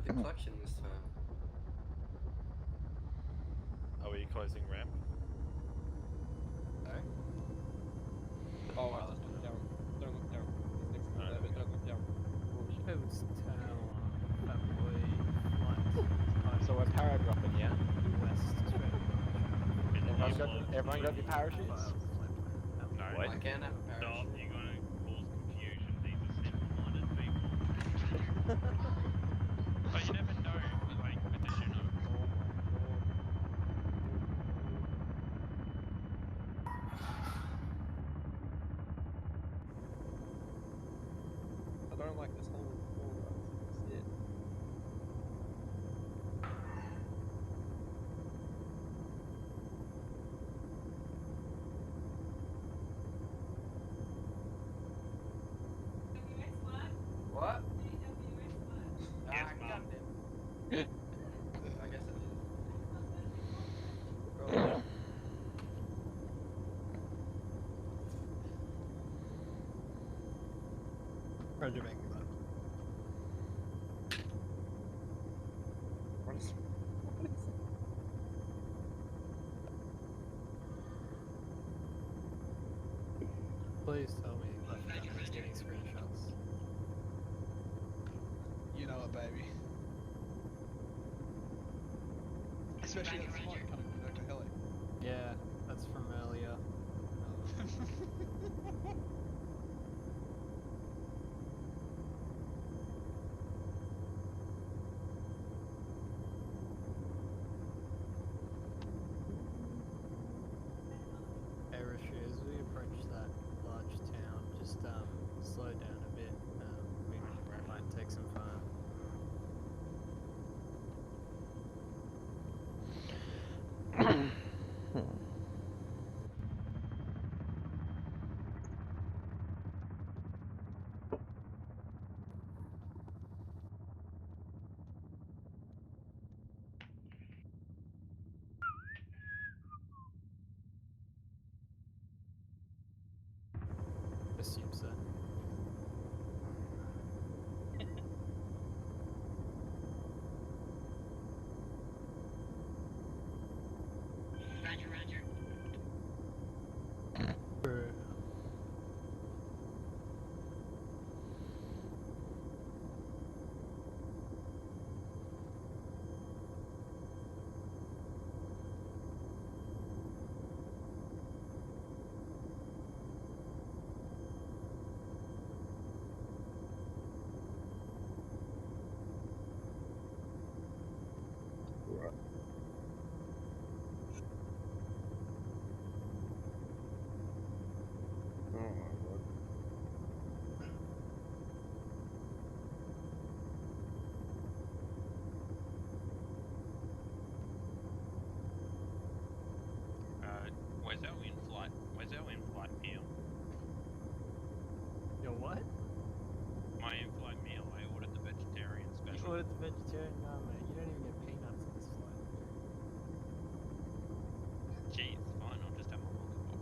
the collection this time. Are we closing ramp? No. Oh, I just looked down. Don't look down. He's next to me there, but don't look down. Bullshit. It's tower, Fat Boy, flight. So we're para-dropping, yeah? West, straight Everyone got your parachutes? No. What? I can't have a Stop, parachute. you're gonna cause confusion. These are simple-minded people. But you never know, like, with the Juno. I don't like this whole shit. What? Yes, I Mom. got them. I guess I did. Bro, Roger, make me left. What is it? Please tell me left gun is getting screenshots. You know it, baby. Especially that smoke coming from Dr. Heli. Yeah, that's from earlier. Hey Rishi, as we approach that large town, just slow down a bit. We might take some time. Assume so. Roger. oh my god. Where's our in-flight? Where's our in-flight meal? Yo, what? My in-flight meal, I ordered the vegetarian You special. ordered the vegetarian? No, mate. You don't even get peanuts in this flight. Gee, it's fine, I'll just have my multiple.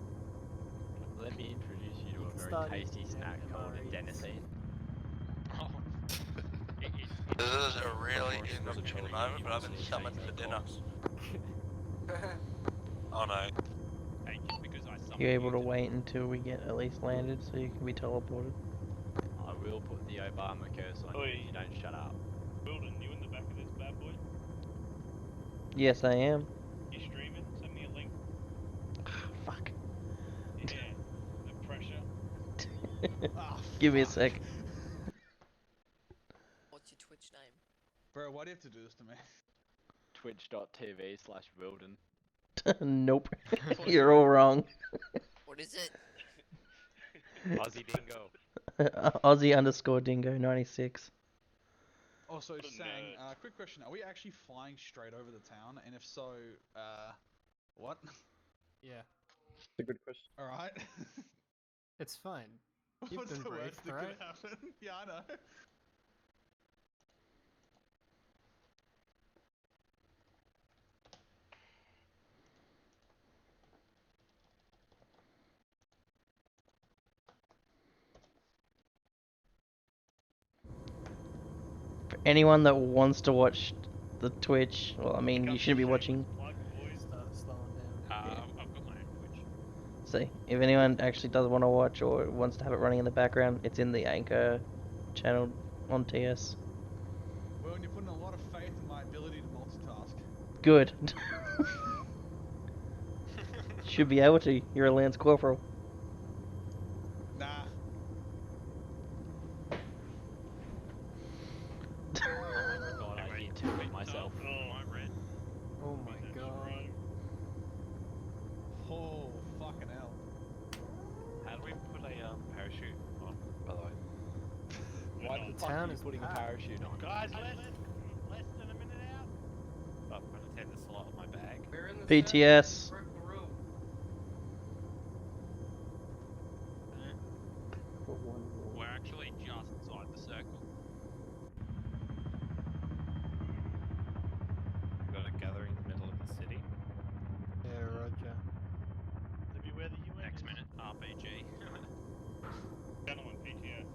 Let me introduce you to a very Starting tasty to snack get called MREs. adenosine. Oh. This is a really inopportune moment, but I've been summoned for dinner. Oh no. Hey, just because I summoned You able to to- wait until we get at least landed so you can be teleported? I will put the Obama curse on you if you don't shut up. Wilden, you in the back of this bad boy? Yes, I am. You streaming? Send me a link. Fuck. Yeah. The pressure. Ah, Give me a fuck. sec. What's your Twitch name? Bro, why do you have to do this to me? Twitch.tv/Wilden. Nope. You're all wrong. What is it? Aussie Dingo. Aussie_dingo96. Also, What a Sang, nerd. quick question. Are we actually flying straight over the town? And if so, what? Yeah, It's a good question. Alright. it's fine. Keep What's them the brief, worst that alright? could happen? Yeah, I know. anyone that wants to watch the Twitch, well, I mean, you shouldn't be watching. Start slowing down. Yeah. I've got my own Twitch. See, if anyone actually does want to watch or wants to have it running in the background, it's in the Anchor channel on TS. Well, and you're putting a lot of faith in my ability to multitask. Good. Should be able to. You're a Lance Corporal. Nah. God, I did too with myself. Oh my god. Oh, fucking hell. How do we put a parachute on, by the way? Why The the fuck town are you is putting a packed. parachute on? Guys, less than a minute out. Oh, I'm gonna take the slot on my bag. We're in the PTS. center. Break the rule. We're actually just inside the circle. We've got a gathering in the middle of the city. Yeah, roger. To be where the UN Next is. minute, RPG. Gentlemen, PTS.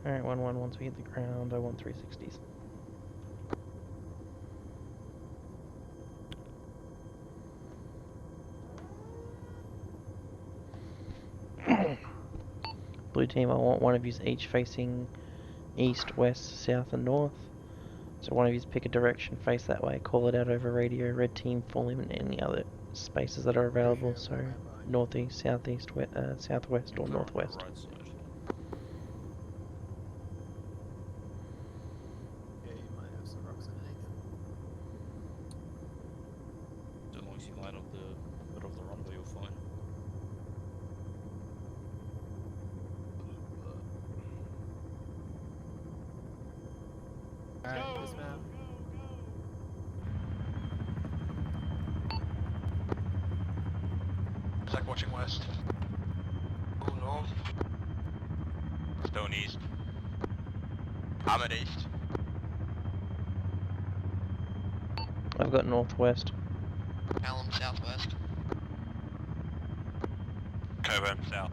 Alright, 1-1, once we hit the ground, I want 360s. Blue team, I want one of you each facing east, west, south and north. So one of you pick a direction, face that way, call it out over radio. Red team fall in any other spaces that are available, Appreciate so what I buy. northeast, southeast, southwest or northwest. Right side. Yeah, you might have some rocks underneath. As long as you line up the middle of the runway, you'll find. Alright, dismount. Zach watching west. Oh, north. Stone east. I'm at east. I've got northwest. Callum southwest. Coburn south.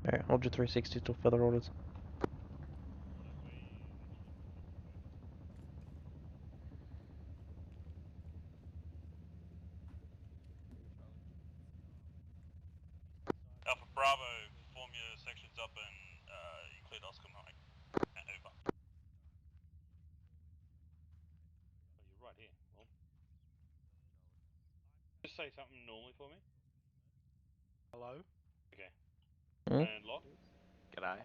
Alright, hold your 360 till further orders. Alpha Bravo, form your sections up and include Oscar Mike. Over. Oh, you're right here. Well, just say something normally for me. Hello? Okay. Hmm? And lock. G'day.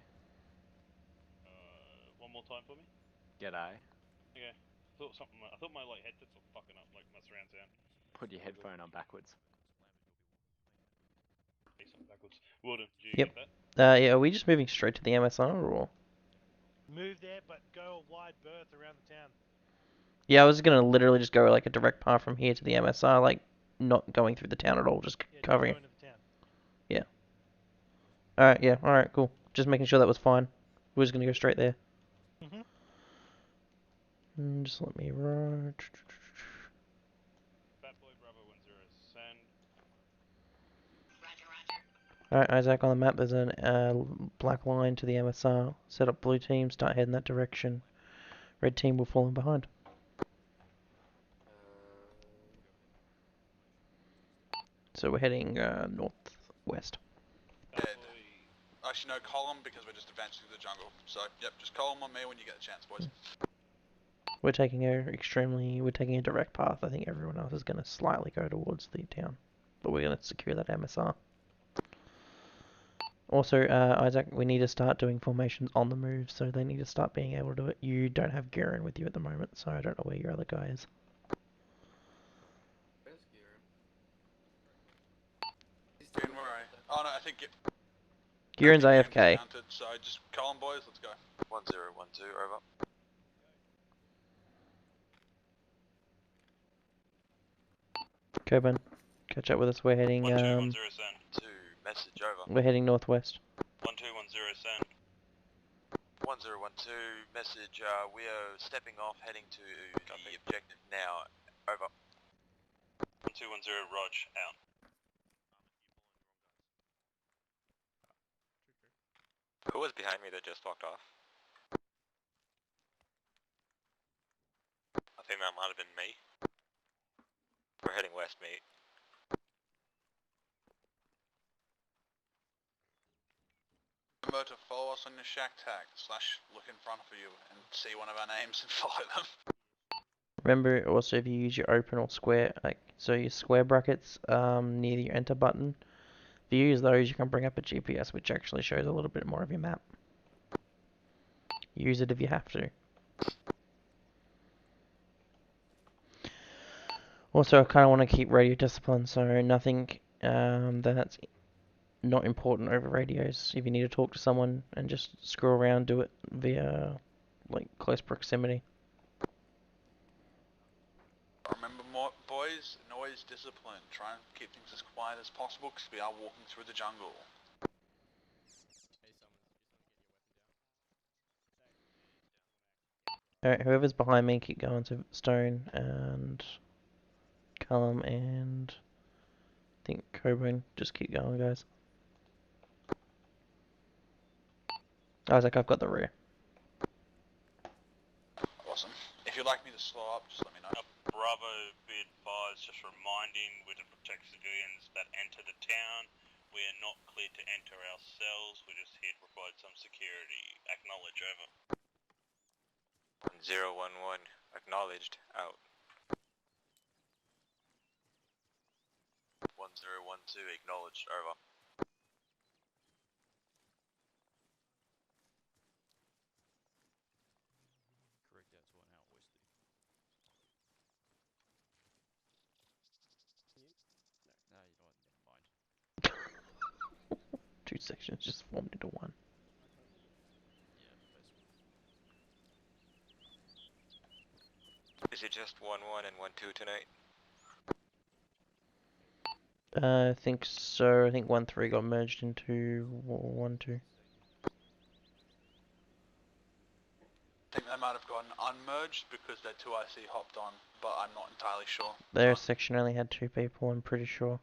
One more time for me. G'day. Okay. I thought my like headsets were fucking up, like my surround sound. Put your headphone on backwards. Decent backwards. Wilden, did you Yep. get that? Yeah, are we just moving straight to the MSR or? Move there, but go a wide berth around the town. Yeah, I was gonna literally just go like a direct path from here to the MSR, like not going through the town at all, just covering it. Into the town. Yeah. Alright, yeah, alright, cool. Just making sure that was fine. We're just gonna go straight there. Mhm. Just let me run. Fat Boy Bravo 10, send. Alright, Isaac, on the map there's a black line to the MSR. Set up blue team, start heading that direction. Red team will fall in behind. So we're heading northwest. Fat Yeah. Boy. Actually, no, column because we're just advancing through the jungle. So, yep, just column on me when you get a chance, boys. We're taking a direct path. I think everyone else is gonna slightly go towards the town. But we're gonna secure that MSR. Also, Isaac, we need to start doing formations on the move, so they need to start being able to do it. You don't have Garen with you at the moment, so I don't know where your other guy is. Where's Garen? Garen, where are you? Oh no, I think Kieran's AFK. Counted, so just Colin boys, let's go. 1012, over. Coburn, catch up with us. We're heading 1210 send. 2, message over. we're heading northwest. 1210 send. 1012, message, we are stepping off, heading to the objective now, over. 1210 Rog, out. Who was behind me that just walked off? I think that might have been me. We're heading west, mate. Remember to follow us on your shack tag, / look in front of you and see one of our names and follow them. Remember also if you use your open or square, so your square brackets near your enter button, if you use those you can bring up a GPS which actually shows a little bit more of your map. Use it if you have to. Also I kind of want to keep radio discipline, so nothing that's not important over radios. If you need to talk to someone and just screw around, do it via like close proximity. Remember, boys, noise discipline. Try and keep things as quiet as possible because we are walking through the jungle. Alright, whoever's behind me, keep going. So Stone and Callum and I think Coburn, just keep going, guys. Isaac, I've got the rear. Awesome. If you'd like me to slow up, just let me know. Bravo, be advised, just reminding we're to protect civilians that enter the town. We are not cleared to enter ourselves, we're just here to provide some security. Acknowledge, over. 1011, acknowledged, out. 1012, acknowledged, over. Correct out to an out westy. 2 sections just formed into one. Yeah, basically. Is it just 11 and 12 tonight? I think so. I think 1-3 got merged into 1-2. I think they might have gotten unmerged because their 2IC hopped on, but I'm not entirely sure. Their section only had 2 people, I'm pretty sure.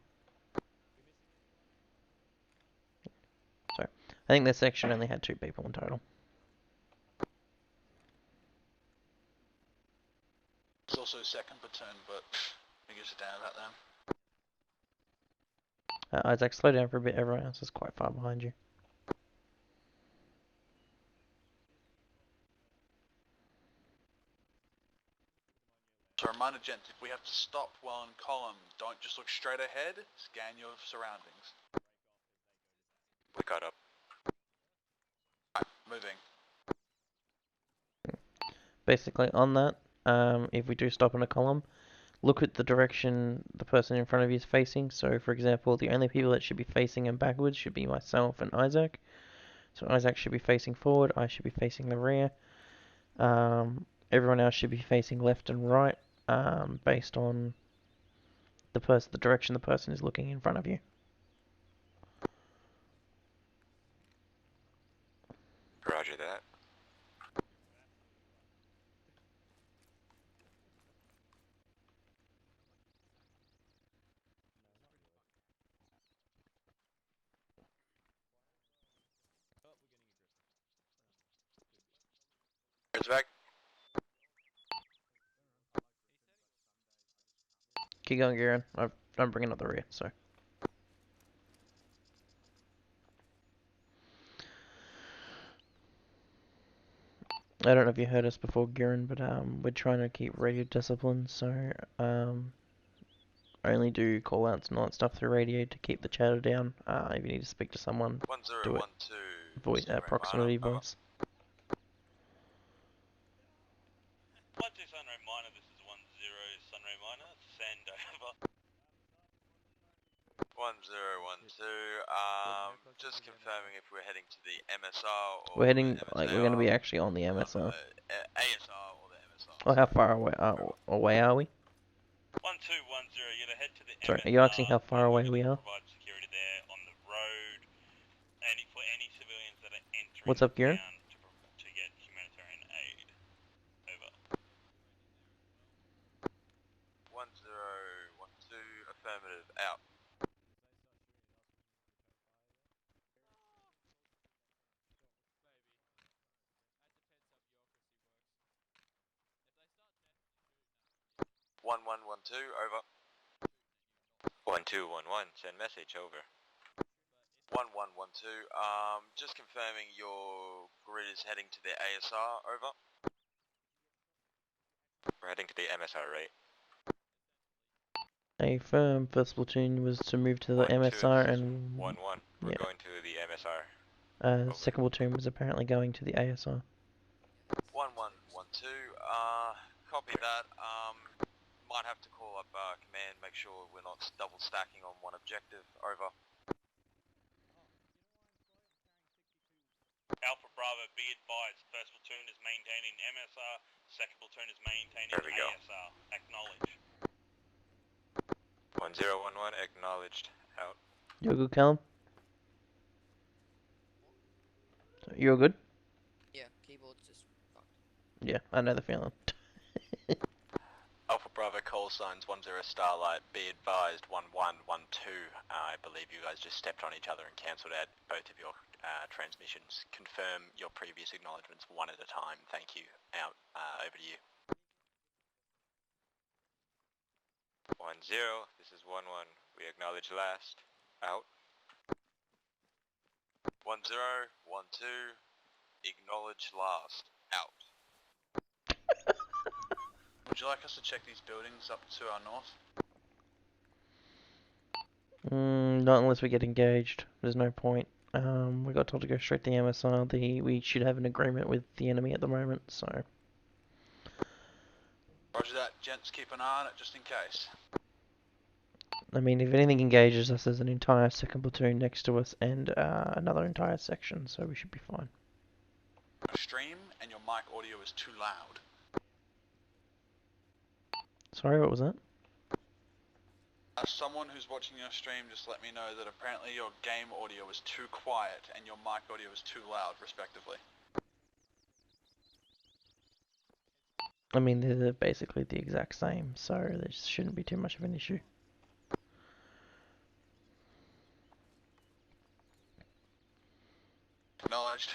Sorry. I think their section only had 2 people in total. It's also second platoon, but who gives a damn about them? Isaac, slow down for a bit. Everyone else is quite far behind you. So reminder, gents, if we have to stop while in column, don't just look straight ahead, scan your surroundings. We got up. Right, moving. Basically, on that, if we do stop in a column, look at the direction the person in front of you is facing. So, for example, the only people that should be facing him backwards should be myself and Isaac. So Isaac should be facing forward, I should be facing the rear. Everyone else should be facing left and right, based on the direction the person is looking in front of you. Roger that. It's back. Keep going, Garen. I'm bringing up the rear, so. I don't know if you heard us before, Garen, but we're trying to keep radio discipline, so only do call-outs and all that stuff through radio to keep the chatter down. If you need to speak to someone, 1012, voice proximity voice. 12 Sunray Minor, this is 10 Sunray Minor, send over. 1012, just confirming if we're heading to the MSR or We're heading, the like, we're going to be MSAR, actually on the MSR. ASR or the MSR. Oh, how far away are we? 1210, you're to head to the Sorry, MSR. are you asking how far We're away gonna we are? provide security there on the road, and for any civilians that are entering What's up, Kieran? town to get humanitarian aid. Over. 1012, affirmative, out. One one one two, over. 1211, send message, over. 1112, just confirming your grid is heading to the ASR, over. We're heading to the MSR, right? A firm first platoon was to move to the 1-2, MSR this is and 1-1. We're yeah. going to the MSR. Over. Second platoon was apparently going to the ASR. 1112, copy that. Might have to call up command, make sure we're not double stacking on one objective, over. Alpha Bravo, be advised. First platoon is maintaining MSR. Second platoon is maintaining There we go. ASR. Acknowledge. 1011, acknowledged, out. You're good, Callum? You're good? Yeah, keyboard's just fucked. Yeah, I know the feeling. Alpha Bravo call signs 10 Starlight, be advised 1112. I believe you guys just stepped on each other and cancelled out both of your transmissions. Confirm your previous acknowledgements one at a time. Thank you. Out. Over to you. 10, this is 11. We acknowledge last, out. 1012, acknowledge last, out. Would you like us to check these buildings up to our north? Not unless we get engaged. There's no point. We got told to go straight to the MSR. We should have an agreement with the enemy at the moment, so... Roger that. Gents, keep an eye on it just in case. I mean, if anything engages us, there's an entire second platoon next to us and another entire section, so we should be fine. Stream and your mic audio is too loud. Sorry, what was that? As someone who's watching your stream, just let me know that apparently your game audio is too quiet and your mic audio is too loud, respectively. I mean, they're basically the exact same, so there shouldn't be too much of an issue. Acknowledged.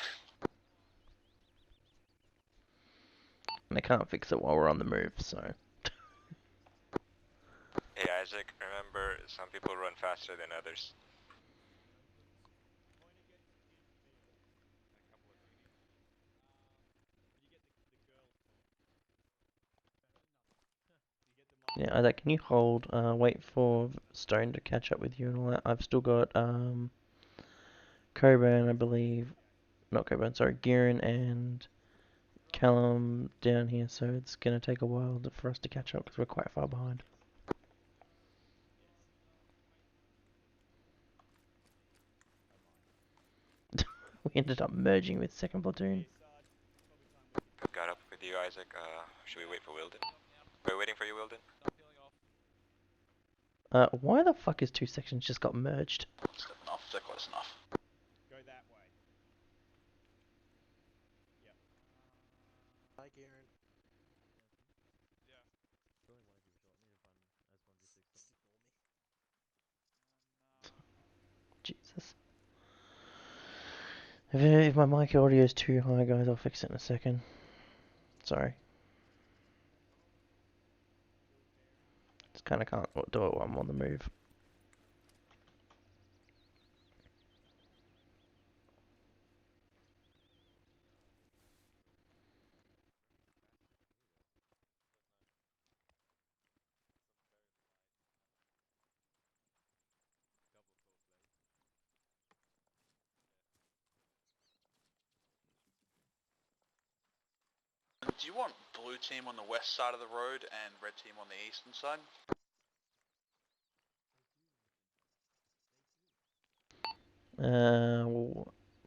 And they can't fix it while we're on the move, so... Hey Isaac, remember, some people run faster than others. Yeah, Isaac, can you hold, wait for Stone to catch up with you and all that? I've still got, Coburn, I believe... Not Coburn, sorry, Gearin and Callum down here, so it's gonna take a while for us to catch up because we're quite far behind. We ended up merging with second platoon. Got up with you, Isaac. Should we wait for Wilden? We're waiting for you, Wilden. Why the fuck is two sections just got merged? Stepping off, they're close enough. Go that way. Yep. Hi, Garen. Jesus. If my mic audio is too high, guys, I'll fix it in a second. Sorry. Just kinda can't do it while I'm on the move. Do you want blue team on the west side of the road and red team on the eastern side?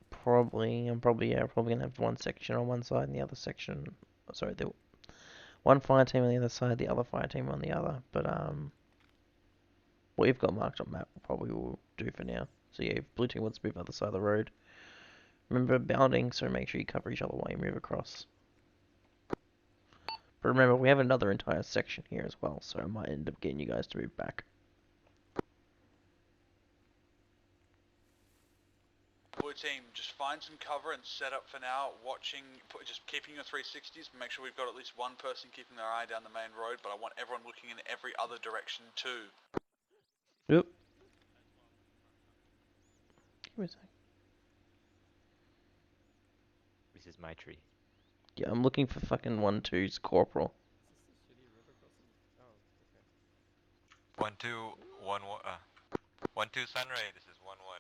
Probably. I'm probably gonna have one section on one side and the other section. Sorry, the one fire team on the other side, the other fire team on the other. But what you've got marked on map probably will do for now. So yeah, if blue team wants to move other side of the road, remember bounding, so make sure you cover each other while you move across. But remember, we have another entire section here as well, so I might end up getting you guys to move back. Blue team, just find some cover and set up for now, just keeping your 360s, make sure we've got at least one person keeping their eye down the main road, but I want everyone looking in every other direction too. Yep. Give me a sec. This is my tree. Yeah, I'm looking for fucking 1-2's corporal. Is this a shitty river crossing? Oh, okay. 1-2, 1-2 Sunray, this is 1-1.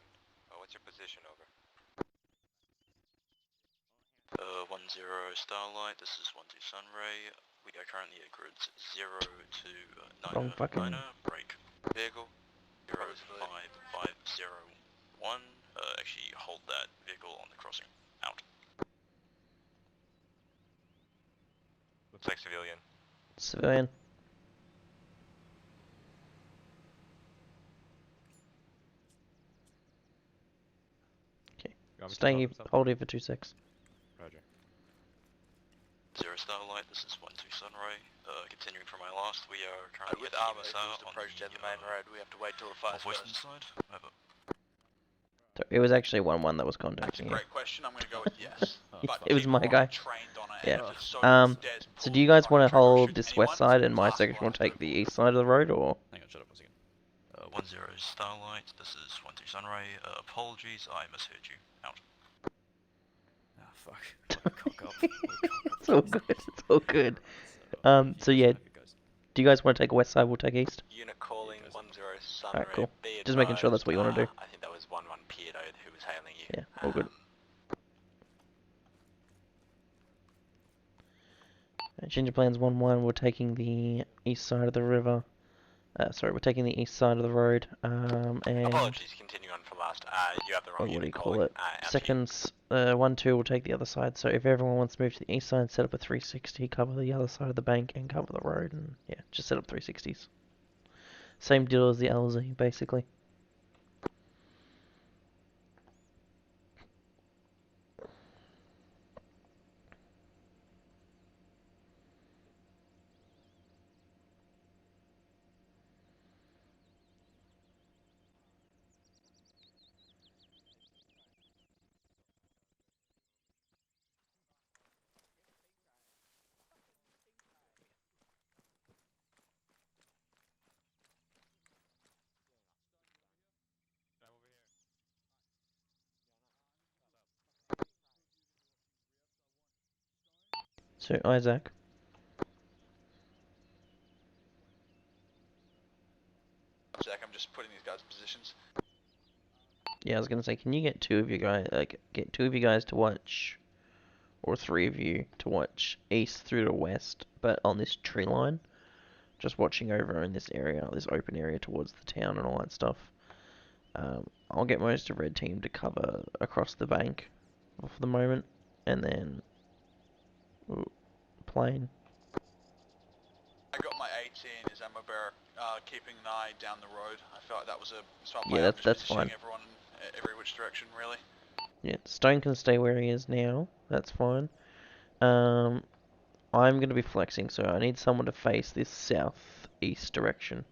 What's your position, over? 1-0 Starlight, this is 1-2 Sunray. We are currently at grids 0 to Wrong fucking... 9 break. Vehicle. 05501. Actually hold that vehicle on the crossing. Out. Looks like civilian. Civilian. Staying here, hold here for 2 secs. Roger. 0 Starlight, this is 1-2 Sunray. Continuing from my last, we are currently With at armor, if MSR we was to approach down the main road, we have to wait till the fire's northwestern first. side. Over. So it was actually 1-1 that was That's a contacting you. great question, I'm going to go with yes. But It was people my are guy. trained on it, Yeah. and if it's So do you guys want to fucking trigger hold shoot this anyone, west side and my task section will force take go the for it. east side of the road, or? Hang on, shut up 1 second. 1-0 Starlight, this is 1-2 Sunray. Apologies, I misheard you. Out. Ah, fuck. Cock up. It's all good, it's all good. So yeah, do you guys want to take west side, we'll take east? Unit calling 1-0 Sunray. Alright, cool. Just making sure that's what you want to do. I think that was 1-1 Pierdo who was hailing you. Yeah, all good. Change of plans 1-1, we're taking the east side of the river. Sorry, we're taking the east side of the road, and... Apologies, continue on from last. You have the wrong what do you unit call calling. it? Seconds, 1-2 will take the other side, so if everyone wants to move to the east side, set up a 360, cover the other side of the bank, and cover the road, and yeah, just set up 360s. Same deal as the LZ, basically. So, Isaac. Jack, I'm just putting these guys in positions. Yeah, I was gonna say, can you get two of you guys to watch, or 3 of you to watch east through to west, but on this tree line, just watching over in this area, this open area towards the town and all that stuff. I'll get most of red team to cover across the bank for the moment, and then plane. I got my 18 as ammo bearer, keeping an eye down the road. I felt like that was a smart Yeah, play. that's positioning fine. everyone in every which direction, really. Yeah, Stone can stay where he is now. That's fine. I'm gonna be flexing, so I need someone to face this southeast direction.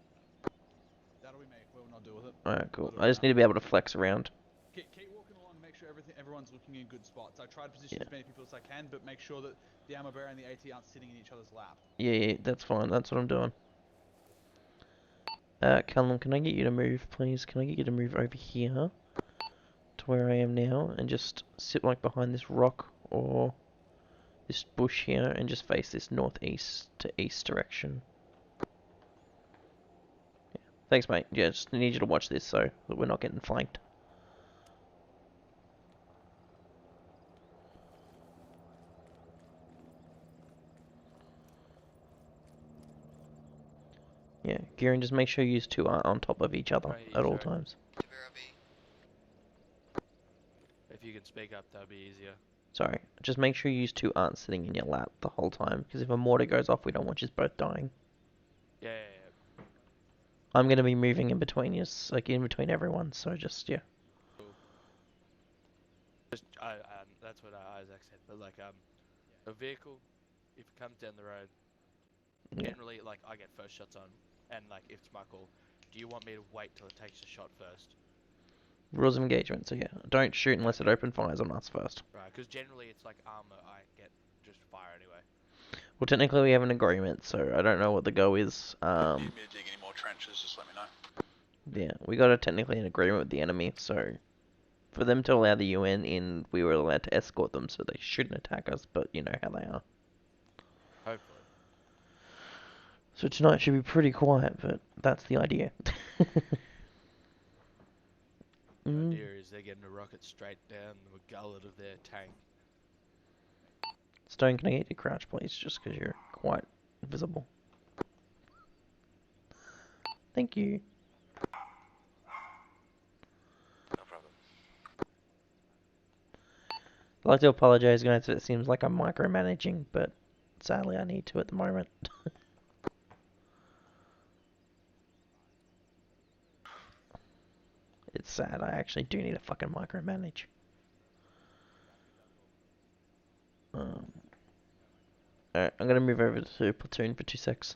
That'll be me. We'll not deal with it. Alright, cool. I just need to be able to flex around. Keep walking along, make sure everyone's looking in good spots. I try to position as many people as I can, but make sure that the ammo bearer and the AT aren't sitting in each other's lap. Yeah, that's fine. That's what I'm doing. Callum, can I get you to move, please? Can I get you to move over here to where I am now and just sit like behind this rock or this bush here and just face this northeast to east direction? Yeah. Thanks, mate. Yeah, just need you to watch this so that we're not getting flanked. Yeah, Kieran, just make sure you two are on top of each other at all times. If you can speak up, that'd be easier. Sorry. Just make sure you two aren't sitting in your lap the whole time, because if a mortar goes off, we don't want you both dying. Yeah. I'm gonna be moving in between you, like in between everyone. So just yeah. Cool. Just that's what Isaac said. But like a vehicle, if it comes down the road, generally like I get first shots on, and like if it's my call, do you want me to wait till it takes a shot first? Rules of engagement. So yeah, don't shoot unless it open fires on us first. Right, because generally it's like armor. I get just fire anyway. Well, technically we have an agreement, so I don't know what the go is. If you need me to dig any more trenches, just let me know. Yeah, we got technically an agreement with the enemy, so for them to allow the UN in, we were allowed to escort them, so they shouldn't attack us, but you know how they are. Hopefully. So tonight should be pretty quiet, but that's the idea. The idea is they're getting a rocket straight down the gullet of their tank. Stone, can I get your crouch, please? Just because you're quite visible. Thank you. No problem. I'd like to apologise, guys, if it seems like I'm micromanaging, but sadly I need to at the moment. It's sad, I actually do need to fucking micromanage. Alright, I'm gonna move over to platoon for 2 secs.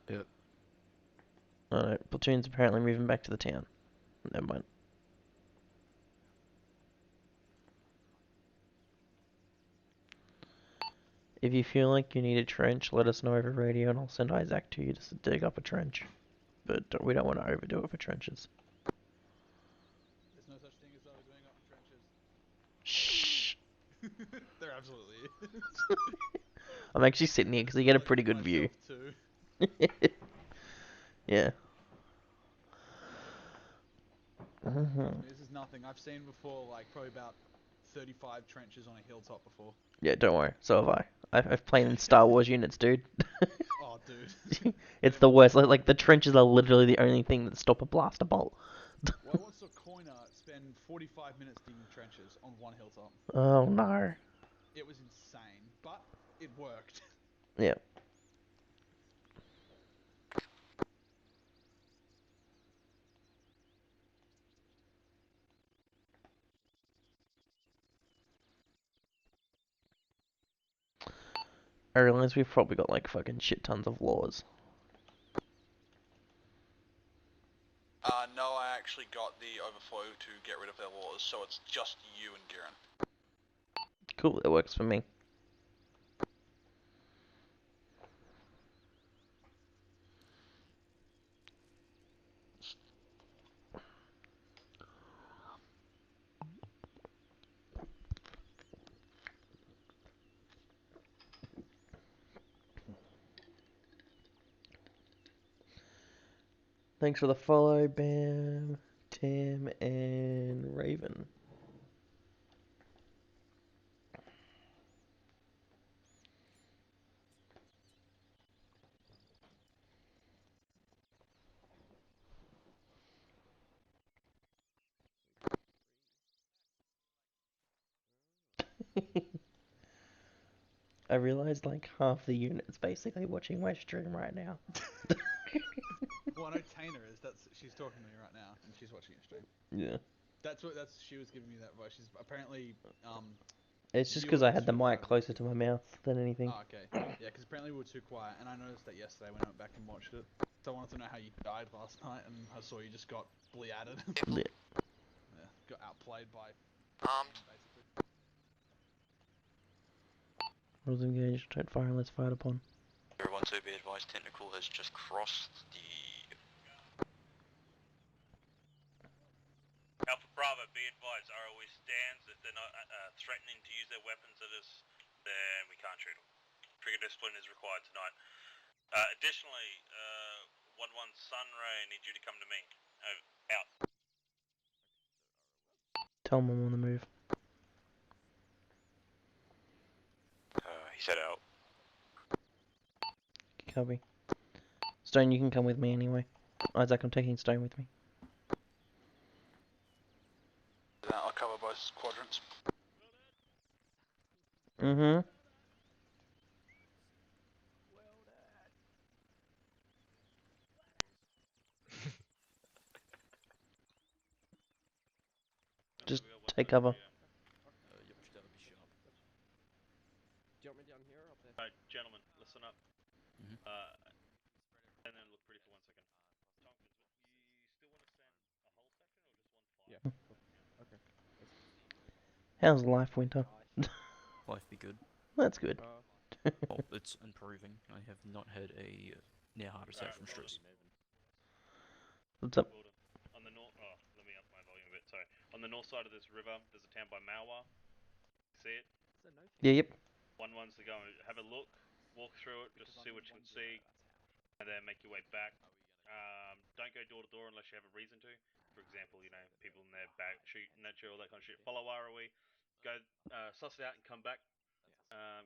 Yep. Alright, platoon's apparently moving back to the town. Never mind. If you feel like you need a trench, let us know over radio and I'll send Isaac to you to dig up a trench. But we don't want to overdo it for trenches. There's no such thing as overdoing up in trenches. Shh. There absolutely is. I'm actually sitting here because you get a pretty good view. Yeah. This is nothing. I've seen before, like, probably about 35 trenches on a hilltop before. Yeah, don't worry. So have I. I've played in Star Wars units, dude. Oh, dude. It's the worst. Like the trenches are literally the only thing that stop a blaster bolt. Well, what's the coiner spend 45 minutes digging trenches on one hilltop? Oh no. It was insane, but it worked. Yeah. I realize we've probably got like fucking shit tons of laws. No, I actually got the overflow to get rid of their laws, so it's just you and Giran. Cool, it works for me. Thanks for the follow, Bam, Tim, and Raven. I realized like half the unit's basically watching my stream right now. Well, I know Tainer is. She's talking to me right now, and she's watching your stream. Yeah. She was giving me that voice. She's apparently It's just because I had the mic closer to my mouth than anything. Oh, okay. Yeah, because apparently we were too quiet, and I noticed that yesterday when I went back and watched it. So I wanted to know how you died last night, and I saw you just got bleated. Yeah. Yeah, got outplayed by basically. Rules engaged, don't fire unless fired upon. Everyone to be advised, Tentacle has just crossed the... Alpha Bravo, be advised, ROE stands. If they're not threatening to use their weapons at us, then we can't shoot them. Trigger discipline is required tonight. Additionally, 1-1 Sunray, I need you to come to me. Out. Tell them I'm on the move. He said out. Copy. Stone, you can come with me anyway. Isaac, I'm taking Stone with me. I'll cover both quadrants. Mm-hmm. Just take cover. Yep, just gotta be sharp. Do you want me down here or up there? Alright, gentlemen, listen up. Mhm. And then look pretty for 1 second. Tompkins, you still want to send a whole section or just one file? Yeah. Cool. Okay. How's life, Winter? Life be good. That's good. Oh, it's improving. I have not had a near heart attack from stress. What's up? Wilden. On the north, oh, let me up my volume a bit, sorry. On the north side of this river, there's a town by Mawa. See it? Yeah, yep. One's to go and have a look, walk through it, just see what you can see, and then make your way back. Don't go door to door unless you have a reason to. For example, you know, people in their back, shoot, nature, all that kind of shit. Follow ROE, go suss it out and come back.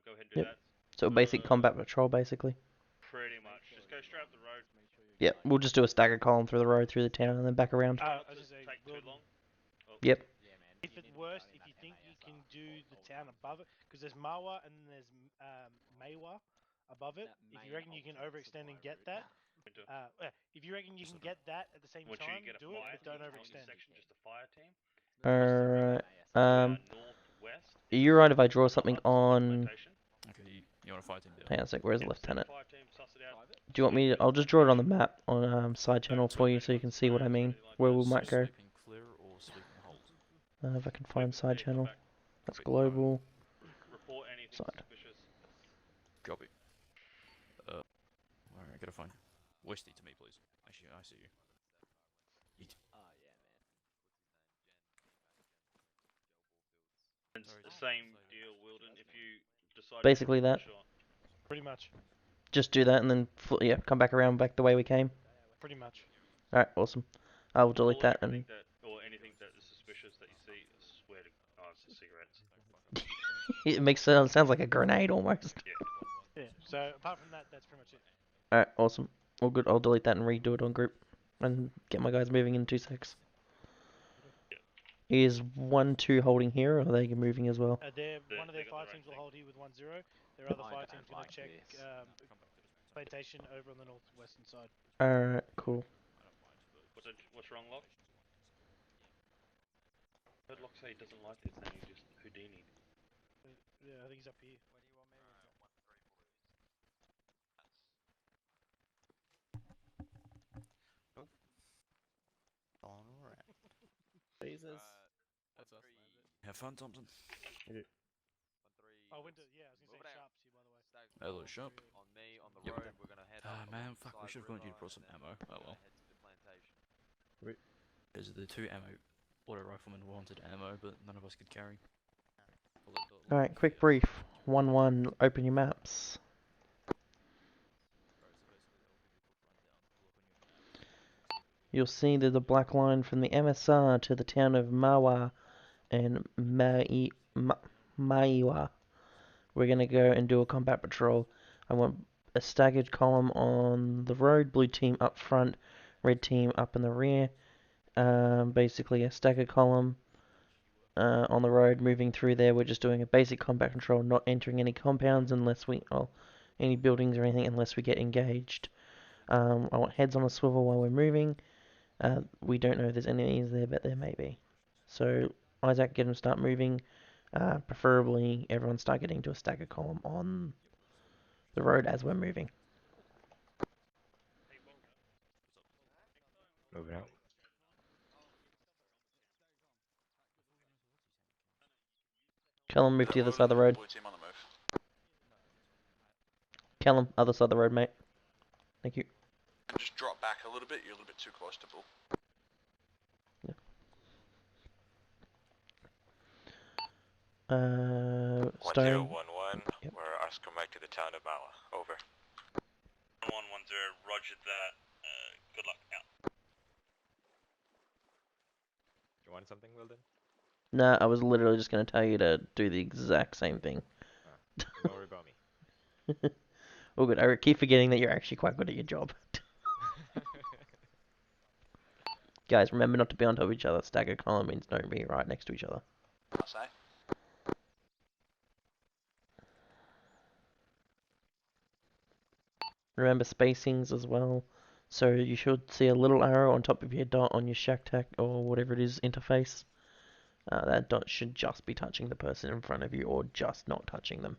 Go ahead and do Yep. that. So basic combat patrol, basically. Pretty much. Just go straight up the road. Yep. We'll just do a staggered column through the road, through the town, and then back around. Try not to take too long. Yep. If it worst, if you think you can do the town above it, because there's Mawa and then there's Maywa above it. If you reckon you can overextend and get that, if you reckon you can get that at the same time, do it, but don't overextend. Section, just a fire team. Alright. Northwest. You're right if I draw something on. Okay, you want a fire team down? Hang on a sec. Where's the lieutenant? Fire team, suss it out. Do you want me to? I'll just draw it on the map on side channel for you, so you can see what I mean. Where we might go. Sleeping clear or sleeping hold? If I can find side channel. That's global. Report anything Side. suspicious. Copy. Alright, gotta find Westy to me, please. Actually, I see you. Yeet. And the same deal, Wilden. If you decide. Basically that. Sure. Pretty much. Just do that and then yeah, come back around back the way we came. Pretty much. Alright, awesome. I will delete that and. Or anything that is suspicious that you see. I swear to. Oh, it's the cigarettes. It makes sounds like a grenade almost. Yeah. Yeah. So apart from that, that's pretty much it. Alright, awesome. All good. I'll delete that and redo it on group, and get my guys moving in 2 secs. Is 1-2 holding here, or are they moving as well? One of their fire teams will hold here with 1-0. Their other fire team's gonna check plantation over on the northwestern side. Alright, cool. What's wrong, Locke? I heard Locke say he doesn't like this thing. He just Houdini. Yeah, I think he's up here. Alright. Jesus. Have fun, Thompson. Oh, Winter, yeah, I was gonna say Sharp's here, by the way. Hello, Sharp. On me, on the Yep. road, we're gonna head up Man, along fuck, the we should have gone to brought some ammo. Oh well. head to the plantation. There's the 2 ammo. Auto riflemen wanted ammo, but none of us could carry. Alright, quick brief. 1-1, open your maps. You'll see there's a black line from the MSR to the town of Mawa and Maiwa. We're going to go and do a combat patrol. I want a staggered column on the road, blue team up front, red team up in the rear. Basically a staggered column on the road, moving through there. We're just doing a basic combat control, not entering any compounds unless we, any buildings or anything unless we get engaged. I want heads on a swivel while we're moving. We don't know if there's enemies there, but there may be. So Isaac, get them start moving. Preferably everyone start getting to a staggered column on the road as we're moving. Moving out. Callum, move to the other side of the road. Blue team on the move. Callum, other side of the road, mate. Thank you. And just drop back a little bit. You're a little bit too close to Bull. Yeah. Stone. 1011, Yep. we're Oscar Mike to the town of Mawa. Over. 110. Roger that. Good luck. Out. You want something, Wilden? Nah, I was literally just going to tell you to do the exact same thing. Don't worry about me. All good. I keep forgetting that you're actually quite good at your job. Guys, remember not to be on top of each other. Stagger column means don't be right next to each other. I'll say. Remember spacings as well. So you should see a little arrow on top of your dot on your shack tack or whatever it is interface. That dot should just be touching the person in front of you or just not touching them.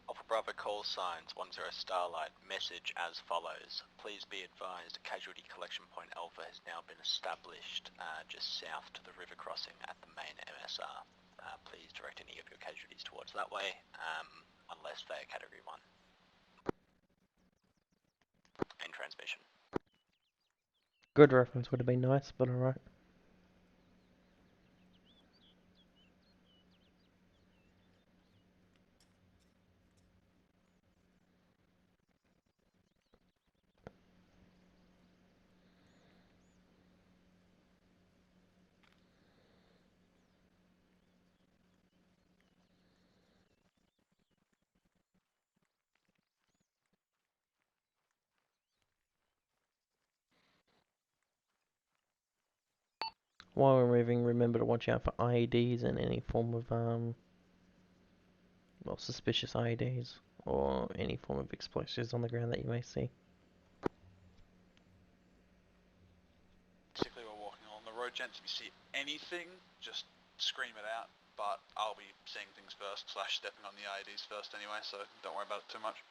Alpha Bravo call signs 10 Starlight. Message as follows. Please be advised, casualty collection point Alpha has now been established just south to the river crossing at the main MSR. Please direct any of your casualties towards that way, unless they are Category 1. In transmission. Good reference would have been nice, but alright. While we're moving, remember to watch out for IEDs and any form of, well, suspicious IEDs or any form of explosives on the ground that you may see. Basically, we're walking along the road, gents. If you see anything, just scream it out. But I'll be seeing things first, / stepping on the IEDs first anyway, so don't worry about it too much.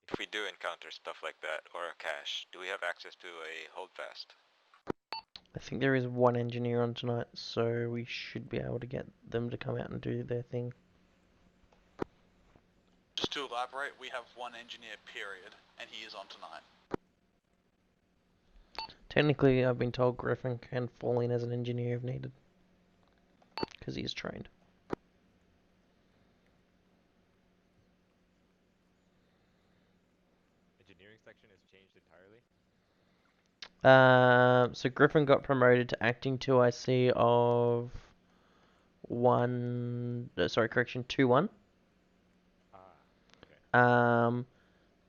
If we do encounter stuff like that, or a cache, do we have access to a holdfast? I think there is one engineer on tonight, so we should be able to get them to come out and do their thing. Just to elaborate, we have one engineer, period, and he is on tonight. Technically, I've been told Griffin can fall in as an engineer if needed, because he is trained. Engineering section has changed entirely? So Griffin got promoted to acting 2IC of 2-1. Okay.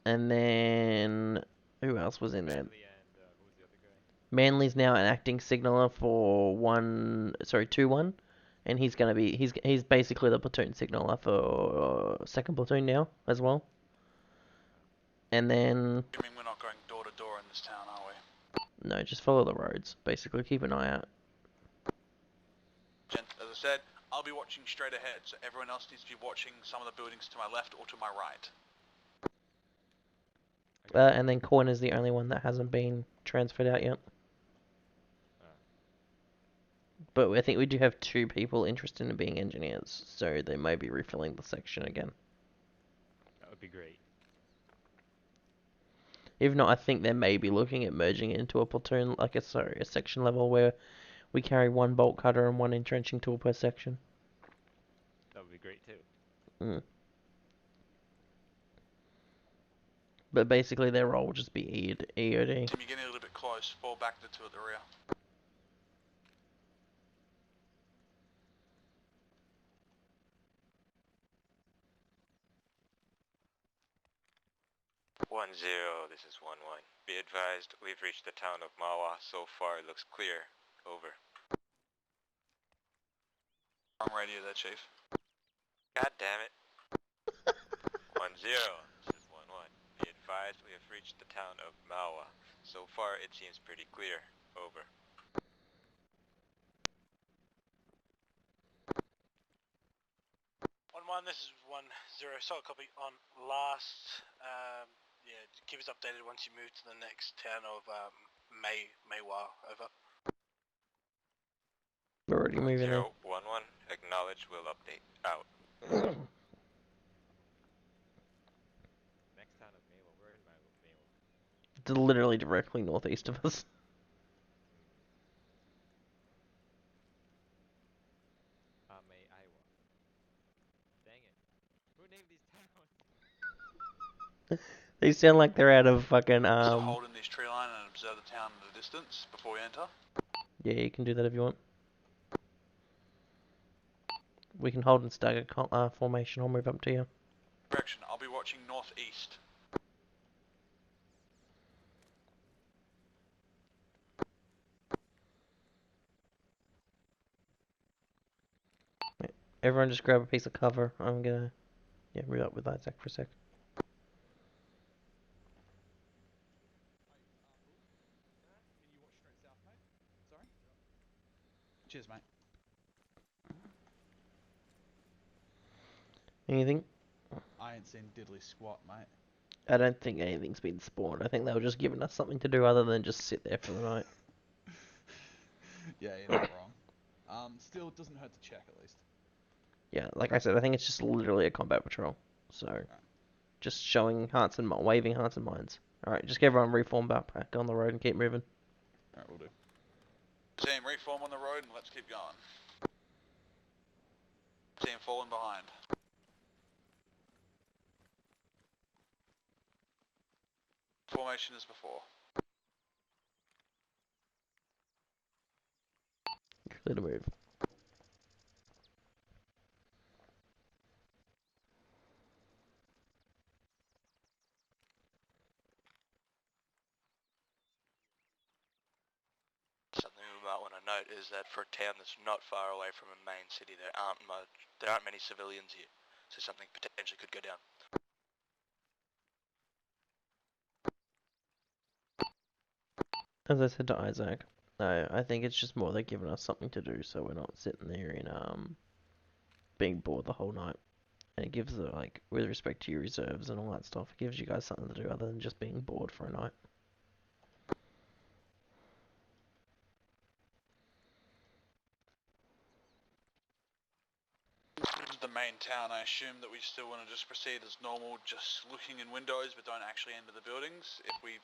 And then who else was in there? Manly and who was the other guy? Manly's now an acting signaller for 2-1, and he's gonna be he's basically the platoon signaller for second platoon now as well. And then Assuming we're not going door to door in this town, are we? no, just follow the roads. Basically, keep an eye out. Gents, as I said, I'll be watching straight ahead, so everyone else needs to be watching some of the buildings to my left or to my right. And then Corn is the only one that hasn't been transferred out yet. But I think we do have 2 people interested in being engineers, so they may be refilling the section again. That would be great. If not, I think they may be looking at merging it into a platoon, like a section level where we carry 1 bolt cutter and 1 entrenching tool per section. That would be great too. But basically their role will just be EOD. Tim, you're getting a little bit close. Fall back to 2 at the rear. This is 1-1. Be advised, we've reached the town of Mawa. So far, it looks clear. Over. Wrong radio there, Chief. God damn it. 1-0. This is 1-1. Be advised, we have reached the town of Mawa. So far, it seems pretty clear. Over. 1-1, this is 1-0. Solid copy on last. Yeah, keep us updated once you move to the next town of Maywa. Over. We're already moving there. 1-1. Acknowledge, will update. Out. Next town of Maywa. Where in Maywa? It's literally directly northeast of us. Iowa. Dang it. Who named these towns? They sound like they're out of fucking Just to hold in this tree line and observe the town at a distance before we enter. Yeah, you can do that if you want. We can hold and stagger formation. I'll move up to you. Direction, I'll be watching northeast. Everyone just grab a piece of cover. I'm gonna move up with Isaac for a sec. Can you watch straight south, mate? Sorry? Cheers, mate. Anything? I ain't seen diddly squat, mate. I don't think anything's been spawned. I think they were just giving us something to do other than just sit there for the night. Yeah, you're not wrong. Still, it doesn't hurt to check at least. Yeah, like I said, I think it's just literally a combat patrol. So, just showing hearts and waving hearts and minds. Alright, just get everyone reform back on the road and keep moving. Alright, we'll do. Team, reform on the road and let's keep going. Team, falling behind. Formation as before. Clear to move. Something we might want to note is that for a town that's not far away from a main city, there aren't many civilians here, so something potentially could go down. As I said to Isaac, I think it's just more they're giving us something to do, so we're not sitting there in being bored the whole night. And it gives the with respect to your reserves and all that stuff, it gives you guys something to do other than just being bored for a night. The main town, I assume that we still want to just proceed as normal, just looking in windows but don't actually enter the buildings if we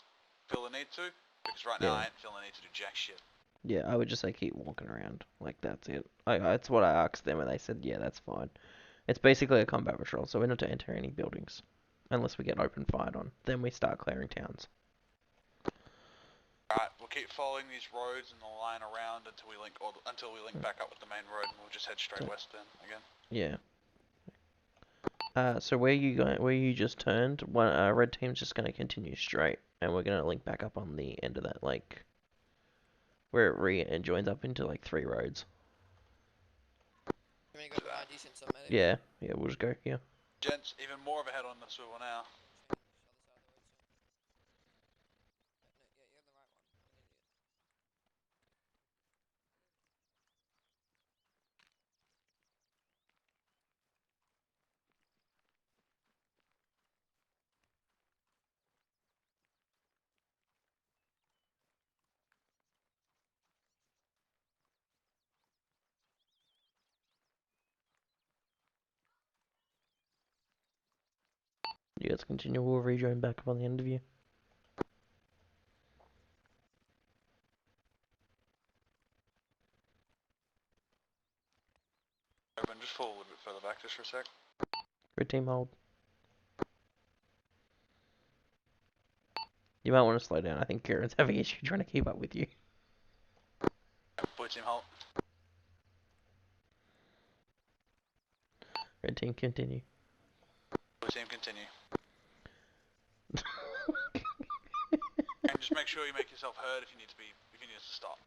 feel the need to. Because right now I ain't feeling the need to do jack shit. Yeah, I would just say keep walking around. Like, that's it. That's what I asked them, and they said, yeah, that's fine. It's basically a combat patrol, so we're not to enter any buildings. Unless we get open fired on. Then we start clearing towns. Alright, we'll keep following these roads and the line around until we link back up with the main road, and we'll just head straight west then, again. Yeah. So where you going? Where you just turned? Red team's just gonna continue straight, and we're gonna link back up on the end of that, where it joins up into 3 roads. Yeah, we'll just go here. Gents, even more of a head on the swivel now. You guys continue. We'll rejoin back up on the end of you. Urban, just fall a little bit further back just for a sec. Red team hold. You might want to slow down. I think Kieran's having issue trying to keep up with you. Blue team halt. Red team continue. Blue team continue. And just make sure you make yourself heard if you need us to stop.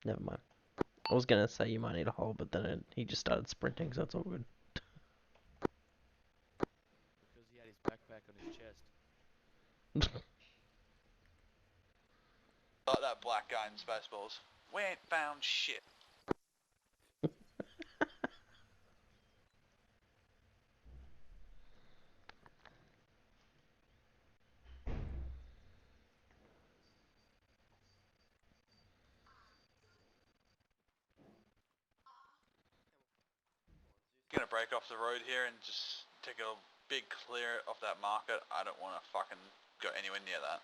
Never mind. I was gonna say you might need a hold, but then he just started sprinting, so it's all good. Because he had his backpack on his chest. Like that black guy in Spaceballs. We ain't found shit. going to break off the road here and just take a big clear of that market. I don't want to fucking go anywhere near that.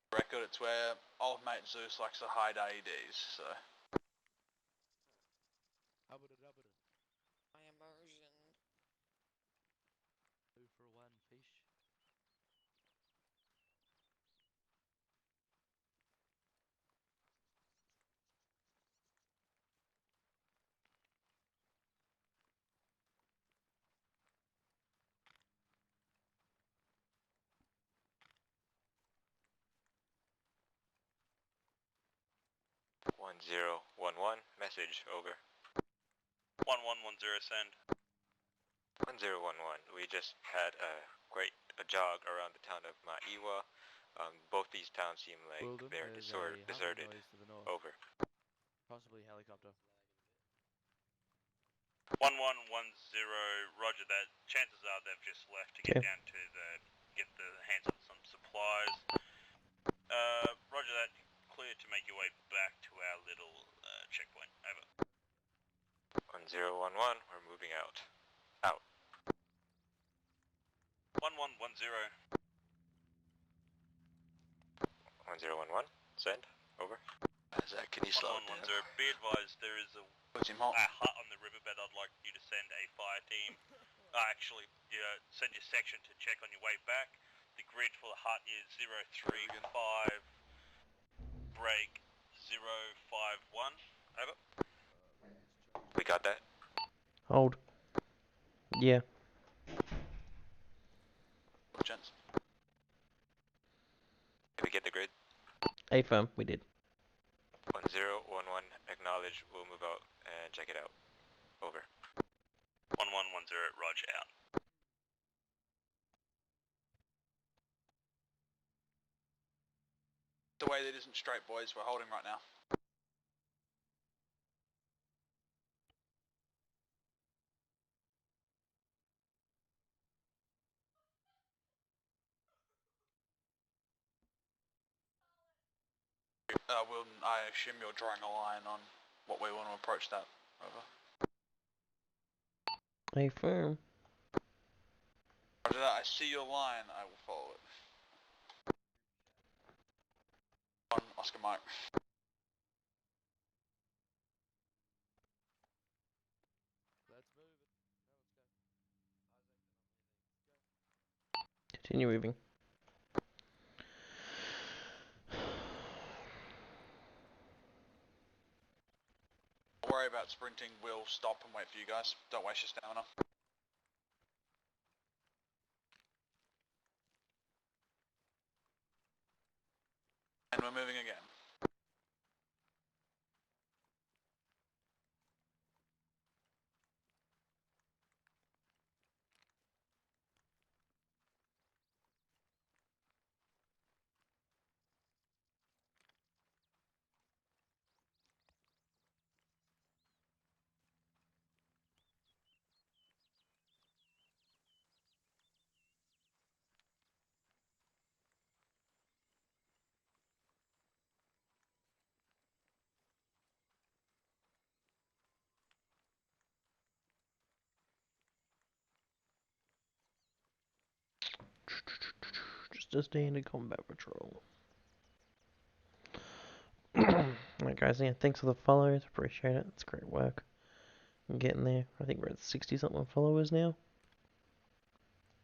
Record, it's where old mate Zeus likes to hide IEDs, so... My immersion. 2 for 1 fish. One zero one one. Message over. 1110 send. 1011. We just had a jog around the town of Maiwa. Both these towns seem like Wilden, they're there's a humming deserted. noise to the north. Over. Possibly helicopter. 1110, roger that. Chances are they've just left to get Okay. down to get the hands on some supplies. Roger that. Clear to make your way back to our little checkpoint. Over. 1011. We're moving out. 1110. 1011. Send. Over. Zach, can you slow it down? 1110. Be advised, there is a hut on the riverbed. I'd like you to send a fire team. Actually, send your section to check on your way back. The grid for the hut is 035 break 051. Over. We got that. Hold. Yeah. Gents. Did we get the grid? Affirm, we did. 1011. Acknowledge. We'll move out and check it out. Over. 1110. Roger out. The way that isn't straight, boys. We're holding right now. Wilden, I assume you're drawing a line on what we want to approach that. Over. Affirm. Roger that. I see your line. I will follow it. On Oscar Mike. Let's move it. Continue moving. Don't worry about sprinting. We'll stop and wait for you guys. Don't waste your stamina. And we're moving again. Just a standard combat patrol. Alright guys, yeah, thanks for the follows, appreciate it, it's great work. I'm getting there, I think we're at 60 something followers now.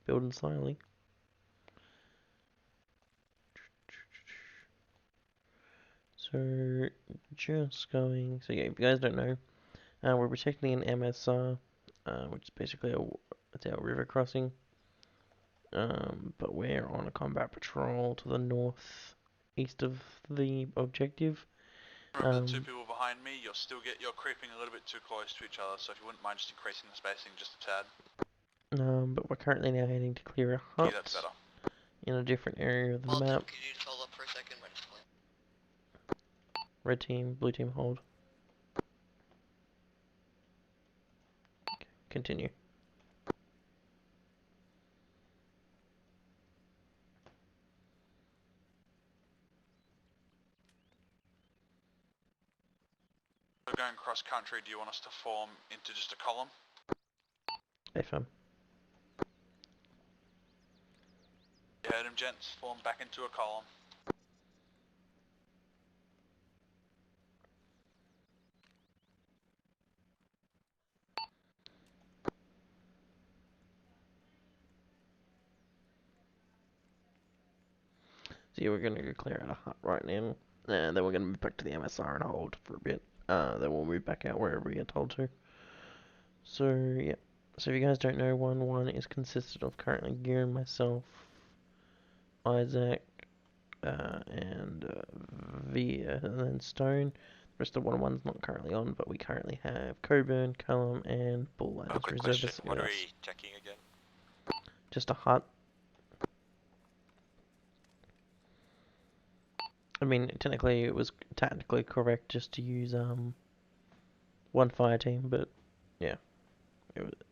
Building slowly. So, just going, so yeah, if you guys don't know, we're protecting an MSR, which is basically it's our river crossing. But we're on a combat patrol to the north east of the objective. Remember the two people behind me, you're creeping a little bit too close to each other, so if you wouldn't mind just increasing the spacing just a tad. But we're currently now heading to clear a hut Yeah, that's better. in a different area of the map. Could you just hold up for a second? We're just playing. Red team, blue team hold. Okay, continue. going cross country, do you want us to form into just a column? FM. You heard him, gents. Form back into a column. So yeah, we're gonna go clear out a hut right now, and then we're gonna move back to the MSR and hold for a bit. Then we'll move back out wherever we get told to. So yeah. So if you guys don't know, 1-1 is consisted of currently Gear, myself, Isaac, and Via, and then Stone. The rest of 1-1's not currently on, but we currently have Coburn, Callum, and Bull as quick question, reservists what with are us. we checking again? Just a hut. I mean, technically it was technically correct just to use one fire team, but yeah,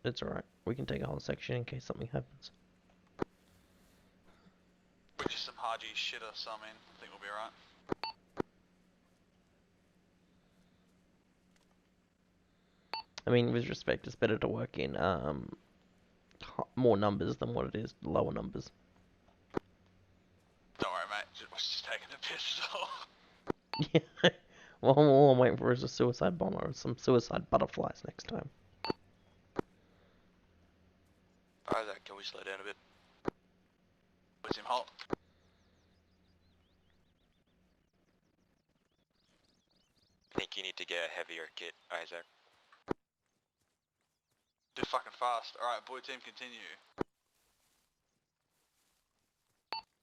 it's alright. We can take a whole section in case something happens. With just some Haji shit or something, I think we'll be alright. I mean, with respect, it's better to work in more numbers than what it is lower numbers. Don't worry, mate. We're just taking a piss at all. Yeah. Well, all I'm waiting for is a suicide bomber or some suicide butterflies next time. Isaac, can we slow down a bit? Where's him halt? I think you need to get a heavier kit, Isaac. Do fucking fast. Alright, boy team, continue.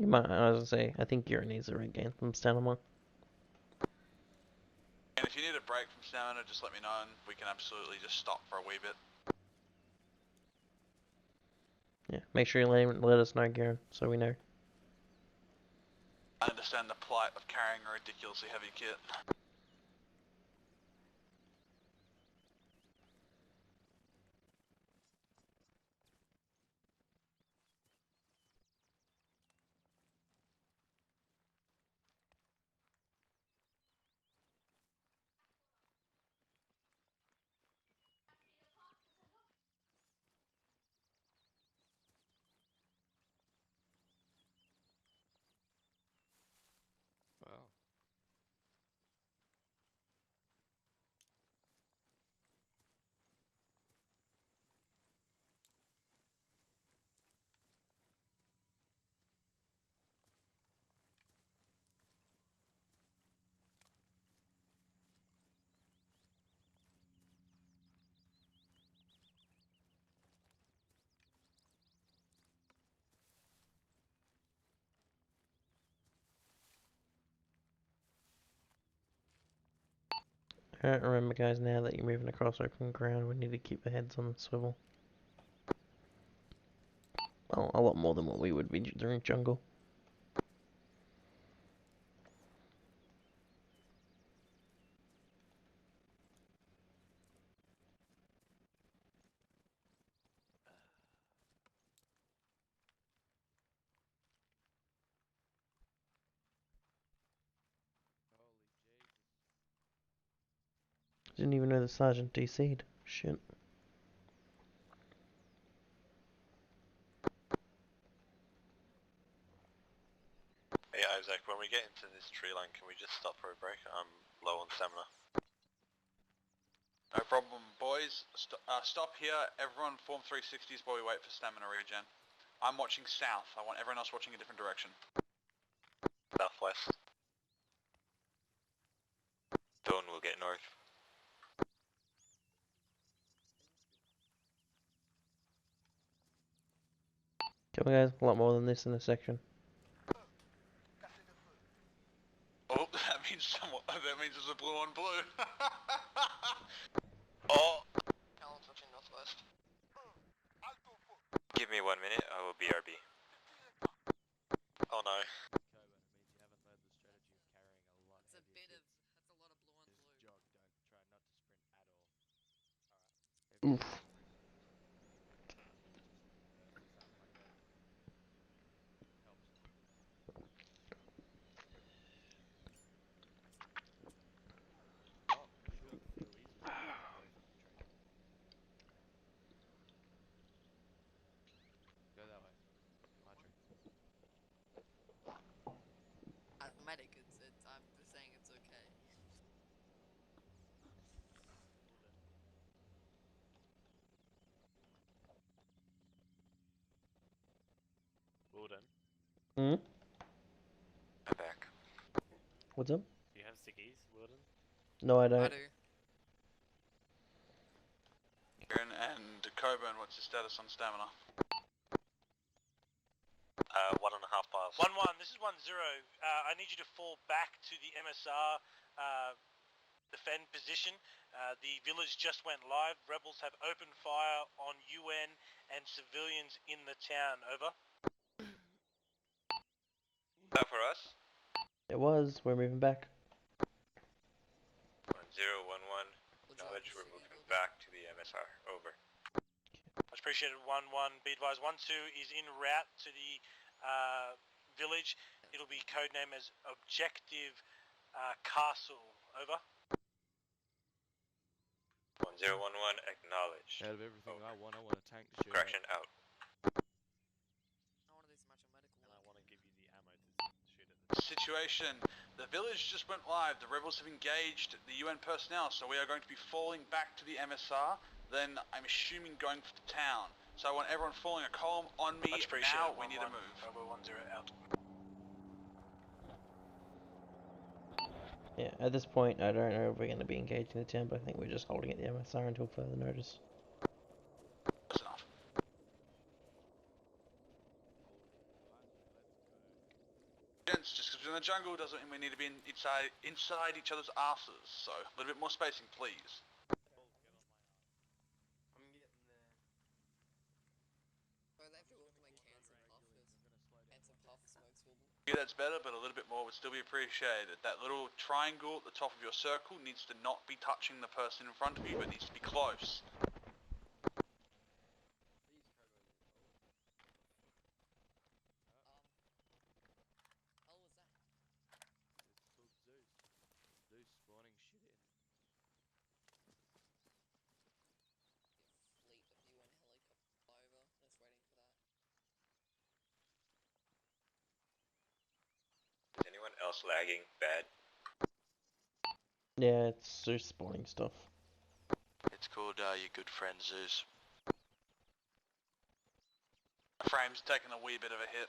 You might, I was gonna say, I think Gira needs a regain from stamina. And if you need a break from stamina, just let me know and we can absolutely just stop for a wee bit. Yeah, make sure you let us know, Garen, so we know. I understand the plight of carrying a ridiculously heavy kit. Wow. Alright, remember guys, now that you're moving across open ground, we need to keep the heads on the swivel. Well, a lot more than what we would be during jungle. Didn't even know the sergeant DC'd. Shit. Hey Isaac, when we get into this tree line, can we just stop for a break? I'm low on stamina. No problem, boys. Stop here. Everyone form 360s while we wait for stamina regen. I'm watching south. I want everyone else watching a different direction. Southwest. Dawn will get north. Come on guys, a lot more than this in this section. Oh, that means there's a blue on blue. Oh! Callum's watching northwest. Give me 1 minute, I will BRB. Oh no. That's a bit of, that's a lot of blue on blue. Jog, don't try not to sprint at all. Alright. Oof. Wilden, Hmm? I'm back. What's up? do you have sickies, Wilden? No, I I don't. do. Kieran and Coburn, what's your status on stamina? 1.5 miles. 1-1, this is 1-0. I need you to fall back to the MSR defend position. The village just went live. Rebels have opened fire on UN and civilians in the town. Over. Is that for us? It was. We're moving back. 1011. Knowledge, we're moving back to the MSR. Over. Much appreciated. 1-1. Be advised. 1-2 is en route to the village. It'll be codenamed as Objective Castle. Over. 1011. Acknowledge. Out of everything Over. I want to tank the shit. Correction out. I want to do some actual medical. And I want to give you the ammo to shoot at the Situation. The village just went live. The rebels have engaged the UN personnel, so we are going to be falling back to the MSR. Then I'm assuming going for the town. So I want everyone falling a column on me. Much appreciated. Now we need to move. Bravo 10 out. Yeah, at this point, I don't know if we're going to be engaging the town, but I think we're just holding at the MSR until further notice. That's enough. Gents, just because we're in the jungle doesn't mean we need to be inside each other's asses. So a little bit more spacing, please. I'm getting there. Oh, they have to automate cans and puffers. Cans and puff smokes will. Yeah, that's better, but a little bit more would still be appreciated. That little triangle at the top of your circle needs to not be touching the person in front of you, but needs to be close. How was that? It's called Zeus. Zeus spawning shit in. Fleet of UN helicopter over. Just waiting for that. Is anyone else lagging bad? Yeah, it's Zeus spawning stuff. It's called your good friend Zeus. Frame's taking a wee bit of a hit.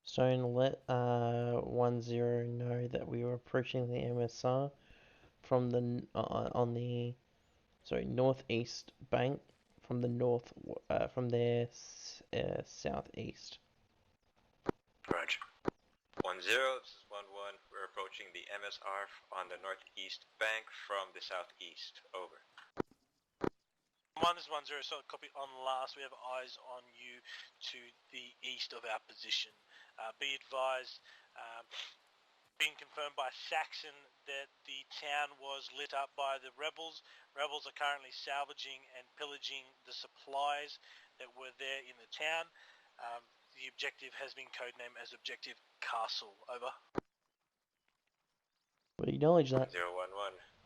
Stone, let 10 know that we were approaching the MSR from the on the northeast bank from the from their southeast. Roger. 10, this is 11. We're approaching the MSR on the northeast bank from the southeast. Over. 1 is 10, so copy on last. We have eyes on you to the east of our position. Be advised, being confirmed by Saxon that the town was lit up by the rebels. Rebels are currently salvaging and pillaging the supplies that were there in the town. The objective has been codenamed as Objective Castle. Over. We acknowledge that. 011.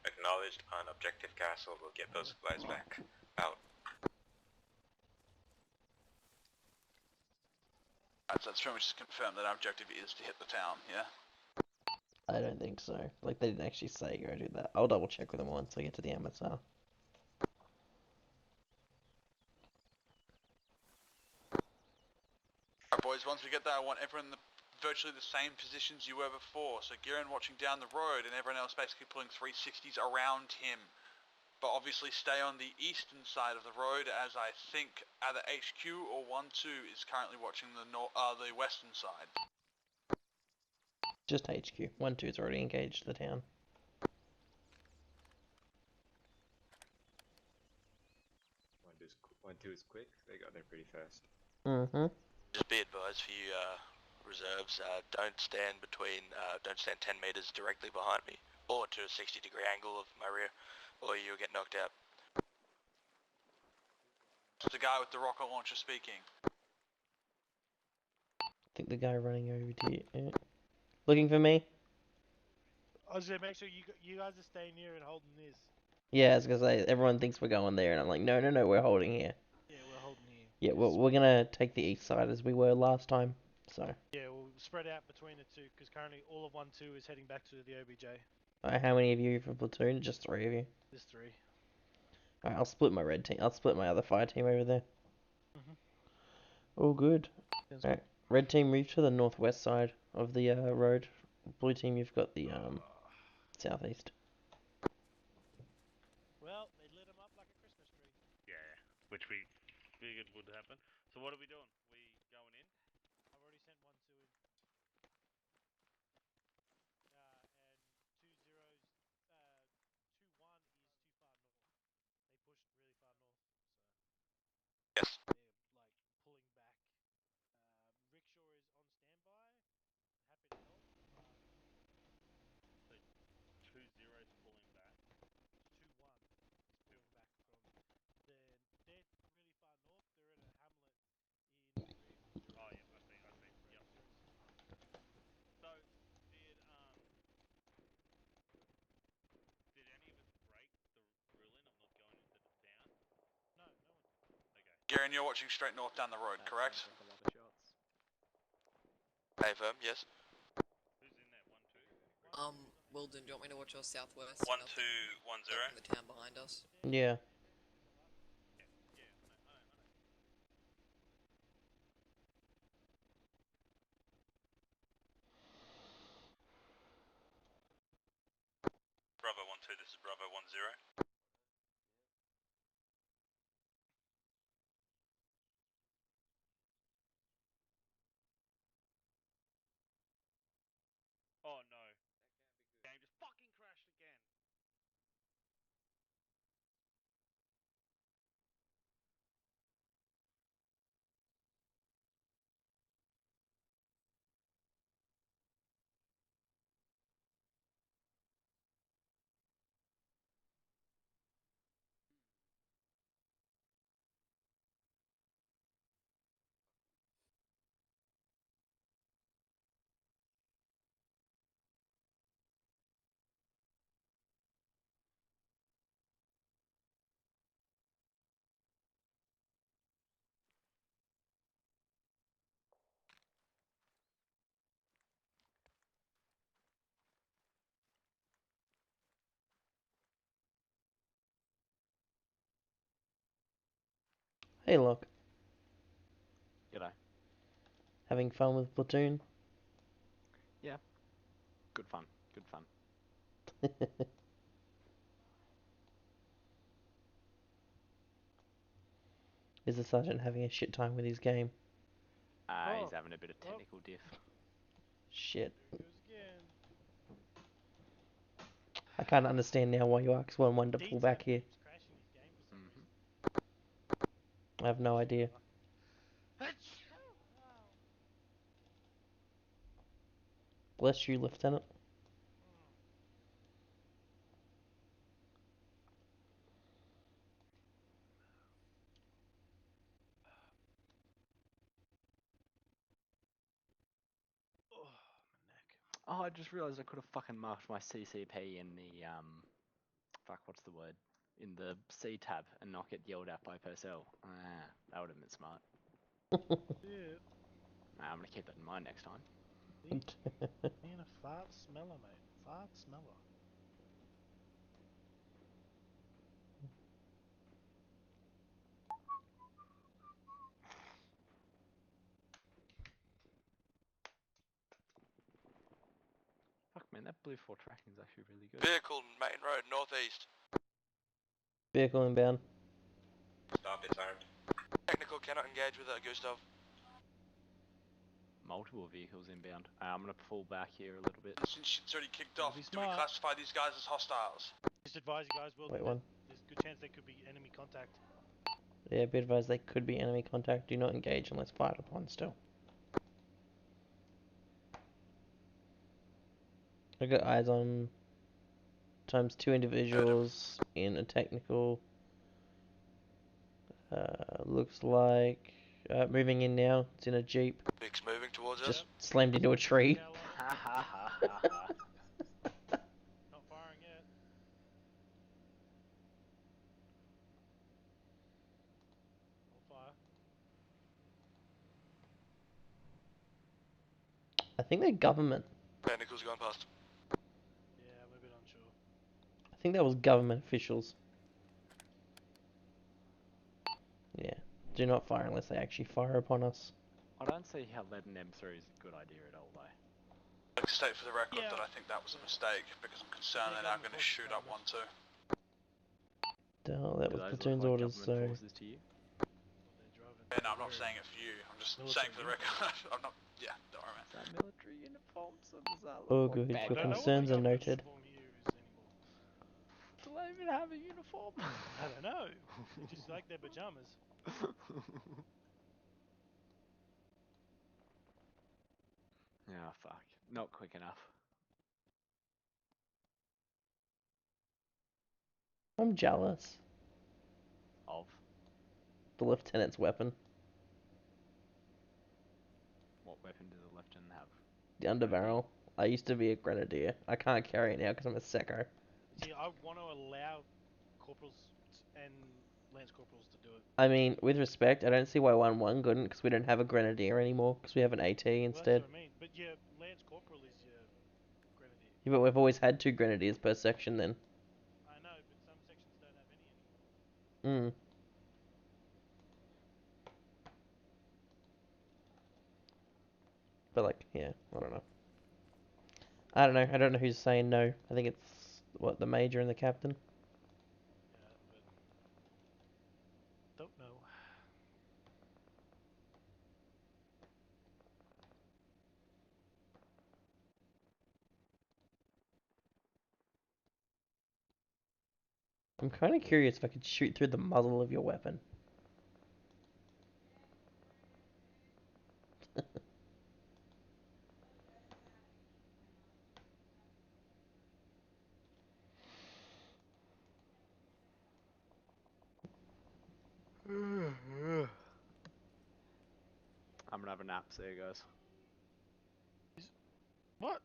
Acknowledged on Objective Castle. We'll get those supplies back. Out. Right, so that's pretty much just confirmed that our objective is to hit the town, yeah? I don't think so. Like, they didn't actually say go do that. I'll double check with them once I get to the MSR. Alright boys, once we get there I want everyone in virtually the same positions you were before. So Giran watching down the road and everyone else basically pulling 360s around him. But obviously stay on the eastern side of the road, as I think either HQ or 1-2 is currently watching the western side. Just HQ. 1-2's already engaged the town. One, two is quick. They got there pretty fast. Mm-hmm. Just be advised for you reserves, don't stand 10 meters directly behind me, or to a 60-degree angle of my rear, or you'll get knocked out. It's the guy with the rocket launcher speaking. I think the guy running over to you. Yeah. Looking for me? I was gonna make sure you guys are staying here and holding this. Yeah, I was gonna say, everyone thinks we're going there, and I'm like, no, we're holding here. Yeah, we're holding here. Yeah, we're gonna take the east side as we were last time, so. Yeah, we'll spread out between the two, because currently all of 1-2 is heading back to the OBJ. How many of you for platoon? Just 3 of you? There's 3. Alright, I'll split my red team. I'll split my other fire team over there. All good. Sounds Alright. Red team, move to the northwest side of the road. Blue team, you've got the southeast. Well, they lit them up like a Christmas tree. Yeah, which we figured would happen. So what are we doing? We going in? I've already sent 1-2 in. And 2-0's 2-1 is too far north. They pushed really far north, so Yes. they're like pulling back. Rickshaw is on standby, happy to help. So 2-0's pulling back. 2-1 is pulling back from. They're really far north. They're in a hamlet in the rear. Oh yeah, I see. Yep. So did any of us break the ruling of not going into the town? No one did. Okay. Garen, you're watching straight north down the road, correct? Sounds like a lot of shots. Affirm, yes. Who's in there? 1-2. Wilden, do you want me to watch your southwest? 1-2-1-0. In the town behind us. Yeah. Yeah. I know. Bravo 1-2, this is Bravo 1-0. Oh no. Game just fucking crashed again. Hey, look. G'day. Having fun with Platoon? Yeah. Good fun. Good fun. Is the sergeant having a shit time with his game? He's having a bit of technical diff. Shit. There he goes again. I can't understand now why you asked 1-1 to pull back here. Keeps crashing his game for some reason. I have no idea. Bless you, Lieutenant. Oh, my neck. Oh, I just realised I could have fucking marked my CCP in the, fuck, what's the word? In the C tab and not get yelled at by Purcell. That would have been smart. Yeah. I'm gonna keep that in mind next time. Being a fart smeller, mate. Fart smeller. Fuck, man, that blue 4 tracking is actually really good. Vehicle, main road, northeast. Vehicle inbound. Stop, it's armed. Technical cannot engage with that, Gustav. Multiple vehicles inbound. I'm gonna pull back here a little bit. Since shit's already kicked off, do we classify these guys as hostiles? Just advise you guys, Wait, one. there's a good chance they could be enemy contact. Yeah, be advised they could be enemy contact. Do not engage unless fired upon still. I got eyes on times 2 individuals in a technical. Looks like moving in now. It's in a jeep. Vic's moving towards us. Just slammed into a tree. Not firing yet. Hold fire. I think they're government. Technical's going past. Yeah, I'm a bit unsure. I think that was government officials. Yeah. Do not fire unless they actually fire upon us. I don't see how letting them through is a good idea at all, though. I'd like to state for the record that I think that was a mistake because I'm concerned they're now going to shoot up 1-2. That Do was those platoon's look like orders, so. government forces to you? Yeah, no, I'm not saying it for you. I'm just saying for the record. I'm not. Yeah, don't worry, man. Is that military uniforms or does that Oh, look good. like Your bad guys? concerns are noted. Do they even have a uniform? I don't know. Just like their pajamas. Oh, fuck. Not quick enough. I'm jealous. Of? The lieutenant's weapon. What weapon does the lieutenant have? The underbarrel. I used to be a grenadier. I can't carry it now because I'm a secco. See, I want to allow corporals and lance corporals to do it. I mean, with respect, I don't see why 1-1 couldn't because we don't have a grenadier anymore because we have an AT Well, instead. that's what I mean. But your lance corporal is your grenadier. Yeah, but we've always had 2 grenadiers per section then. I know, but some sections don't have any anymore. But like, yeah, I don't know. I don't know. I don't know who's saying no. I think it's, what, the major and the captain? Yeah, but don't know. I'm kind of curious if I could shoot through the muzzle of your weapon. I'm gonna have a nap, see you guys. What?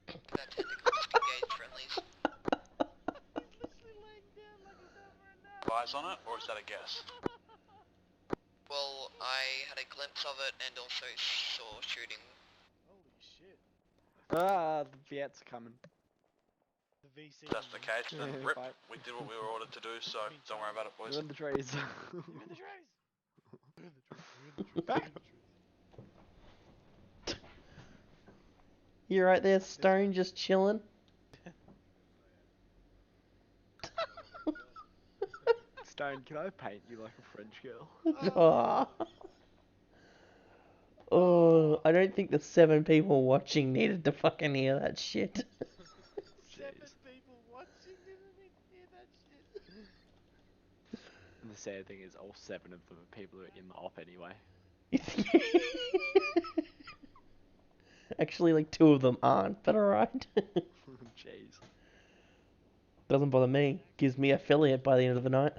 That tentacle just engaged friendlies. He's literally laying down like he's having a nap. Eyes on it, or is that a guess? Well, I had a glimpse of it and also saw shooting. Holy shit. Ah, the Viets are coming. The VC. If that's the case, then Yeah, rip. bye. We did what we were ordered to do, so don't worry about it, boys. You're in the trees. You're in the trees. You're in the trees. You're in the trees. You're in the trees. You right there, Stone, just chilling? Stone, can I paint you like a French girl? Oh. Oh, I don't think the 7 people watching needed to fucking hear that shit. 7 people watching didn't hear that shit. And the sad thing is, all 7 of the people are in the op anyway. Actually, like 2 of them aren't, but alright. Jeez. Doesn't bother me. Gives me affiliate by the end of the night.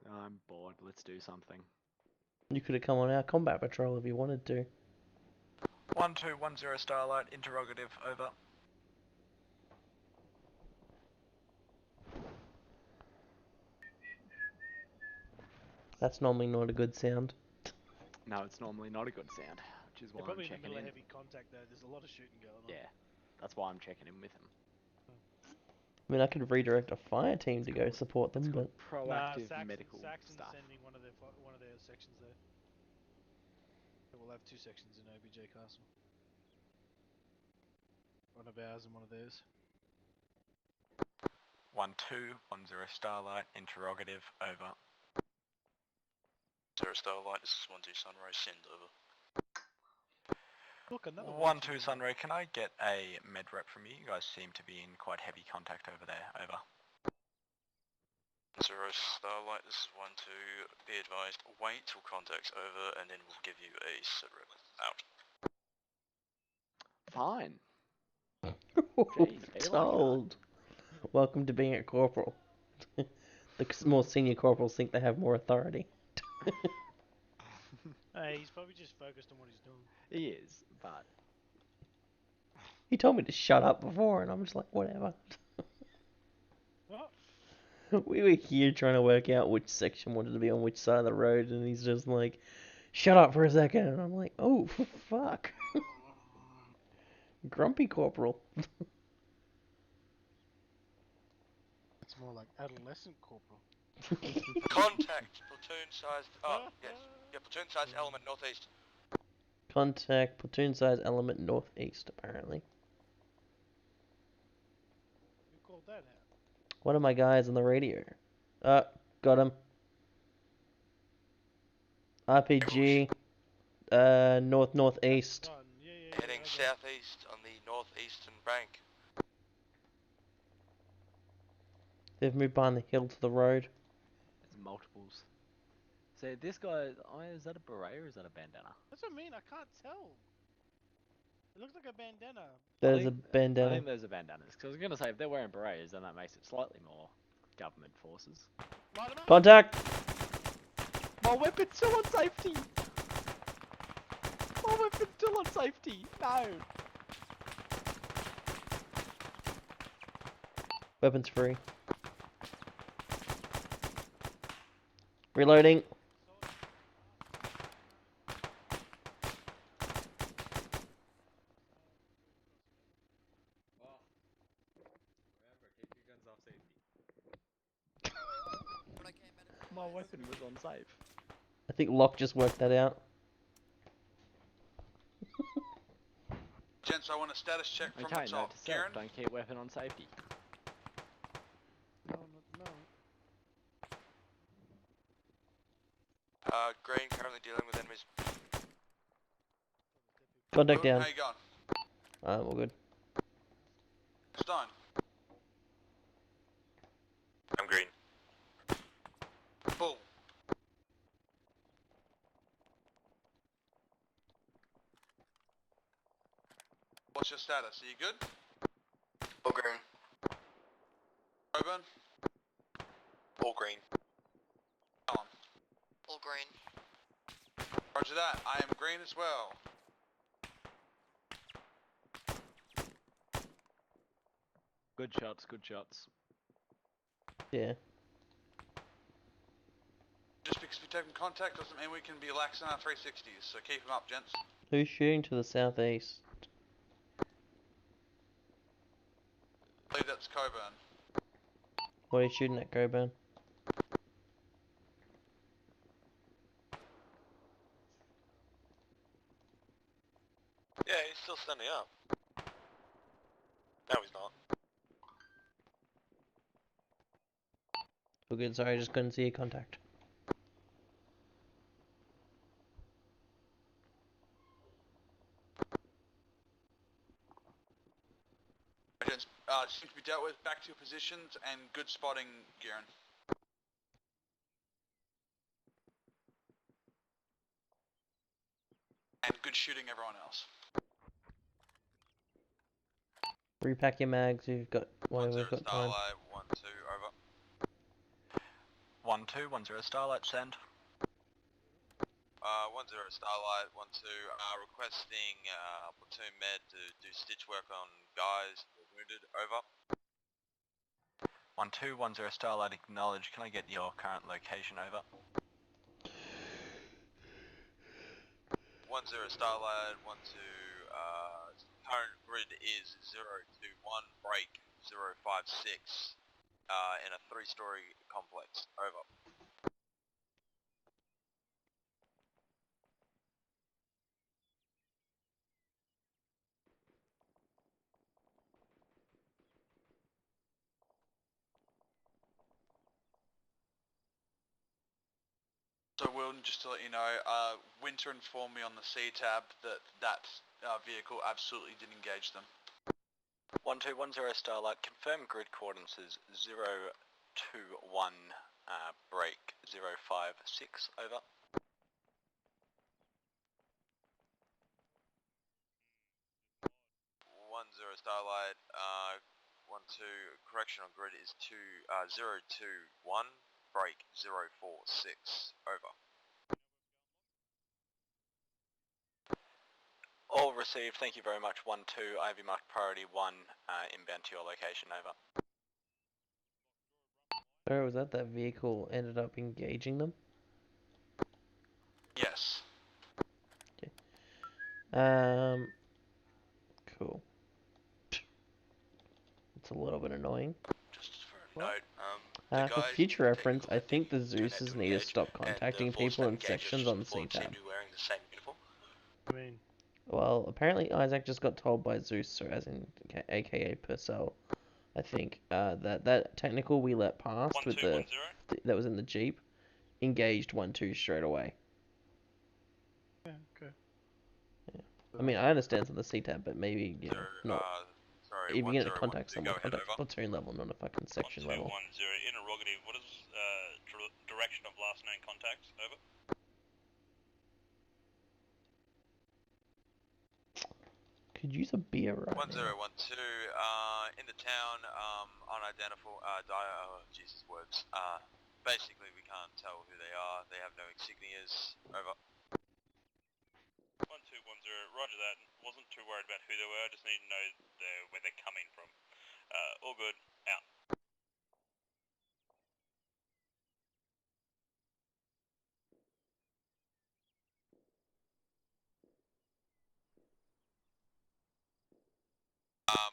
I'm bored, let's do something. You could have come on our combat patrol if you wanted to. 1210 Starlight, interrogative, over. That's normally not a good sound. No, it's normally not a good sound, which is why They're probably I'm in the checking middle in. of heavy contact though. There's a lot of shooting going on. Yeah, that's why I'm checking in with him. I mean, I could redirect a fire team to go support them, but... Proactive medical Saxon's stuff. sending one of their sections there. So we'll have 2 sections in OBJ Castle. One of ours and one of theirs. 1210 Starlight, interrogative, over. 0 Starlight, this is 12 Sunrise, send over. Look, another 12 Sunray, can I get a med rep from you? You guys seem to be in quite heavy contact over there, over. 0 Starlight, this is 12, be advised, wait till contact's over and then we'll give you a sit rep. Out. Fine. Jeez, Told. Welcome to being a corporal. The more senior corporals think they have more authority. Hey, he's probably just focused on what he's doing. He is, but... He told me to shut up before, and I'm just like, whatever. What? We were here trying to work out which section wanted to be on which side of the road, and he's just like, "Shut up for a second." And I'm like, "Oh, fuck." Grumpy Corporal. It's more like adolescent corporal. Contact platoon sized. Oh yes, yeah, platoon sized element northeast. Contact platoon size element northeast, apparently. Who called that out? One of my guys on the radio. Got him. RPG. Northeast. Heading southeast on the northeastern bank. They've moved behind the hill to the road. There's multiples. So this guy, is that a beret or is that a bandana? That's what I mean. I can't tell. It looks like a bandana. That is a bandana. I think those are bandanas. Because I was going to say, if they're wearing berets, then that makes it slightly more government forces. Contact! My weapon's still on safety! My weapon's still on safety! No! Weapons free. Reloading. My weapon was on safe. I think Locke just worked that out. Gents, I want a status check from Okay, the note top. to self, Kieran? don't keep weapon on safety. Green currently dealing with enemies. Contact Wilden, down. how you going? All good. Stone. I'm green. Bull. What's your status? Are you good? All green. Coburn? All green. Alan. All green. Roger that. I am green as well. Good shots, good shots. Yeah. Just because we've taken contact doesn't mean we can be lax in our 360s, so keep them up, gents. Who's shooting to the southeast? I believe that's Coburn. What are you shooting at, Coburn? Yeah, he's still standing up. No, he's not. Oh good, sorry, I just couldn't see a contact. Gents, seem to be dealt with. Back to your positions and good spotting, Kieran. And good shooting, everyone else. Repack your mags, you've got whatever you've got time. Starlight, 1-2, over. 1-2, 1-0 Starlight, send. 1-0 Starlight, 1-2, requesting platoon med to do stitch work on guys who are wounded, over. 1-2, 1-0 Starlight, acknowledge. Can I get your current location, over? 1-0 Starlight, 1-2, current grid is 021, break 056, in a 3-story complex, over. So Wilden, just to let you know, Winter informed me on the C-tab that vehicle absolutely did engage them. 1-2, 1-0 Starlight, confirm grid coordinates is 021, break 056, over. 1-0 Starlight, 1-2, correction on grid is 021, break 046, over. All received, thank you very much. 1-2, Ivy marked priority 1, inbound to your location, over. Or was that vehicle ended up engaging them? Yes. Okay. Cool. It's a little bit annoying. Just for a note, the For guys future in the reference, I technical think the ending don't have Zeus's to need to engage, stop and contacting the force people that in engages sections on the all seem CTAB. to be wearing the same uniform. I mean, Well, apparently Isaac just got told by Zeus, or as in AKA Purcell, I think, that technical we let past with that was in the Jeep, engaged 1-2 straight away. yeah, okay. Yeah. I mean, I understand it's on the CTAB, but maybe, you know, not. Sorry, If you're going to 1012, contact someone, go ahead, contact over. platoon level, not a fucking section level. 1210, interrogative. What is direction of last known contacts? Over. Could use a beer right 1012, now. in the town, unidentified, Jesus words. Basically we can't tell who they are, they have no insignias, over. 1210, roger that. Wasn't too worried about who they were, just need to know where they're coming from. All good, out. I'm...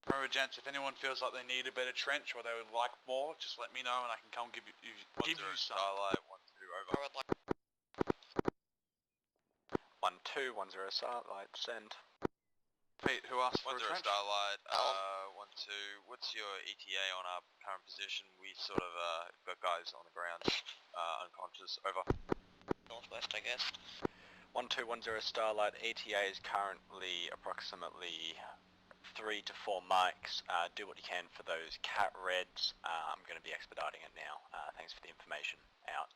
Remember, gents, if anyone feels like they need a better trench or they would like more, just let me know and I can come give you some. Starlight, 12, over. I would like 1210 Starlight, send. Pete, who asked for a 10 trench? Starlight, 12, what's your ETA on our current position? We sort of got guys on the ground, unconscious, over. northwest, I guess. 1210 Starlight, ETA is currently approximately 3 to 4 mics. Do what you can for those cat reds. I'm going to be expediting it now. Thanks for the information. Out.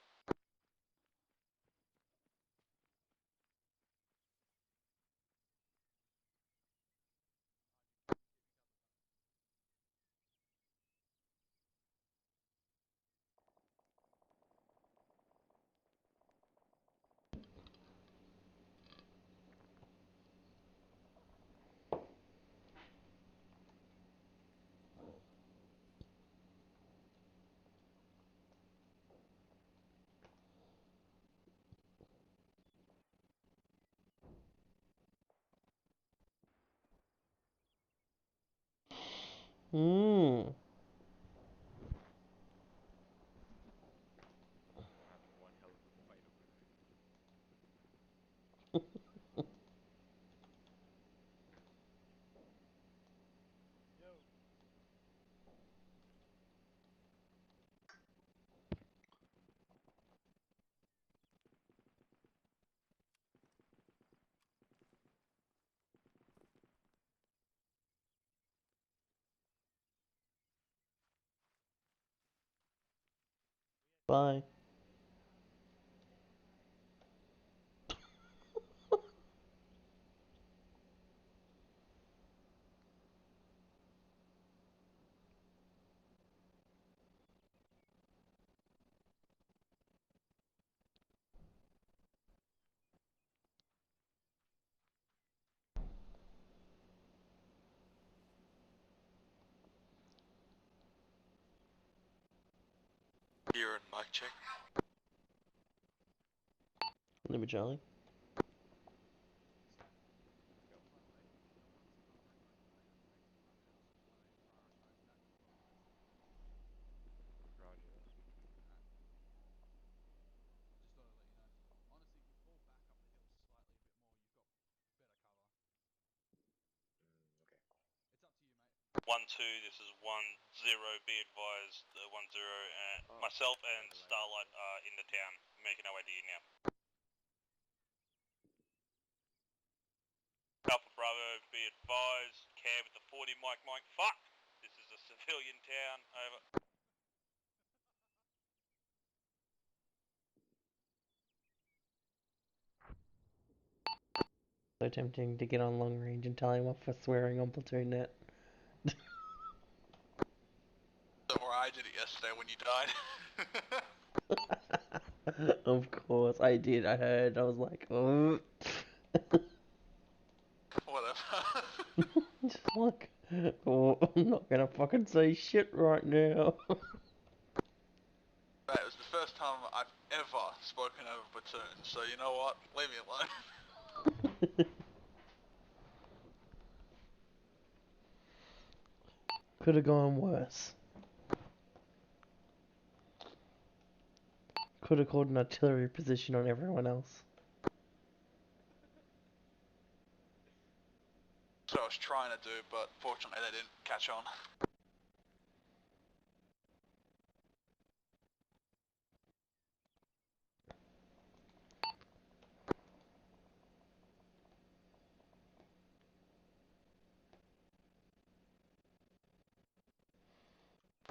Hmm. Bye. Here and mic check. Lima Charlie. this is 1-0, be advised, 1-0, myself and Starlight are in the town, making our way to you now. Alpha Bravo, be advised, Cam at the 40, Mike, fuck! This is a civilian town, over. So tempting to get on long range and tell him off for swearing on platoon net. Or I did it yesterday when you died. Of course, I did. I heard. I was like, oh. Whatever. Just like, oh, I'm not gonna fucking say shit right now. Right, it was the first time I've ever spoken over platoon, so you know what? Leave me alone. Could have gone worse. Could have called an artillery position on everyone else. That's what I was trying to do, but fortunately they didn't catch on.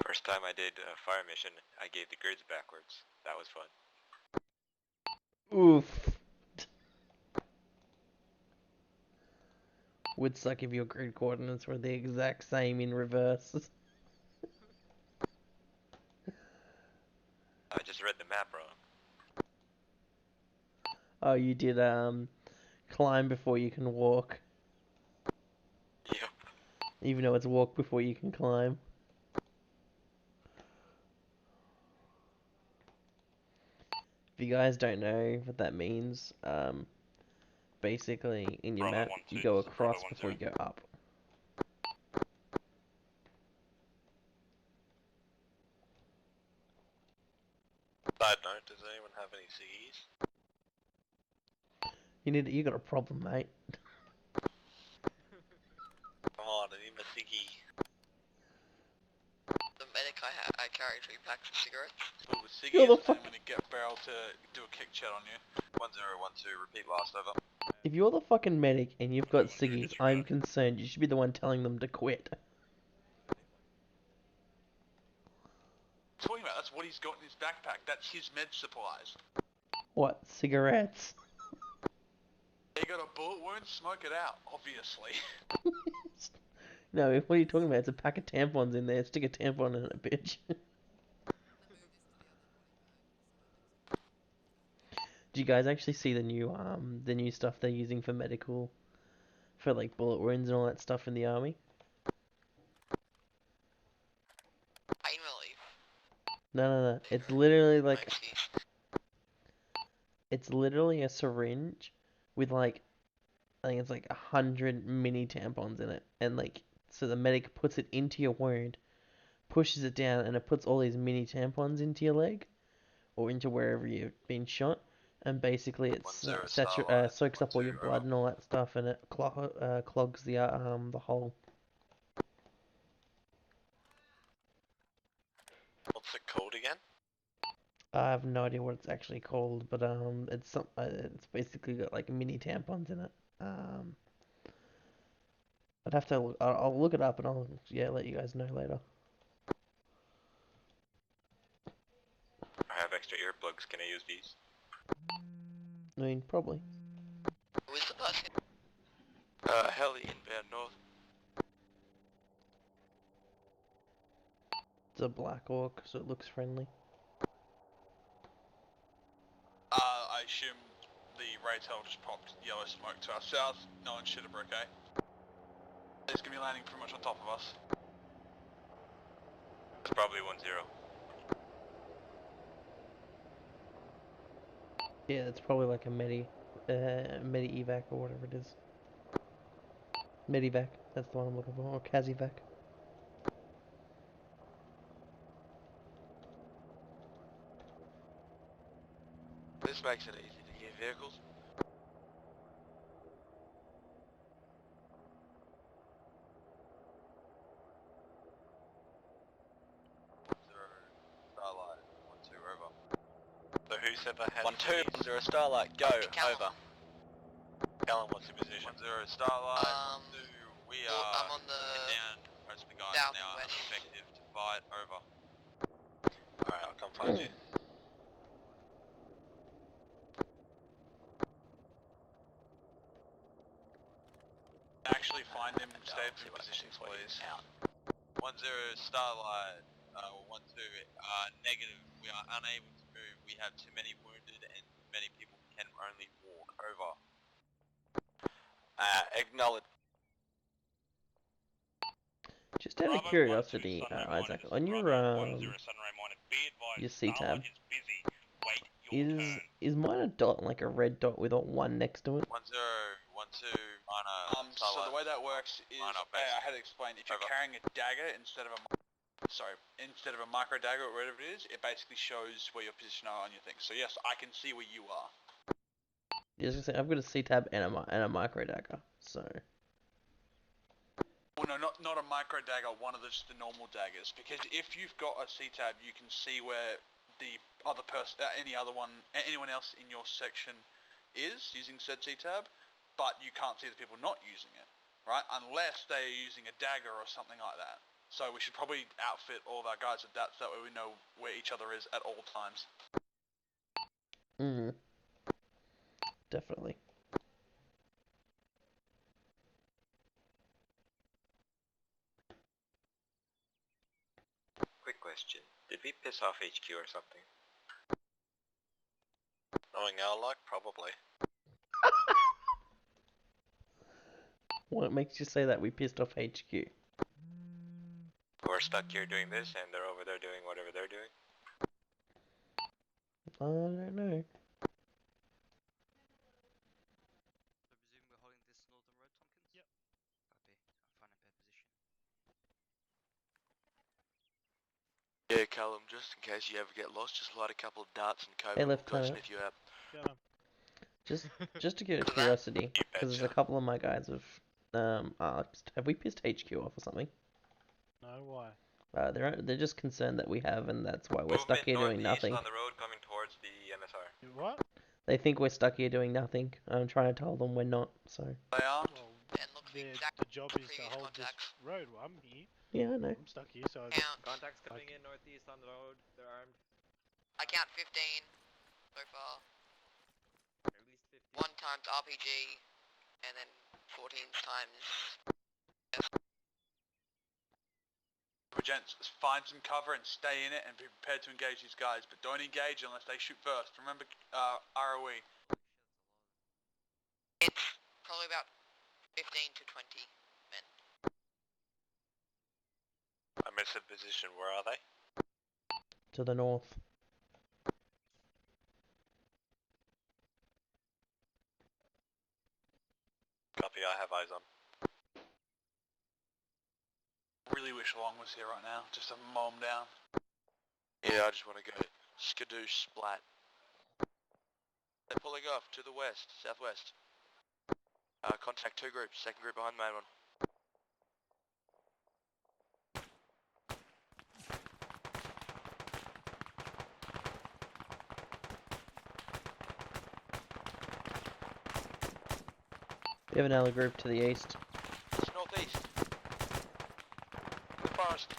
First time I did a fire mission, I gave the grids backwards. That was fun. Oof. Would suck if your grid coordinates were the exact same in reverse. I just read the map wrong. Oh, you did climb before you can walk. Yep. Even though it's walk before you can climb. If you guys don't know what that means, basically in your map you go across before you go up. Side note, does anyone have any CEs? You got a problem, mate. Come on, I need my ciggy. The medic I carry 3 packs of cigarettes. So the ciggy is the when you get barrel to do a kick chat on you. 1012, repeat last, over. If you're the fucking medic and you've got ciggies, I'm concerned. You should be the one telling them to quit. Talking about, that's what he's got in his backpack. That's his med supplies. What? Cigarettes? He got a bullet wound, smoke it out, obviously. No, what are you talking about? It's a pack of tampons in there. Stick a tampon in it, bitch. Do you guys actually see the new stuff they're using for medical, for like bullet wounds and all that stuff in the army? Pain relief. No. It's literally like, it's literally a syringe with like, I think it's like 100 mini tampons in it, and like, so the medic puts it into your wound, pushes it down, and it puts all these mini tampons into your leg, or into wherever you've been shot, and basically it soaks up all your blood and all that stuff, and it clogs the hole. What's it called again? I have no idea what it's actually called, but it's basically got like mini tampons in it. I'd have to I'll look it up and I'll let you guys know later. I have extra earplugs, can I use these? I mean, probably. Who's the person? Heli inbound north. It's a black orc, so it looks friendly. I assume the Raytail just popped yellow smoke to our south. No one should have, okay? He's gonna be landing pretty much on top of us. It's probably 1-0. Yeah, it's probably like a medi evac or whatever it is. Medivac, that's the one I'm looking for, or Kazivac. This makes it easy to hear vehicles. Who said they had 1-2, 10 Starlight, go, Callum. over. Callum, what's your position? 1-0 Starlight. 1-2, we well, are I'm on the down. Most of the guys now are southwest. effective to fight. Over. Alright, I'll come find you. Actually find them and stay in positions, please. 1-0 Starlight. 1-2, negative. We are unable to move. We have too many wounded and many people can only walk. Over. Acknowledge. Just out of curiosity, Isaac, on your C tab, is mine a dot, like a red dot with a 1 next to it? 1-0, 1-2, minor. So the way that works is, I had to explain, if you're carrying a dagger instead of a micro dagger or whatever it is, it basically shows where your position are on your thing. So yes, I can see where you are. Yeah, I was gonna say, I've got a C tab and a micro dagger, so. Well, no, not a micro dagger, one of just the normal daggers. Because if you've got a C tab, you can see where the other person, anyone else in your section is using said C tab, but you can't see the people not using it, right? Unless they are using a dagger or something like that. So we should probably outfit all of our guys with that, so that way we know where each other is at all times. Mm-hmm. Definitely. Quick question. Did we piss off HQ or something? Knowing our luck, probably. What makes you say that we pissed off HQ? We're stuck here doing this, and they're over there doing whatever they're doing. I don't know. Yeah, Callum, just in case you ever get lost, just light a couple of darts and cover Hey, will go Lieutenant. sniff you out. Just to get a curiosity, because there's a couple of my guys have we pissed HQ off or something? No, why? They're just concerned that we have, and that's why we're stuck here doing nothing. On the road coming towards the MSR. What? They think we're stuck here doing nothing. I'm trying to tell them we're not, so. They aren't? Well, the job is to hold this road. Well, I'm here. Yeah, I know. I'm stuck here, so... Contacts coming in northeast on the road. They're armed. I count 15 so far. At least 15. 1 times RPG, and then 14 times... Gents, find some cover and stay in it and be prepared to engage these guys, but don't engage unless they shoot first. Remember, ROE. It's probably about 15 to 20 men. I missed the position. Where are they? To the north. Copy, I have eyes on. Really wish Long was here right now, just to mow him down. Yeah, I just want to go skadoosh splat. They're pulling off to the west, southwest. Contact 2 groups, second group behind the main one. We have another group to the east. It's northeast. The forest.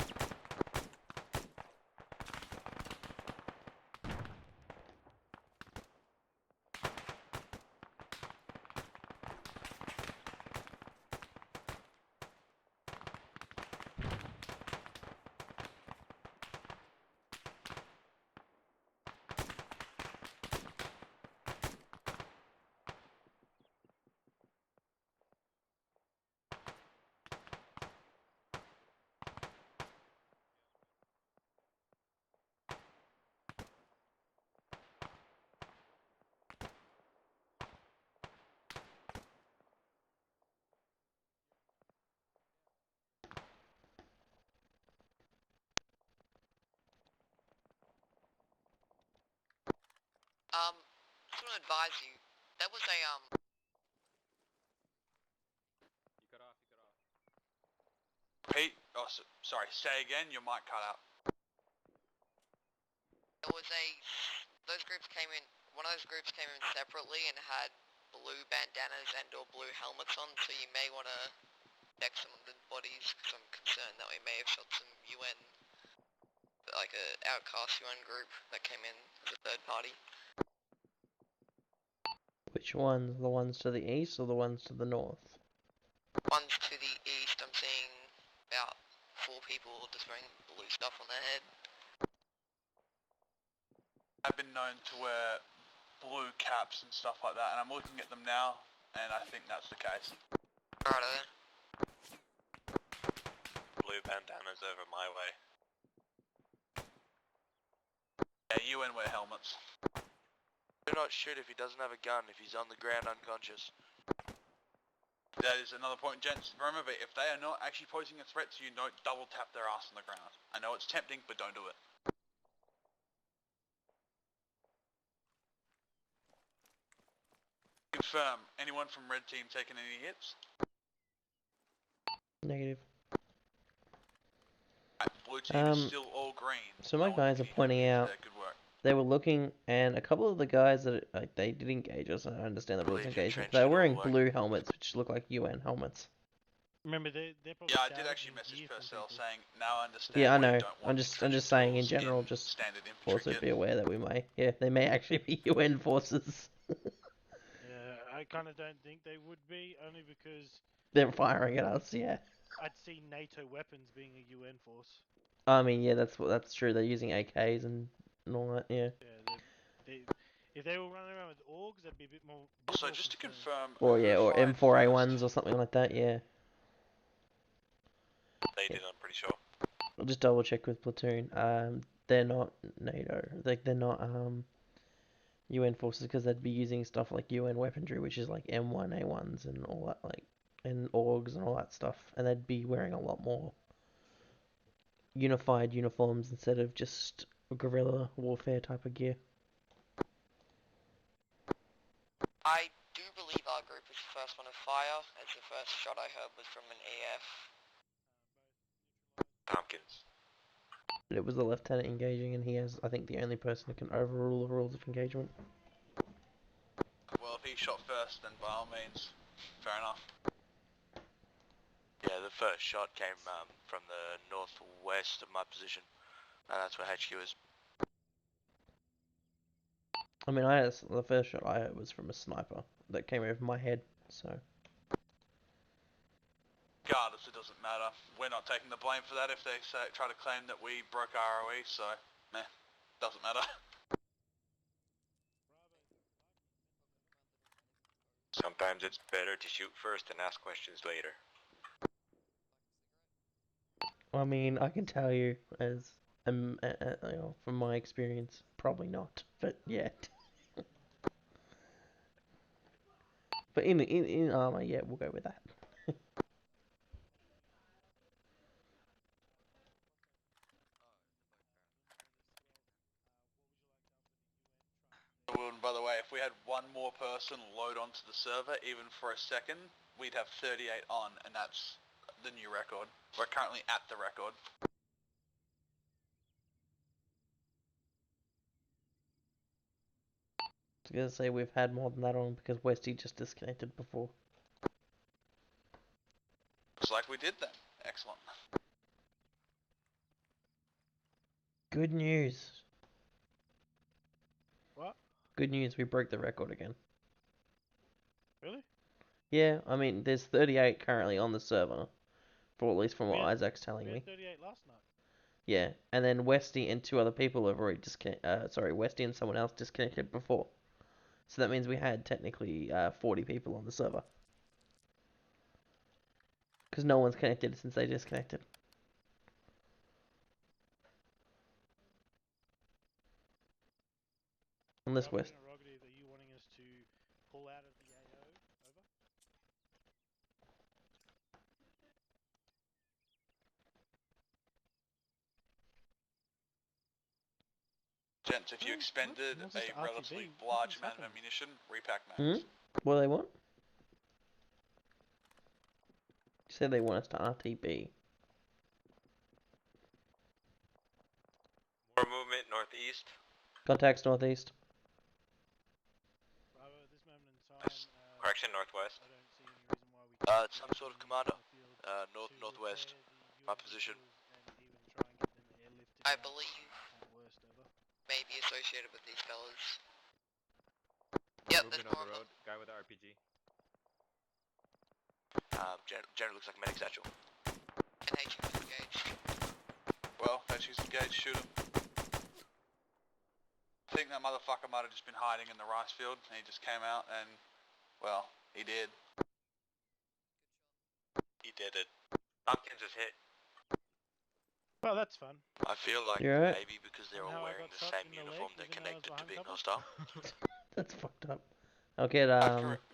Just want to advise you, that was a, You cut off. Pete, sorry, say again, your mic cut out. there was a those groups came in. One of those groups came in separately and had blue bandanas and or blue helmets on, so you may want to check some of the bodies, because I'm concerned that we may have shot some UN, like a outcast UN group that came in as a third party. Which ones? The ones to the east or the ones to the north? Ones to the east, I'm seeing about 4 people just wearing blue stuff on their head. I've been known to wear blue caps and stuff like that, and I'm looking at them now, and I think that's the case. Alright, Blue bandanas over my way. Yeah, UN wear helmets. Do not shoot if he doesn't have a gun, if he's on the ground unconscious. That is another point, gents. Remember, if they are not actually posing a threat to you, don't double tap their ass on the ground. I know it's tempting, but don't do it. Confirm, anyone from red team taking any hits? Negative. Blue team is still all green. So my guys are pointing out they were looking, and a couple of the guys that they did engage us. I understand the rules of engagement. They were wearing blue helmets, which look like UN helmets. Remember, they're probably. Yeah, I did actually message Purcell saying, now I understand. Yeah, I know. I'm just saying in general, just also be aware that we may. Yeah, they may actually be UN forces. Yeah, I kind of don't think they would be, only because they're firing at us. Yeah. I'd see NATO weapons being a UN force. I mean, yeah, that's true. They're using AKs and all that. Yeah. Yeah, if they were running around with AUGs, that'd be a bit more. Also, just to confirm. Or yeah, or M4A1s or something like that. Yeah. They did, I'm pretty sure. I'll just double check with Platoon. They're not NATO. They're not UN forces, because they'd be using stuff like UN weaponry, which is like M1A1s and all that, like, and AUGs and all that stuff, and they'd be wearing a lot more unified uniforms instead of just guerrilla warfare type of gear. I do believe our group was the first one to fire, as the first shot I heard was from an EF. Tompkins. It was the lieutenant engaging, and he is, I think, the only person who can overrule the rules of engagement. Well, if he shot first, then by all means, fair enough. Yeah, the first shot came from the northwest of my position. That's where HQ is. I mean, the first shot I heard was from a sniper that came over my head, so... Regardless, it doesn't matter. We're not taking the blame for that if they try to claim that we broke ROE, so, meh, doesn't matter. Sometimes it's better to shoot first and ask questions later. I mean, I can tell you, as you know, from my experience, probably not, but yeah. But in armor, yeah, we'll go with that. Wilden, by the way, if we had one more person load onto the server, even for a second, we'd have 38 on, and that's the new record. We're currently at the record. I was gonna say we've had more than that on because Westy just disconnected before. Looks like we did then. Excellent. Good news. What? Good news, we broke the record again. Really? Yeah, I mean, there's 38 currently on the server, for at least from what Isaac's telling me. 38 last night. Yeah, and then Westy and 2 other people have already Westy and someone else disconnected before. So that means we had technically 40 people on the server. Because no one's connected since they disconnected. Unless West. Are you wanting us to pull out of the AO? Over? Gents, if you expended a relatively large amount of ammunition, repack mags. Hmm? What do they want? You said they want us to RTB. More movement northeast. Contacts northeast. direction, northwest. I don't see any reason why we can't It's some put sort of engineers commander. in the field Northwest. to repair the My UN position. vehicles and even try and get them airlifted I out believe at worst ever. may be associated with these fellas. Yep, there's Movement more on the of road. them. Guy with the RPG. General looks like a medic satchel. And HQ's engaged. Well, HQ's engaged, shoot him. I think that motherfucker might have just been hiding in the rice field, and he just came out and, well, he did. He did it. Tompkins is hit. Well, that's fun. I feel like You alright? maybe because they're And all how I wearing got the shot same in the uniform, leg, they're even though I was connected to behind being cover? hostile. That's fucked up. I'll get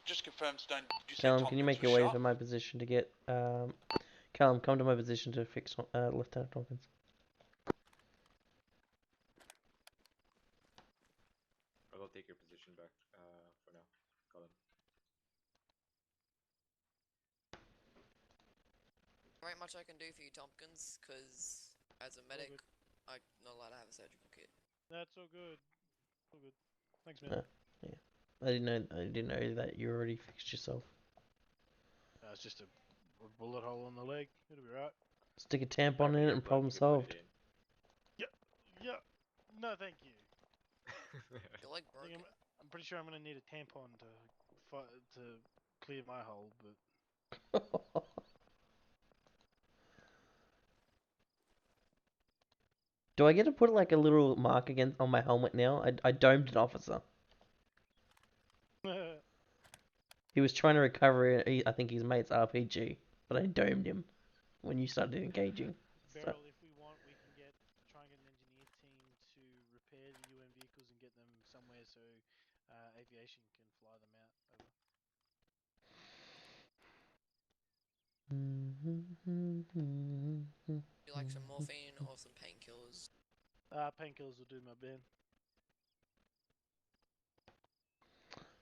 Just confirm, Stone, did you say Callum, can you Tompkins make was your way shot? to my position to get Callum, come to my position to fix Lieutenant Tompkins. I will take your position back for now. Colin. There ain't much I can do for you, Tompkins, because as a medic, I'm not allowed to have a surgical kit. That's all good. All good. Thanks, man. Yeah. I didn't know that you already fixed yourself. It's just a bullet hole in the leg. It'll be right. Stick a tampon in it and problem solved. Yeah. Yeah. No, thank you. Your leg broken. I'm pretty sure I'm gonna need a tampon to clear my hole, but. Do I get to put like a little mark against on my helmet now? I domed an officer. He was trying to recover, I think, his mate's RPG, but I domed him when you started engaging. Beryl, if we want, we can try and get an engineer team to repair the UN vehicles and get them somewhere so aviation can fly them out. Over. Would you like some morphine or some painkillers? Painkillers will do my bin.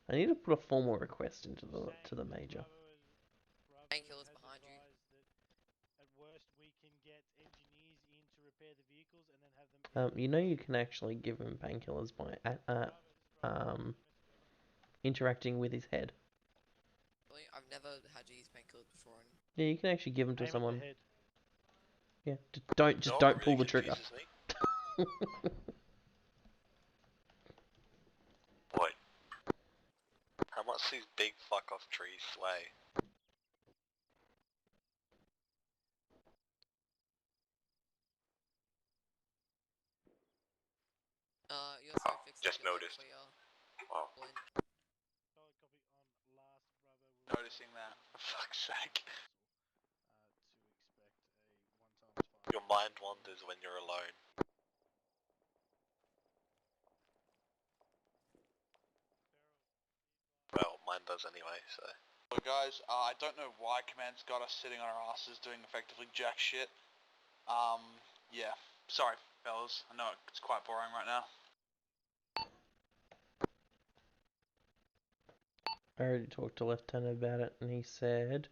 I need to put a formal request into the major. Painkillers behind you. At worst, we can get engineers in to repair the vehicles and then have them. You know you can actually give him painkillers by interacting with his head. Really? I've never had to use painkillers before. Yeah, you can actually give them to Aim at someone. the head. Yeah, don't pull the trigger. Boy, how much these big fuck off trees slay? You also fixed just your leg noticed. for your Wow. blend. Solid copy on last Bravo. Noticing that, for fuck's sake. Your mind wanders when you're alone. Well, mine does anyway, so. So guys, I don't know why Command's got us sitting on our asses doing effectively jack shit. Yeah. Sorry, fellas. I know it's quite boring right now. I already talked to Lieutenant about it, and he said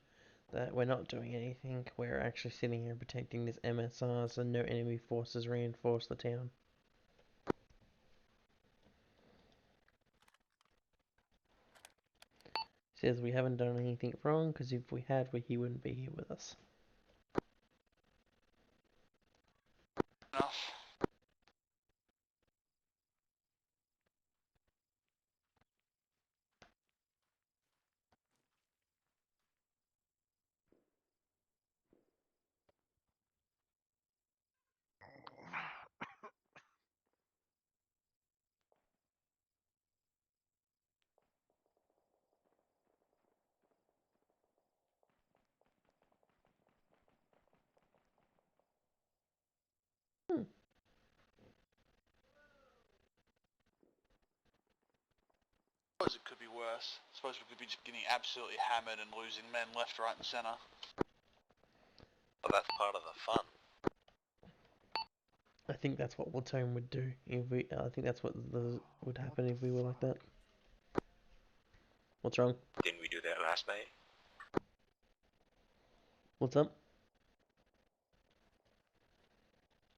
that we're not doing anything. We're actually sitting here protecting this MSR so no enemy forces reinforce the town. He says we haven't done anything wrong, because if we had, he wouldn't be here with us. Enough. I suppose it could be worse. I suppose we could be just getting absolutely hammered and losing men left, right and centre. But that's part of the fun. I think that's what Platoon would do if we. I think that's what would happen if we were like that. What's wrong? Didn't we do that last night? What's up?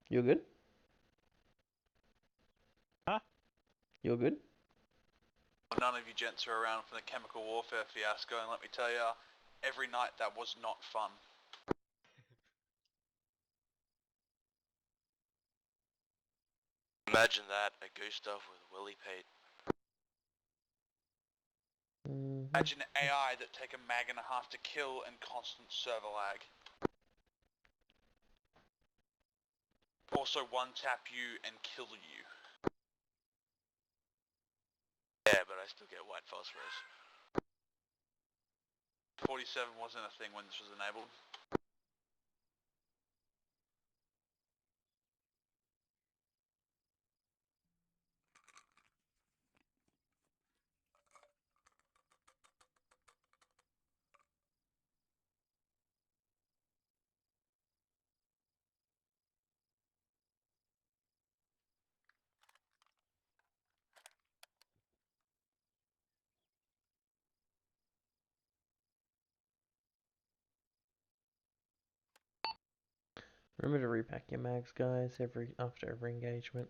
You're good? Huh? You're good? None of you gents are around from the chemical warfare fiasco, and let me tell you, every night that was not fun. Imagine that, a Gustav with Willie Pate. Imagine AI that take a mag and a half to kill and constant server lag. Also one tap you and kill you. Yeah, but I still get white phosphorus. 47 wasn't a thing when this was enabled. Remember to repack your mags, guys, after every engagement.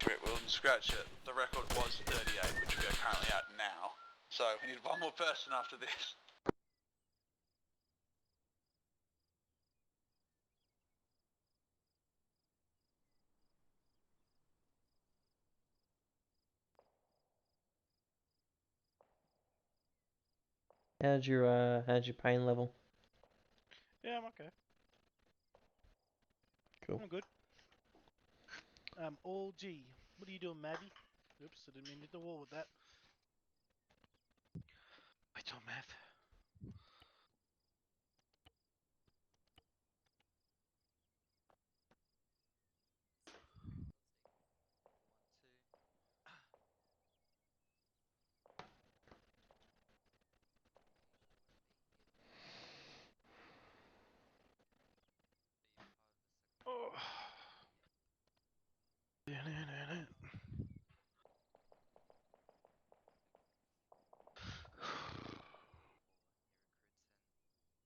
Great, Wilden, scratch it. The record was 38, which we are currently at now. So we need one more person after this. How's your pain level? Yeah, I'm okay. Cool. I'm good. All G. What are you doing, Maddie? Oops, I didn't mean to hit the wall with that. Wait till math. Oh.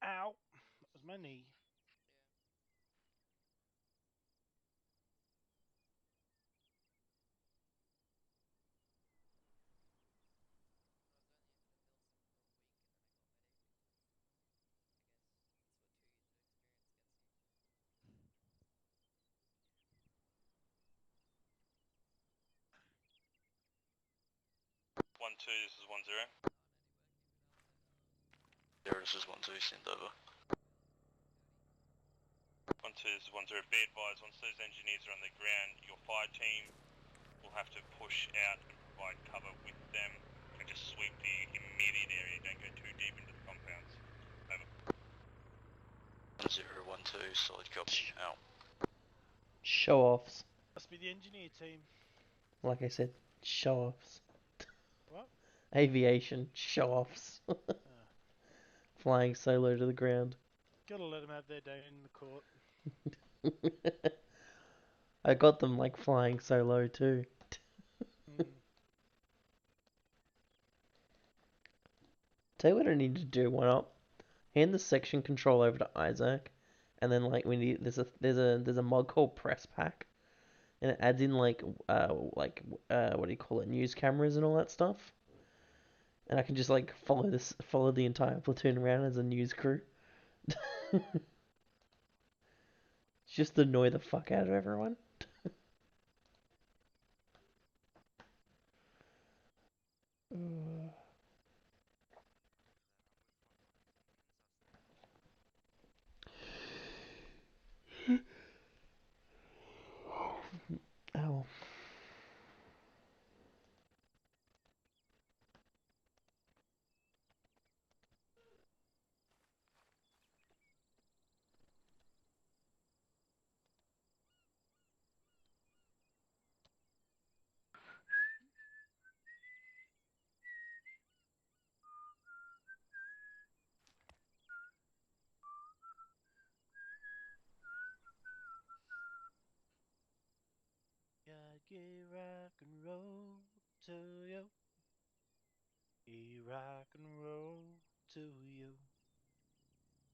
Ow! That was my knee. One two, this is 1-0. There, this is 1-2, send over. 1-2, this is 1-0. Be advised, once those engineers are on the ground, your fire team will have to push out and provide cover with them and just sweep the immediate area. Don't go too deep into the compounds. Over. 1-0, 1-2, solid copy, out. Show offs. Must be the engineer team. Like I said, show offs. What? Aviation show offs. Flying solo to the ground. Gotta let them have their day in the court. I got them like flying solo too. Tell you what I need to do. One up. Hand the section control over to Isaac, and then like we need there's a mod called Press Pack, and it adds in like what do you call it, news cameras and all that stuff. And I can just like follow the entire platoon around as a news crew. Just annoy the fuck out of everyone. Ow. Rocky rock and roll to you. Rock and roll to you.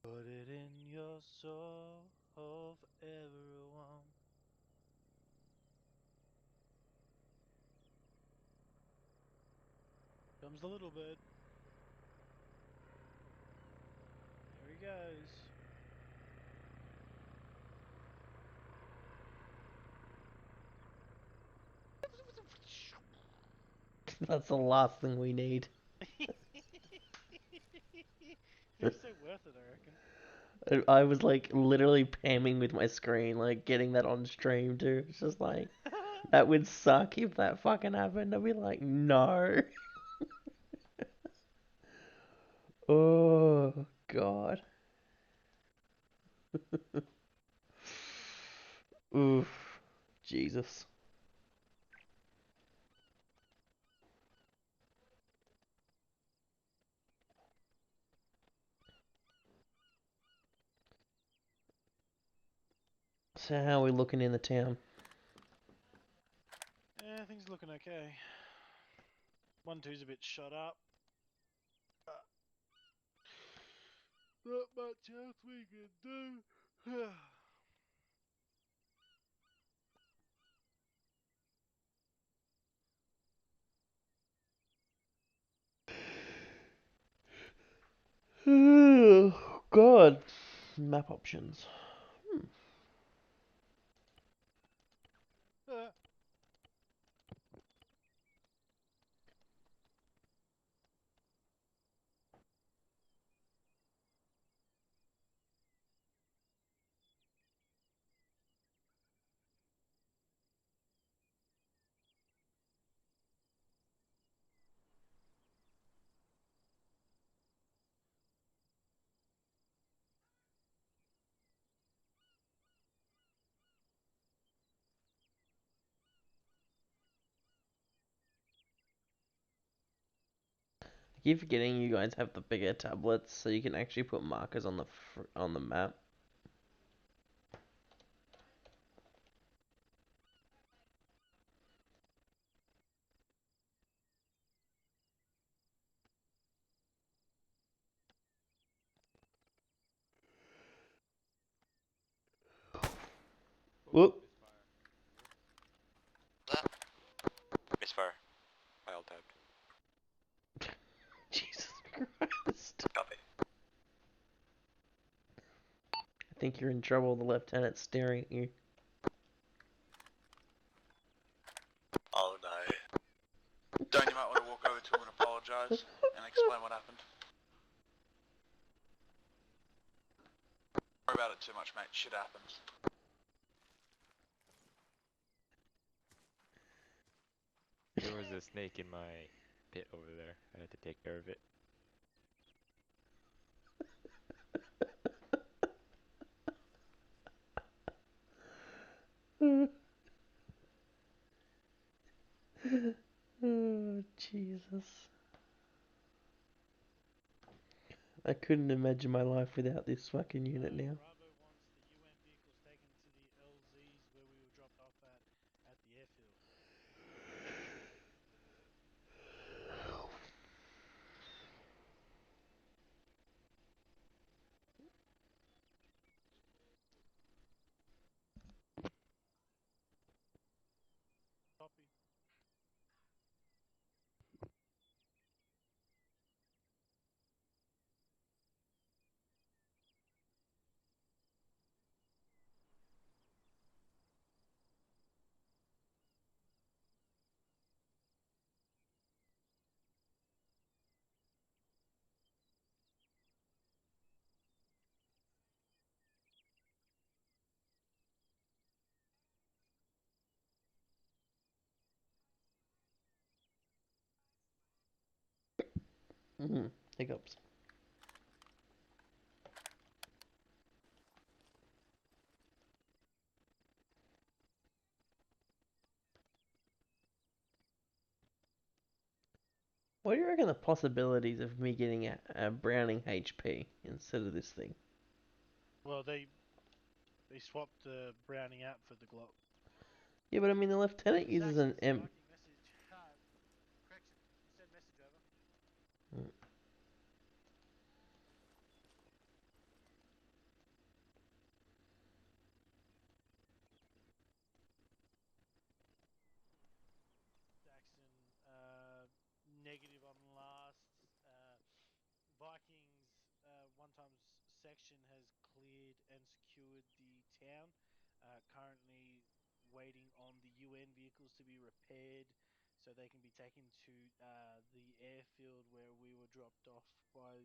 Put it in your soul for everyone. Comes the little bird. There he goes. That's the last thing we need. It's so worth it, I reckon. I was like literally pamming with my screen, like getting that on stream too. It's just like, that would suck if that fucking happened. I'd be like, no. Oh, God. Oof. Jesus. So how are we looking in the town? Yeah, things are looking okay. 1-2's a bit shut up. Not much else we can do. God. Map options. I keep forgetting you guys have the bigger tablets, so you can actually put markers on the map. Whoop. Misfire. I alt tabbed. Jesus Christ. Copy. I think you're in trouble. The lieutenant's staring at you. Oh no. Don't you might want to walk over to him and apologise and explain what happened. Don't worry about it too much, mate. Shit happens. There was a snake in my pit over there. I had to take care of it. Oh, Jesus. I couldn't imagine my life without this fucking unit now. Bravo wants the UN vehicles taken to the LZs where we were dropped off at the airfield. Copy. Hiccups. What do you reckon the possibilities of me getting a Browning HP instead of this thing? Well, they swapped the Browning out for the Glock. Yeah, but I mean the lieutenant uses an M. Message. Correction. Send message over. Daxon, negative on last. Vikings one times section has cleared and secured the town. Currently waiting on the UN vehicles to be repaired so they can be taken to the airfield where we were dropped off by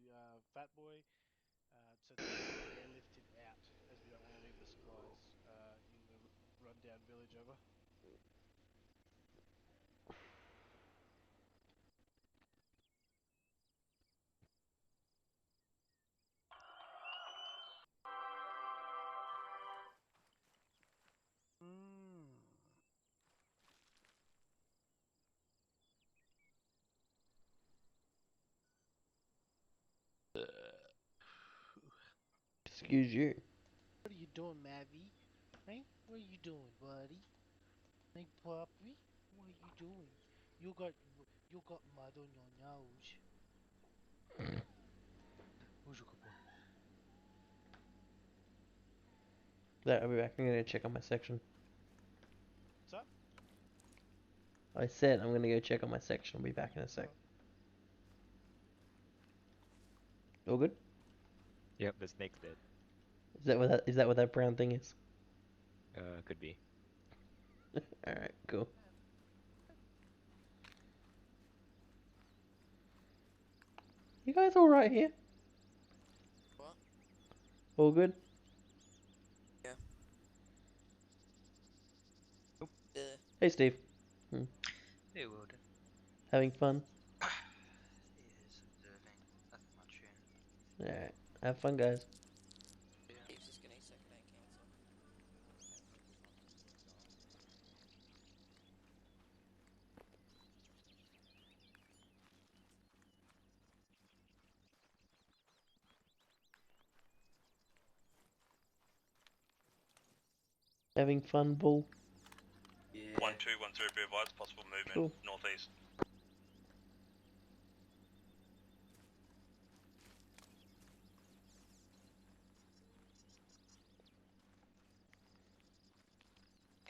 Fat Boy so they can be airlifted out as we don't want to leave the supplies in the rundown village. Over. Excuse you. What are you doing, Mavi? Hey, what are you doing, buddy? Hey, puppy, what are you doing? You got mud on your nose. Who's your good boy? There, I'll be back. I'm gonna check on my section. What's up? I said I'm gonna go check on my section. I'll be back in a sec. All good? Yep, the snake's dead. Is that what that brown thing is? Could be. Alright, cool. You guys alright here? What? All good? Yeah. Hey, Steve. Hey, Wilden. Having fun? Yes, observing. Nothing much here. Alright. Have fun, guys. Steve's just getting second hand cancer. Having fun, Bull? Yeah. 1210, be advised, possible movement Cool. northeast.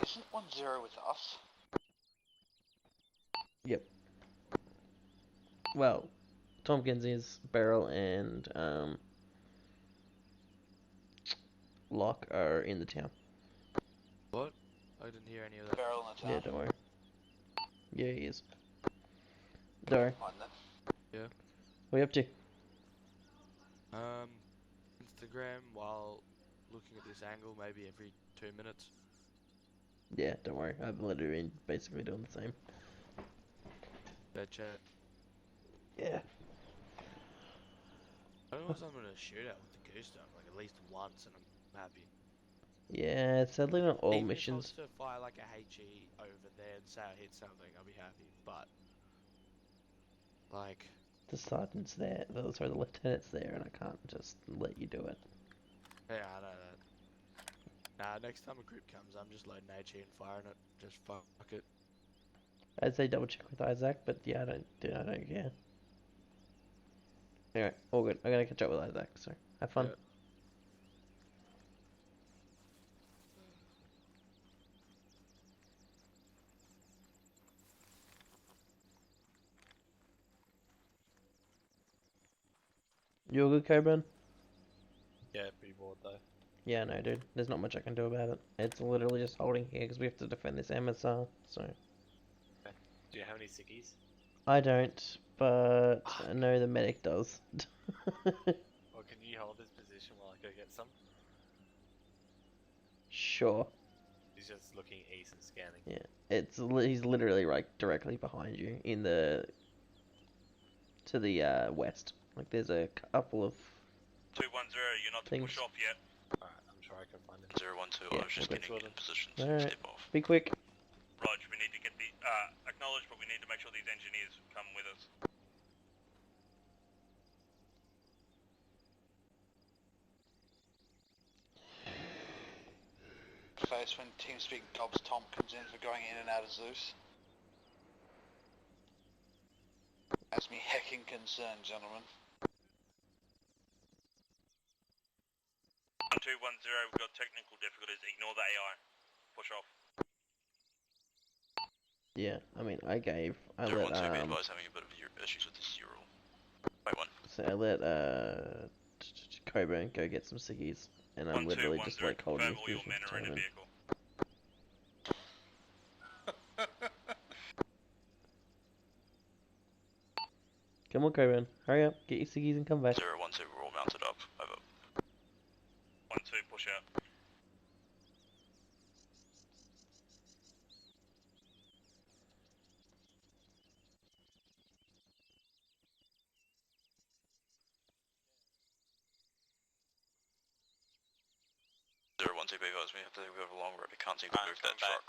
Isn't 1-0 with us? Yep. Well, Tompkins is Beryl and Locke are in the town. What? I didn't hear any of that. Barrel in the town. Yeah, don't worry. Yeah, he is. Don't worry. Fine then. Yeah. What are you up to? Instagram while looking at this angle maybe every 2 minutes. Yeah, don't worry. I've literally been basically doing the same. Bed chat. Yeah. I don't know if I'm gonna shoot out with the goose stone like at least once and I'm happy. Yeah, sadly not all Even missions. if I was to fire like a HE over there and say I hit something, I'll be happy. But like The sergeant's there. Sorry, the lieutenant's there, and I can't just let you do it. yeah, I know that. Nah, next time a group comes, I'm just loading HE and firing it. Just fuck it. I'd say double check with Isaac, but yeah, I don't care. Anyway, all good. I'm gonna catch up with Isaac, so have fun. Yeah. You all good, Coburn? Yeah, pretty bored though. Yeah, no, dude. There's not much I can do about it. It's literally just holding here because we have to defend this MSR, so... Okay. Do you have any sickies? I don't, but I know the medic does. Or can you hold this position while I go get some? Sure. He's just looking east and scanning. Yeah, he's literally right directly behind you in the... to the west. Like, there's a couple of 210, you're not to things. push off yet. Alright, I'm sure I can find him. 012, Yeah, I was just okay. getting in position to Alright, step off. be quick. Rog, we need to get the, acknowledge, but we need to make sure these engineers come with us. case when TeamSpeak dobs Tompkins in for going in and out of Zeus. That's me hecking concerned, gentlemen. 210, we've got technical difficulties. Ignore the AI. Push off. Yeah, I mean, I let, 012 be advised having a bit of issues with the serial. Wait, one. So I let, Coburn go get some ciggies, and I'm literally just like holding his position for time. Come on, Coburn, hurry up, get your ciggies and come back. 012, we're all mounted up. Over. 12, push out. Be advised, we have to go along road. We can't seem to move that truck.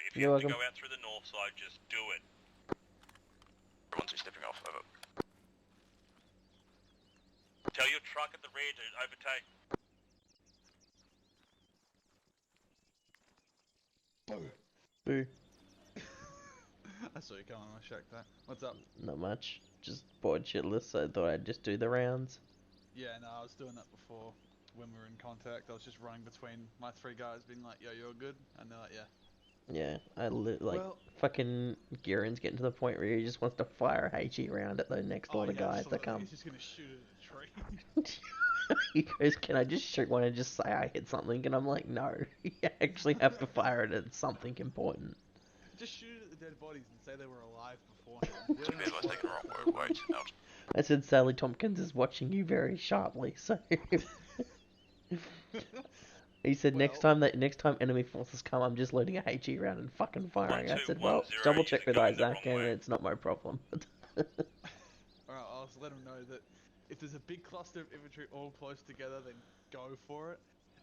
If you have to go out through the north side, just do it. 12 stepping off. Over. Tell your truck at the rear to overtake. Boo. I saw you coming, I checked that. What's up? Not much. Just bored shitless, so I thought I'd just do the rounds. Yeah, no, I was doing that before when we were in contact. I was just running between my 3 guys being like, yo, you're good? And they're like, yeah. Yeah, fucking Gieran's getting to the point where he just wants to fire a HE round at the next order guys that come. He's just gonna shoot it at a tree. He goes, can I just shoot one and just say I hit something? And I'm like, no, you actually have to fire it at something important. Just shoot it at the dead bodies and say they were alive beforehand. I said Sally Tompkins is watching you very sharply, so... He said next time enemy forces come, I'm just loading a HE round and fucking firing. I said, well, double check with Isaac and it's not my problem. Alright, I'll just let him know that if there's a big cluster of infantry all close together, then go for it.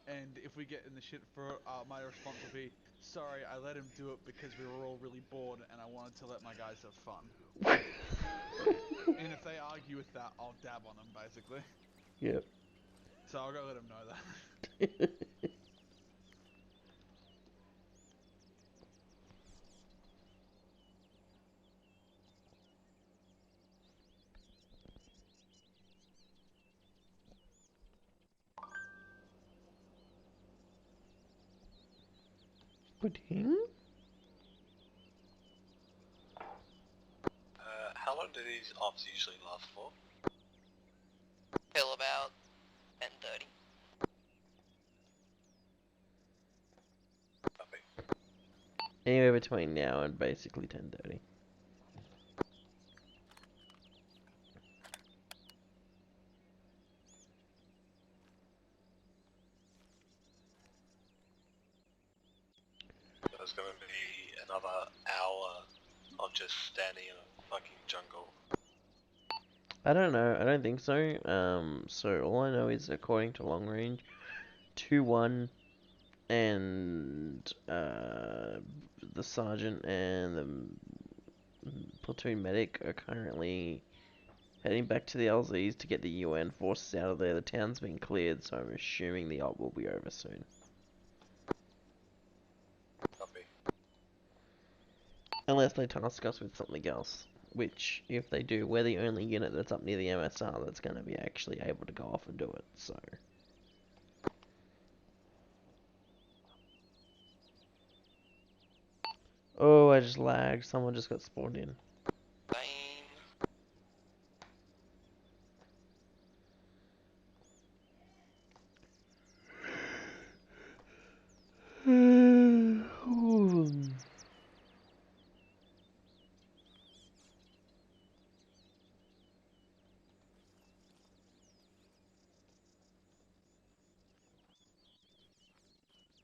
And if we get in the shit for it, my response will be, sorry, I let him do it because we were all really bored and I wanted to let my guys have fun. And if they argue with that, I'll dab on them, basically. Yep. So I'll go let him know that. Pudding? How long do these ops usually last for? Till about 10:30. Anywhere between now and basically 10:30. There's going to be another hour of just standing in a fucking jungle. I don't know, I don't think so. So all I know is according to long range, 2-1 and the sergeant and the platoon medic are currently heading back to the LZs to get the UN forces out of there. The town's been cleared, so I'm assuming the op will be over soon. Copy. Unless they task us with something else. Which, if they do, we're the only unit that's up near the MSR that's going to be actually able to go off and do it, so... Oh, I just lagged. Someone just got spawned in.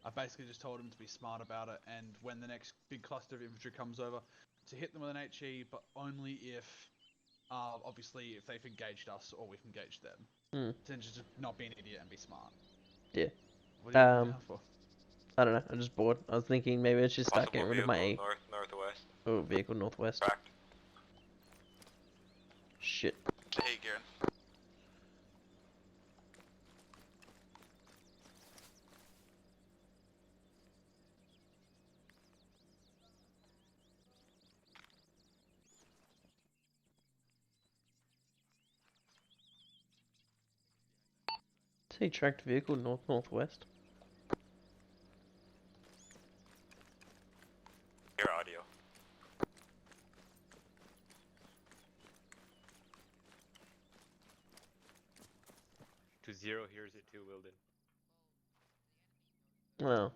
I basically just told him to be smart about it, and when the next big cluster of infantry comes over, to hit them with an HE, but only if, obviously, if they've engaged us or we've engaged them. Hmm. Then just not be an idiot and be smart. Yeah. What are you looking down for? I don't know. I'm just bored. I was thinking maybe I should start Possible getting rid of vehicle my northwest. oh vehicle northwest. Cracked. Shit. Hey, Garen. Say tracked vehicle northwest. Your audio. To 0, here's it to Wilden. Well,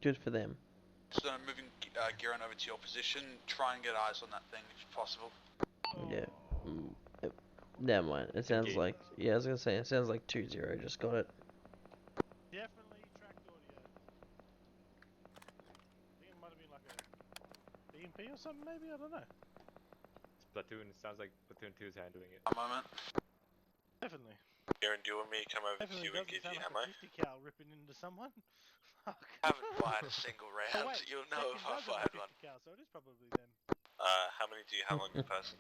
good for them. So moving Garen over to your position, try and get eyes on that thing if possible. Yeah. Never mind. It sounds like I was gonna say it sounds like 2-0. Just got it. Definitely tracked audio. I think it might have been like a BMP or something, maybe? I don't know. Platoon, it sounds like Platoon 2 is handling it. A moment. Definitely. Garen, do you want me to come over to Definitely you and doesn't give you sound ammo? like a 50 cal ripping into someone. Fuck. Haven't fired a single round. Oh, wait, You'll know if I second does have a fired 50 one. cal, so it is probably them. How many do you have on your person?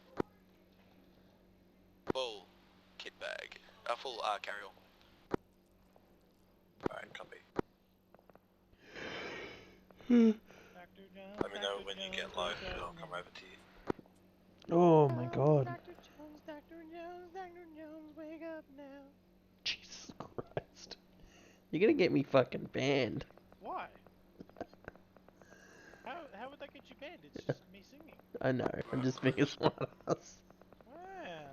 Full kit bag. Full carry on. Alright, copy. Dr. Jones, Let me know when you get low and I'll come over to you. Oh my god. Dr. Jones, Dr. Jones, Dr. Jones, wake up now. Jesus Christ. You're gonna get me fucking banned. Why? How would that get you banned? It's just me singing. I know. I'm just being a smart ass. Wow.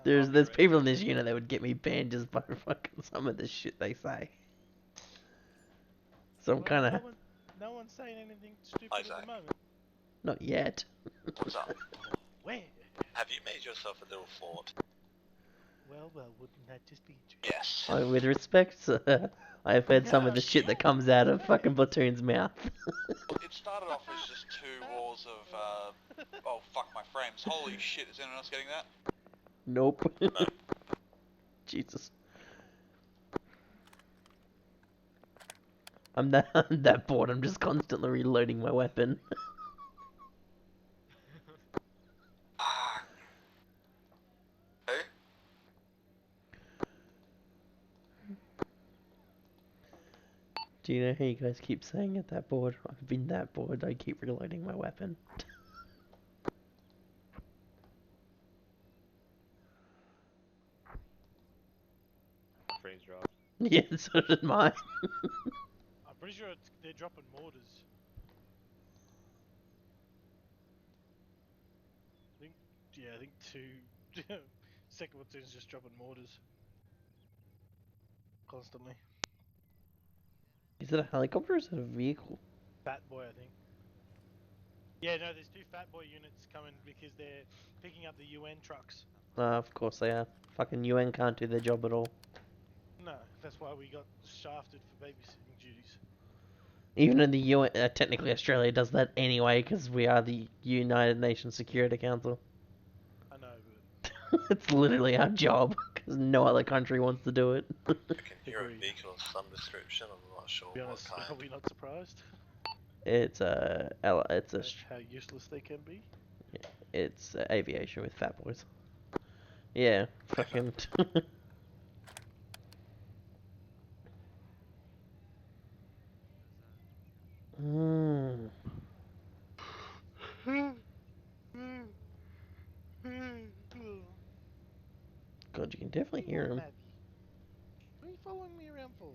There's people in this unit that would get me banned just by fucking some of the shit they say. So I'm kind of No one's saying anything stupid at the moment. not yet. What's up? Where? Have you made yourself a little fort? Well, wouldn't that just be true? Yes. With respect, I've heard some of the shit that comes out of fucking Platoon's mouth. It started off as just 2 walls of, oh fuck my frames. Holy shit, is anyone else getting that? Nope. Jesus. I'm that bored, I'm just constantly reloading my weapon. Who? Do you know how you guys keep saying it, that bored? I've been that bored, I keep reloading my weapon. Frames dropped. Yeah, so did mine. I'm pretty sure they're dropping mortars. I think 2 second platoon's just dropping mortars. Constantly. Is it a helicopter or is it a vehicle? Fat boy, I think. Yeah, no, there's 2 fat boy units coming because they're picking up the UN trucks. Of course they are. Fucking UN can't do their job at all. No, that's why we got shafted for babysitting duties. Even in the UN, technically Australia does that anyway because we are the United Nations Security Council. I know, but It's literally our job because no other country wants to do it. I can hear a vehicle of some description, I'm not sure to be honest, what are kind. we not surprised? It's How useless they can be. it's aviation with fat boys. Yeah, fucking. God, you can definitely hear him. What are you following me around for?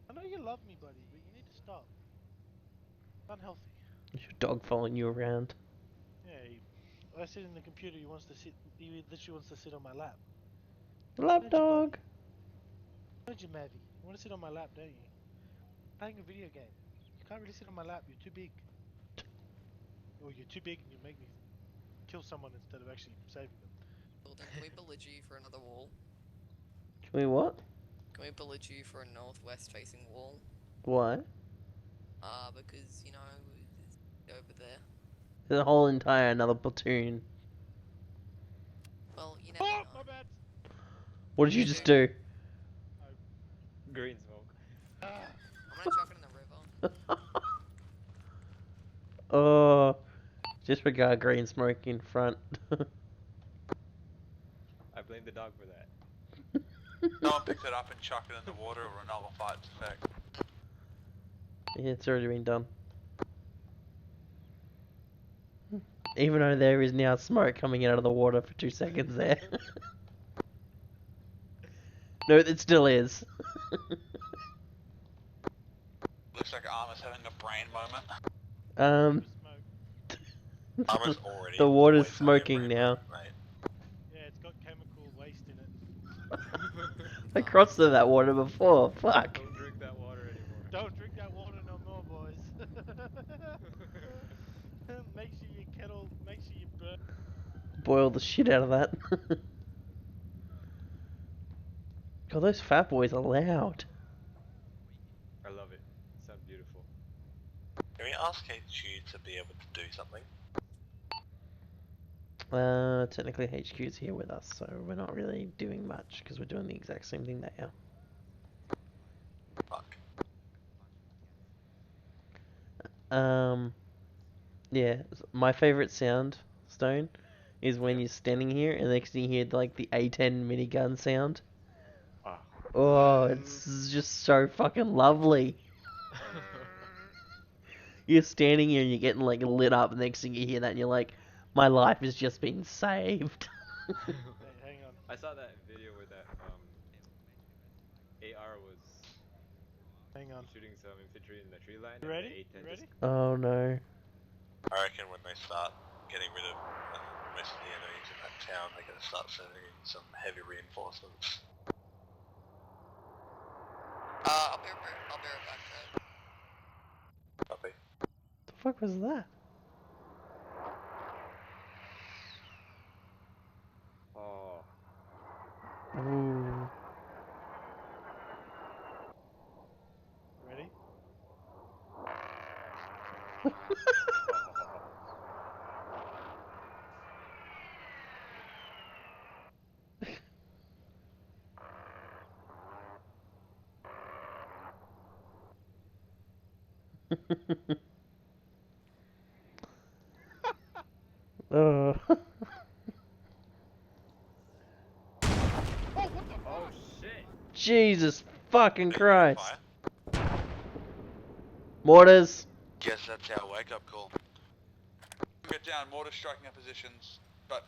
I know you love me, buddy, but you need to stop. It's unhealthy. Is your dog following you around? Yeah, I sit in the computer. He literally wants to sit on my lap. Lap dog. Don't you, Mavi? You want to sit on my lap, don't you? Playing a video game. You can't really sit on my lap. You're too big. Or you're too big and you make me kill someone instead of actually saving them. Wilden, can we belligerate you for another wall? Can we what? Can we belligerate you for a northwest facing wall? Why? Because, you know, it's over there. There's a whole entire another platoon. Well, you never know. My bad! What did you just do? Green smoke. I chuck it in the river? Oh, disregard green smoke in front. I blame the dog for that. Someone picked it up and chuck it in the water, it will nullify its effect. Yeah, it's already been done. Even though there is now smoke coming out of the water for 2 seconds there. No, it still is. Looks like Arma's having a brain moment. Armor's already The water's always having a smoking brain now. moment, mate. Yeah, it's got chemical waste in it. I crossed through that water before. Fuck. Don't drink that water anymore. Don't drink that water no more, boys. Make sure you burn. Boil the shit out of that. God, those fat boys are loud. I love it. Sounds beautiful. Can we ask HQ to be able to do something? Technically HQ's here with us, so we're not really doing much because we're doing the exact same thing they are. Fuck. Yeah, my favorite sound, Stone, is when you're standing here and next thing you hear like the A10 minigun sound. Oh, it's just so fucking lovely. You're standing here and you're getting like lit up, and next thing you hear that and you're like, my life has just been saved. Hang on. I saw that video where that AR was shooting some infantry in the tree line. You and ready? The A10 You ready? just... Oh no. I reckon when they start getting rid of most of the enemies in that town, they're going to start sending in some heavy reinforcements. I'll be right back, Fred. Copy. The fuck was that? Oh. Ooh. Ready? Oh. Oh shit! Jesus fucking Christ. Mortars. Guess that's our wake-up call. Get down, mortar striking our positions, but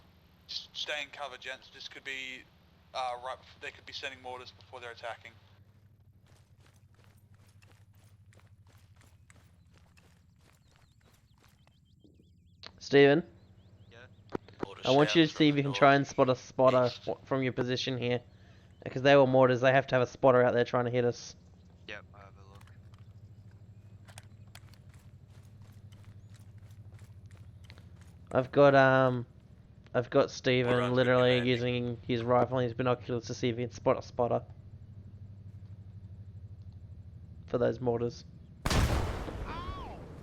stay in cover, gents. This could be, they could be sending mortars before they're attacking. Steven? Mortar I want you to shouts see from if you the can try and north, spot a spotter east. from your position here. Because they were mortars, they have to have a spotter out there trying to hit us. Yep, I have a look. I've got Steven All-round's good literally commanding. using his rifle and his binoculars to see if he can spot a spotter. For those mortars.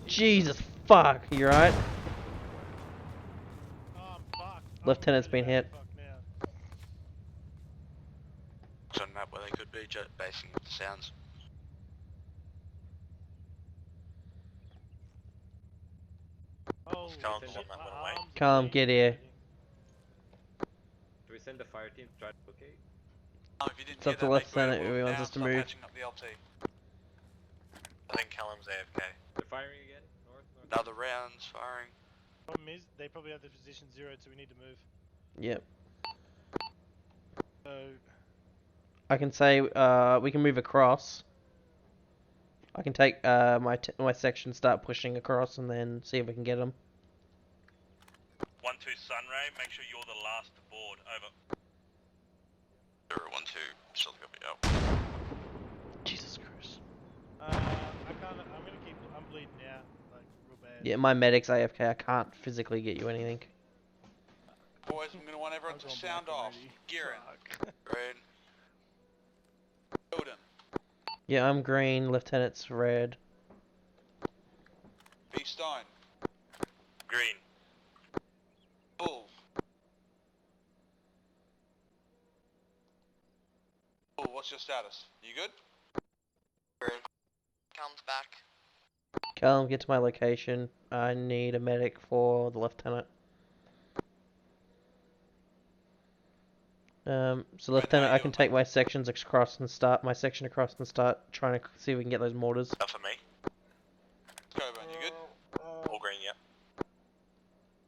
Jesus fuck, you right? Oh, I'm fucked. Lieutenant's been hit. It's on map where they could be, basing the sounds. Oh, Calm, the one that went away. Calm, get here. Do we send a fire team to try to locate? If you didn't It's hear up to that, make way Lieutenant to who move wants now, us to start move. patching up the LT. I think Callum's AFK. They're firing again? North? Another round's firing. Problem is, they probably have the position 0, so we need to move. Yep. So, I can say we can move across. I can take my section, start pushing across, and then see if we can get them. 1-2 Sunray, make sure you're the last to board. Over. 0-1-2, still copy out. Jesus Christ. I'm bleeding out, like, real bad. Yeah, my medic's AFK. I can't physically get you anything. Boys, I'm going to want everyone to sound off. Gearing. Green. Wilden. Yeah, I'm green. Lieutenant's red. B Stone. Green. Bull. Bull, what's your status? You good? Calm, Calm's back. Callum, get to my location. I need a medic for the lieutenant. So lieutenant, I can take my sections across and start trying to see if we can get those mortars. Not for me. Coburn, you good? All green, yep.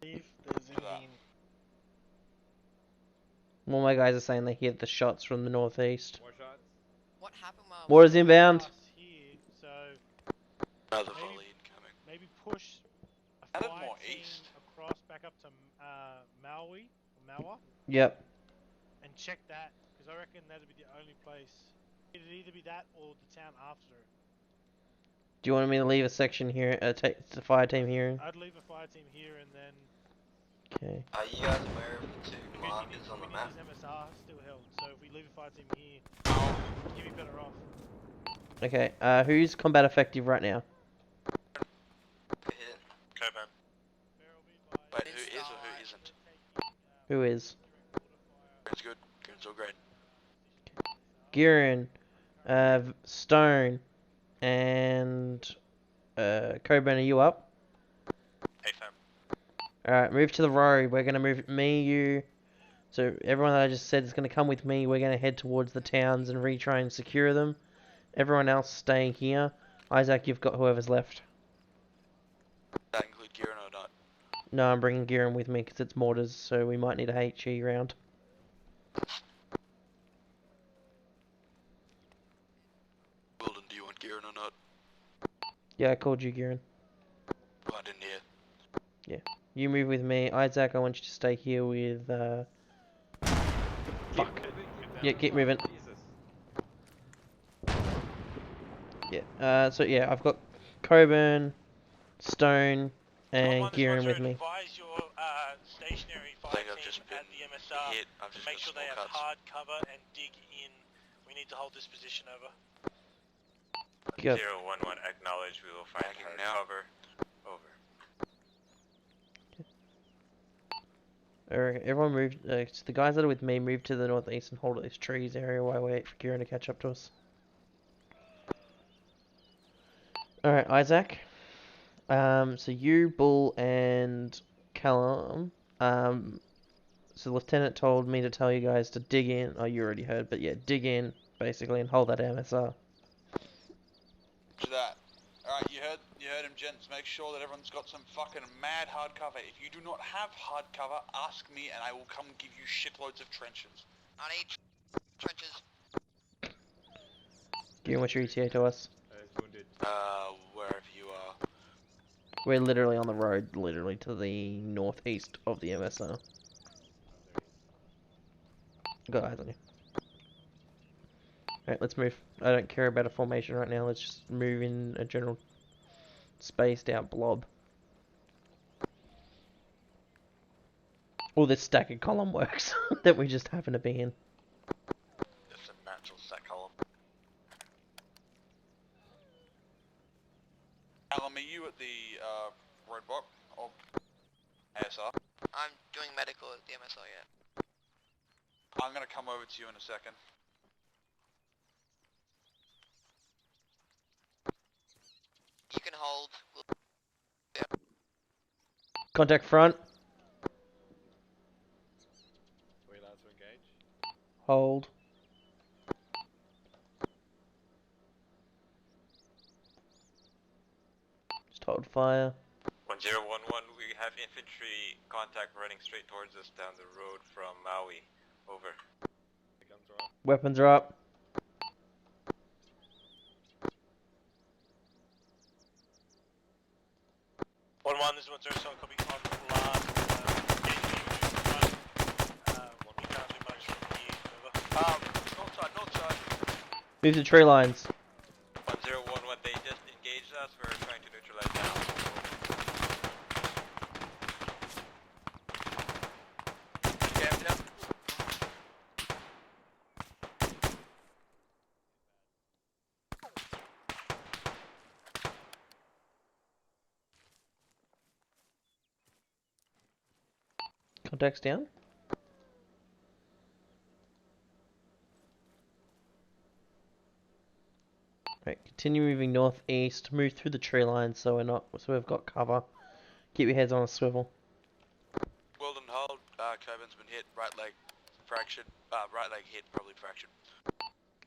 See if there's anything. All my guys are saying they hear the shots from the northeast. More shots. What happened while Mortars inbound. Here, so Another maybe, volley incoming. maybe push a Added fire more team east. across back up to Maui, Yep. and check that, because I reckon that'd be the only place. It'd either be that or the town after it. Do you want me to leave a section here? Take the fire team here. I'd leave a fire team here and then. Okay. Are you guys aware of the two markers on the map? His MSR still held, so if we leave a fire team here, you'd be better off. Okay. Who's combat effective right now? Coburn. Wait, who is or who isn't? Who is? Green's good. Green's all great. Giron, Stone, and Coburn. Are you up? Hey fam. Alright, move to the road. We're gonna move me, you. So everyone that I just said is gonna come with me. We're gonna head towards the towns and retry and secure them. Everyone else stay here. Isaac, you've got whoever's left. That include Kieran or not? No, I'm bringing Giron with me because it's mortars, so we might need a HE round. Wilden, do you want Kieran or not? Yeah, I called you, Giron. Oh, I didn't hear. Yeah. You move with me. Isaac, I want you to stay here with, Fuck. Yeah, keep moving. Yeah, so yeah, I've got Coburn, Stone, and Giron with me. Advise your stationary I fire think I've team just been at the MSR. hit. I've just Make got sure small they have cuts. hard cover and dig in. We need to hold this position over. Yep. 011, acknowledge. We will find hard cover. Over. Alright, everyone move. So the guys that are with me move to the northeast and hold at this trees area while I wait for Giron to catch up to us. Alright, Isaac. So you, Bull, and Callum. So the lieutenant told me to tell you guys to dig in. Oh, you already heard, but yeah, dig in basically and hold that MSR. To that. Alright, you heard him, gents. Make sure that everyone's got some fucking mad hard cover. If you do not have hard cover, ask me and I will come give you shitloads of trenches. I need trenches. Giron, what's your ETA to us? Wherever you are. We're literally on the road, literally to the northeast of the MSR. Got eyes on you. Alright, let's move. I don't care about a formation right now, let's just move in a general spaced out blob. Or this staggered column works that we just happen to be in. Just a natural stack column. Alan, are you at the roadblock or ASR? I'm doing medical at the MSR, yeah. I'm gonna come over to you in a second. You can hold. Contact front. We allowed to engage? Hold. Just hold fire. 1011, we have infantry contact running straight towards us down the road from Maui. Over. The guns are up. Weapons are up. This is 107, copy on last. We can't do much from here, over. North side. Move to tree lines. 1011, they just engaged us. We're trying to neutralize now. Contacts down. Right, continue moving northeast. Move through the tree line so we've got cover. Keep your heads on a swivel. Wilden, hold. Coburn's been hit. Right leg fractured. Right leg hit, probably fractured.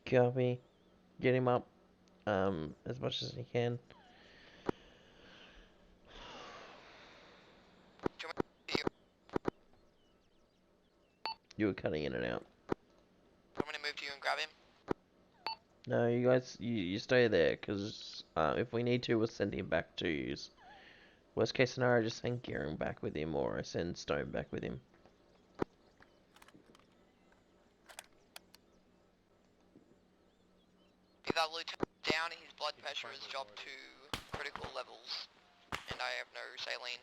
Copy. Get him up as much as you can. You were cutting in and out. I'm gonna move to you and grab him. No, you guys, you stay there, because if we need to, we'll send him back to you. Worst case scenario, just send Gearing back with him, or I send Stone back with him. If that lieutenant down, his blood pressure has dropped to critical levels, and I have no saline.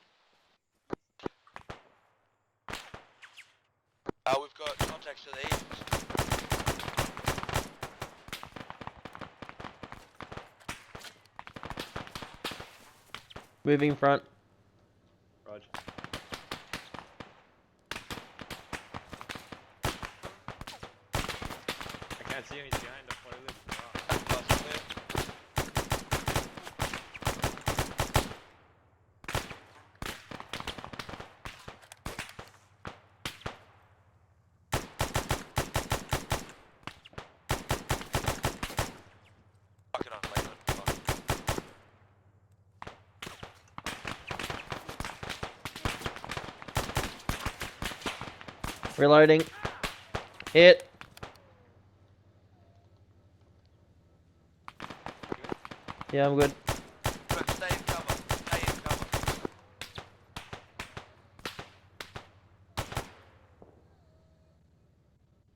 We've got contacts to the east. Moving front. Roger. I can't see him, he's behind the toilet. Reloading. Hit. Yeah, I'm good. Stay in cover. Stay in cover.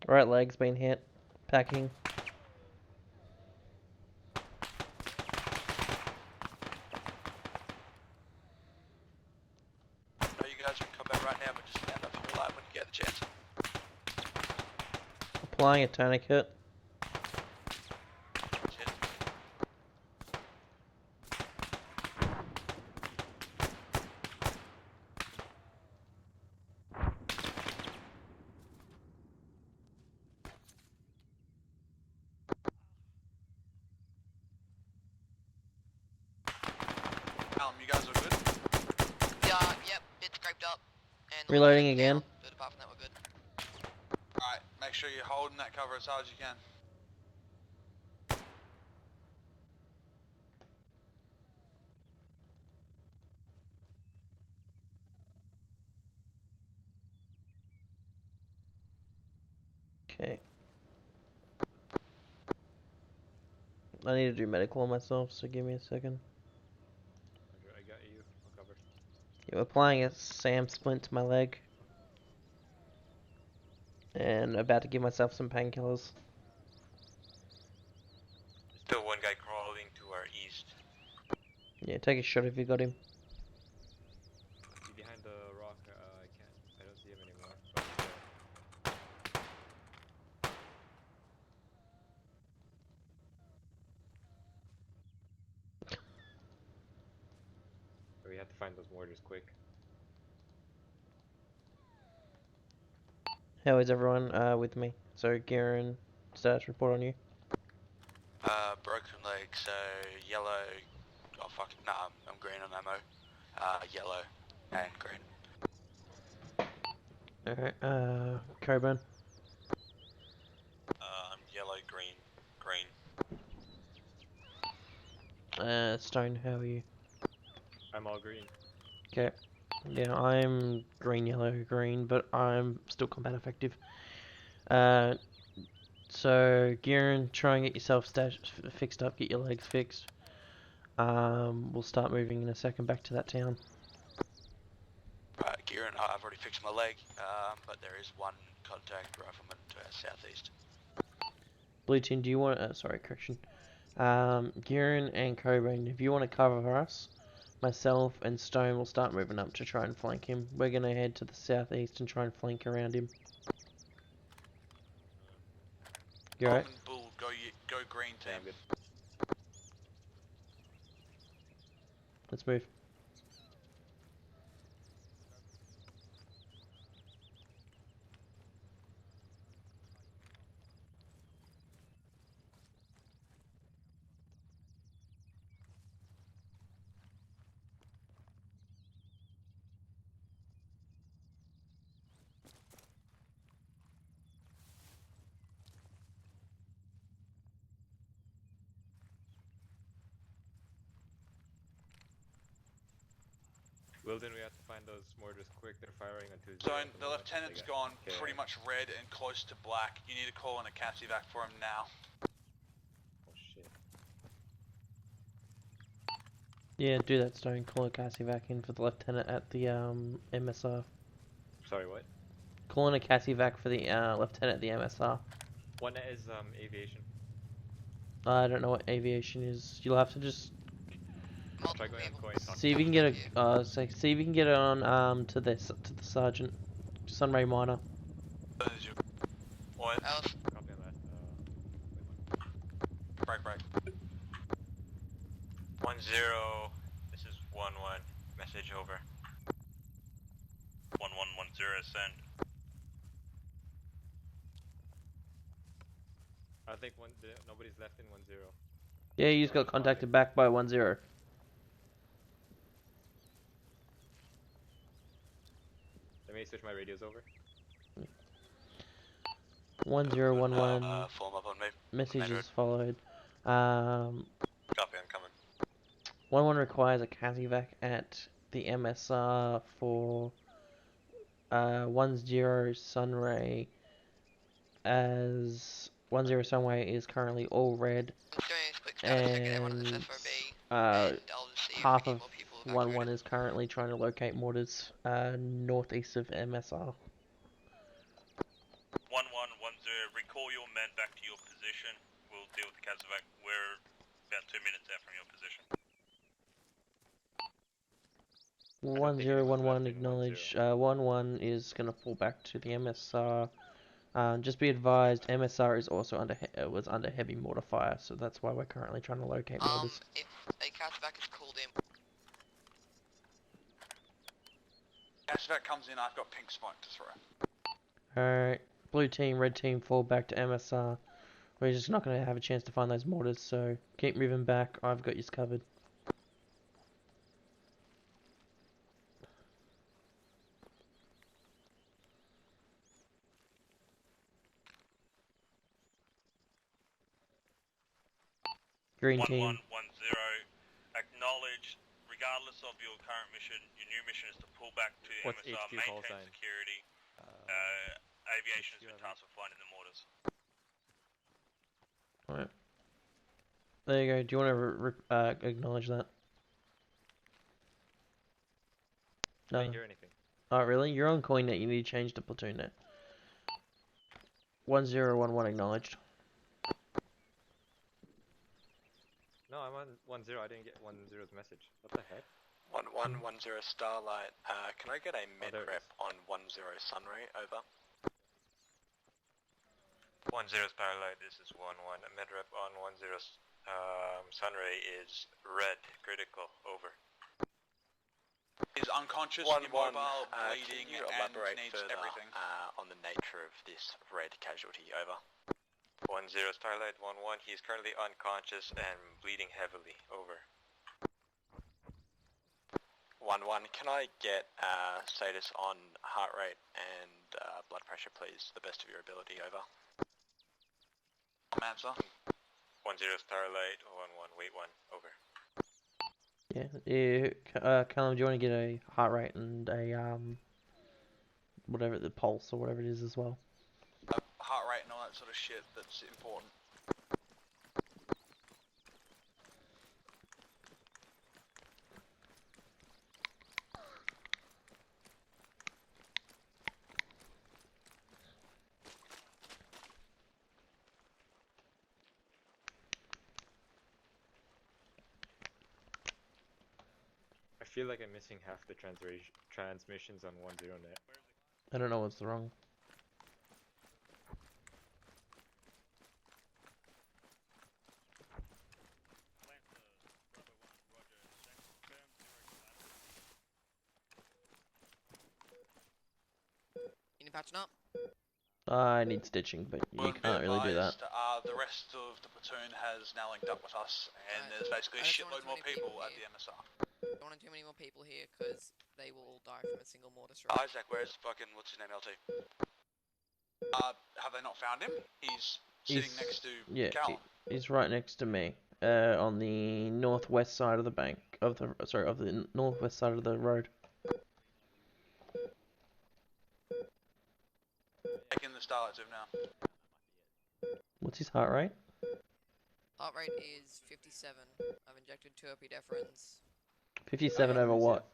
Right leg's been hit. Packing. I know you guys are in combat right now, but just stand up for your life when you get the chance. Applying a tourniquet. You guys are good? Yeah, yep, bit scraped up. And Reloading again. down, but apart from that, we're good. Alright, make sure you're holding that cover as hard as you can. Okay. I need to do medical on myself, so give me a second. Roger, I got you. I'm covered. Yeah, applying a SAM splint to my leg. And about to give myself some painkillers. Still one guy crawling to our east. Yeah, take a shot if you got him. He's behind the rock. I don't see him anymore. But we have to find those mortars quick. How is everyone with me? So, Garen, status report on you. Broken leg, so yellow. Oh fuck, nah, I'm green on ammo. Yellow and green. Alright, Coburn. I'm yellow, green, green. Stone, how are you? I'm all green. Okay. Yeah, I'm green, yellow, green, but I'm still combat effective. So, Garen, try and get yourself fixed up, get your legs fixed. We'll start moving in a second back to that town. Right, Kieran, I've already fixed my leg, but there is one contact rifleman to our southeast. Blue Team, do you want... sorry, correction. Garen and Coburn, if you want to cover us, myself and Stone will start moving up to try and flank him. We're going to head to the southeast and try and flank around him. You alright? Bull, go green team. Yeah, I'm good. Let's move. Wilden, we have to find those mortars quick. They're firing on 2-0. Zone, the lieutenant's gone pretty much red and close to black. You need to call in a CASEVAC for him now. Oh shit. Yeah, do that, Stone. Call a CASEVAC in for the lieutenant at the MSR. Sorry, what? Call in a CASEVAC for the lieutenant at the MSR. One is aviation. I don't know what aviation is. You'll have to just I'll try going on coin. see if you can get a see if you can get it on to the sergeant, Sunray Minor. What? Copy on that. Break. 1-0, this is 1-1, message over. 1110, send. I think nobody's left in 1-0. Yeah, you just got contacted back by 1-0. Let me switch my radios over. 1011. Form up on me. Message is followed. Copy, I'm coming. 11 requires a CASEVAC at the MSR for 10 Sunray, as 10 Sunray is currently all red, and half of 11 is currently trying to locate mortars northeast of MSR. 1110, recall your men back to your position. We'll deal with the CASEVAC. We're about 2 minutes out from your position. 1011 acknowledge. 11 is gonna fall back to the MSR. Just be advised, MSR is also was under heavy mortar fire, so that's why we're currently trying to locate mortars. If a CASEVAC is called in. CASEVAC comes in, I've got pink smoke to throw. Alright, blue team, red team fall back to MSR. We're just not gonna have a chance to find those mortars, so keep moving back. I've got yous covered. Green team. 1110, acknowledge, regardless of your current mission, your new mission is to pull back to the What's MSR, HQ call maintain sign? security. Aviation has been tasked with finding the mortars. Alright. There you go. Do you want to acknowledge that? No. I didn't hear anything. Oh, really? You're on CoinNet. You need to change to platoon net. 1011 acknowledged. No, I'm on 10. I didn't get 10's message. What the heck? 1110 Starlight. Can I get a med there it rep on 10 Sunray? Over. 1-0 Starlight, this is 1-1. Medrep on 1-0 Sunray is red, critical, over. Is unconscious, 1-1, immobile, bleeding, can you and elaborate needs further everything. on the nature of this red casualty? Over. 1-0 Starlight, 1-1. He is currently unconscious and bleeding heavily, over. 1-1. Can I get status on heart rate and blood pressure, please? The best of your ability. Over. Answer. 1-0 Starlight, 1-1, wait 1, over. Yeah, Callum, do you want to get a heart rate and a whatever, the pulse or whatever it is as well? Heart rate and all that sort of shit, that's important. I feel like I'm missing half the transmissions on 10 net. I don't know what's wrong. You need patching up? I need stitching, but you can't really do that. The rest of the platoon has now linked up with us, and there's basically a shitload more people at the MSR. Don't want too many more people here, because they will all die from a single mortar strike. Isaac, where's fucking, what's his name, LT? Have they not found him? He's sitting next to Callum. He's right next to me, on the northwest side of the bank, of the northwest side of the road. Starlight's over now. What's his heart rate? Heart rate is 57. I've injected 2 epinephrines. 57 over what?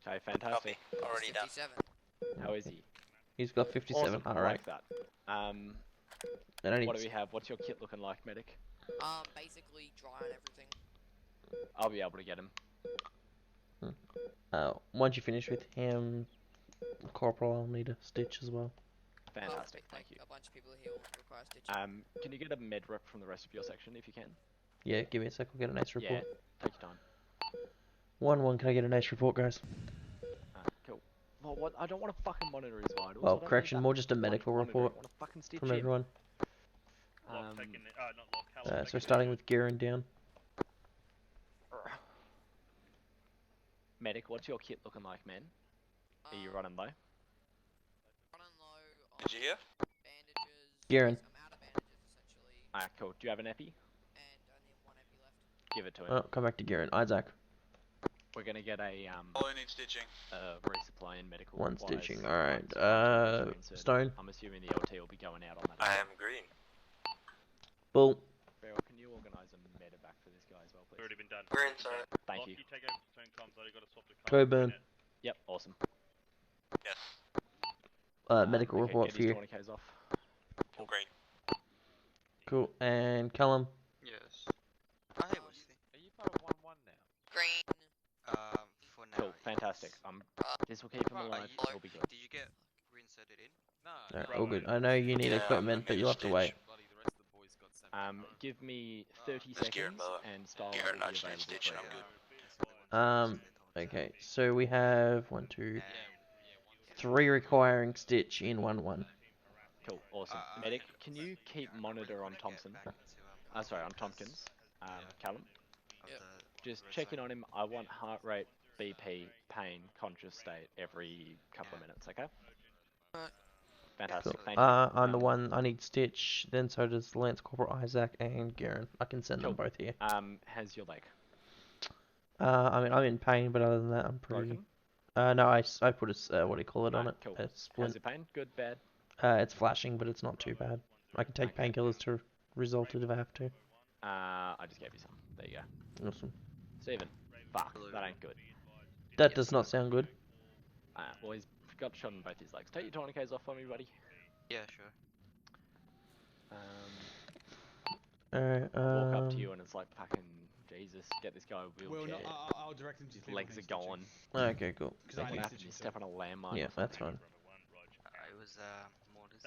Okay, fantastic. Already 57. How is he? He's got 57 Awesome, heart I rate. like that. And What do we have? What's your kit looking like, medic? Basically dry on everything. I'll be able to get him. Once you finish with him, Corporal, I'll need a stitch as well. Fantastic, thank you. A bunch of people here will require stitching. Can you get a med rep from the rest of your section if you can? Yeah, give me a sec, I'll get an ace report. Yeah, take your time. 1-1, can I get an ace report, guys? Cool. Well, what? I don't want to fucking monitor his vitals. Well, correction, more just a medical report from everyone. So we're starting with Garen down. Medic, what's your kit looking like, man? Are you running low? Did you hear? Garen. Ah, cool. Do you have an epi? Give it to him. Oh, come back to Garen. Isaac. We're gonna get a All I need stitching. resupply and medical. One supplies. stitching, alright. Stone. I'm assuming the LT will be going out on that. I am green. Bull. Farrell, can you organise a medevac for this guy as well, please? Already been done. Green, sorry. Thank you. You take over platoon comms. I got to swap the Coburn. Yep, awesome. Yes. Medical okay, report get for his you. tourniquets off. All green. Cool. And Callum. Yes. Oh, hey, Wesley. Are you part of 1-1 now? Green. For now. Cool, fantastic. This will keep him alive. He'll be good. Did you get reinserted in? No. Alright, all good. I know you need equipment, but you'll have to wait. Bloody the rest of the boys got sent. Give me 30 Let's get him seconds and Starlight Garen will be nudged and available stitch for and you. I'm good. Okay, so we have 1, 2, 3 requiring stitch in 1-1. Cool, awesome. Medic, can you keep monitor on Thompson? Sorry, on Tompkins. Callum? Just checking on him. I want heart rate, BP, pain, conscious state every couple of minutes, okay? Fantastic, Cool. thank you. I'm the one, I need stitch, then so does Lance Corporal Isaac and Garen. I can send them both here. How's your leg? I mean, I'm in pain, but other than that, I'm pretty... No, I put a, what do you call it on it? Cool. A splint. How's your pain? Good, bad? It's flashing, but it's not too bad. I can take painkillers to result it if I have to. I just gave you some. There you go. Awesome. Steven. Fuck, that ain't good. That does not sound good. Well, he's got shot in both his legs. Take your tourniquets off for me, buddy. Yeah, sure. Alright, walk up to you and it's like, fucking Jesus, get this guy a wheelchair. Well, no, I'll direct him to his people legs are next to gone. Okay, cool. Because I What need happened? stitching You step on a landmine. Yeah, or that's something? fine. It was mortars.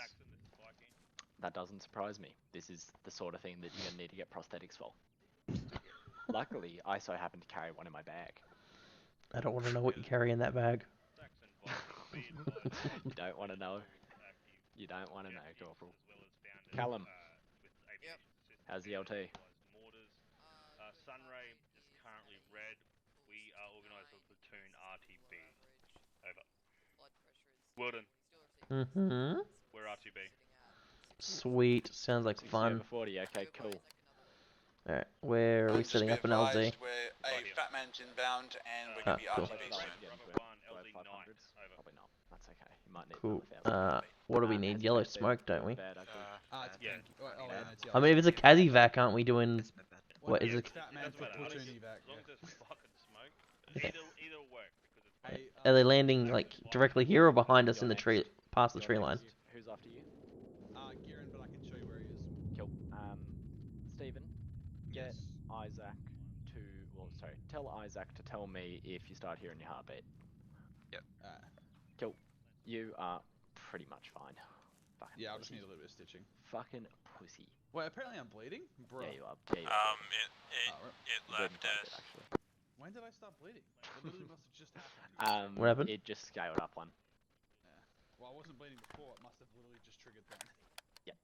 That doesn't surprise me. This is the sort of thing that you're gonna need to get prosthetics for. Luckily, I so happen to carry one in my bag. I don't want to know what you carry in that bag. You don't want to know. You don't want to know, Corporal. Callum. Yep. How's the LT? Sunray is currently red. We are organised with platoon RTB. Over. Wilden. Mm-hmm. We're RTB. Sweet. Sounds like 60 fun. over 40, okay, cool. Alright, where are we Just setting be up an LZ? advised, we're a fat man's inbound and we're going to be cool. RTB soon. Probably not. That's okay. You might need Cool. another 1,000. What do we need? Yellow smoke, don't we? it's Yeah. pink. Oh, yeah, it's I mean, if it's a Kazi vac, aren't we doing... Well, What is yeah, it? Fat man for platoon evac, As long as there's fucking smoke, Yeah. either work because it's Hey, Are they landing, like, directly here or behind us in the tree, past the tree line? Who's after you? Garen, but I can show you where he is. Cool. Stephen, get Isaac to... Well, sorry. Tell Isaac to tell me if you start hearing your heartbeat. Yep. Cool. You are pretty much fine. Fucking Yeah, I'll just pussy. need a little bit of stitching. Fucking pussy. Wait, apparently I'm bleeding? Bro. Yeah, you are. Yeah, you are. It left us. Actually. When did I start bleeding? It literally must have just happened. What happened? It just scaled up one. Yeah. Well, I wasn't bleeding before. It must have literally just triggered then. Yeah.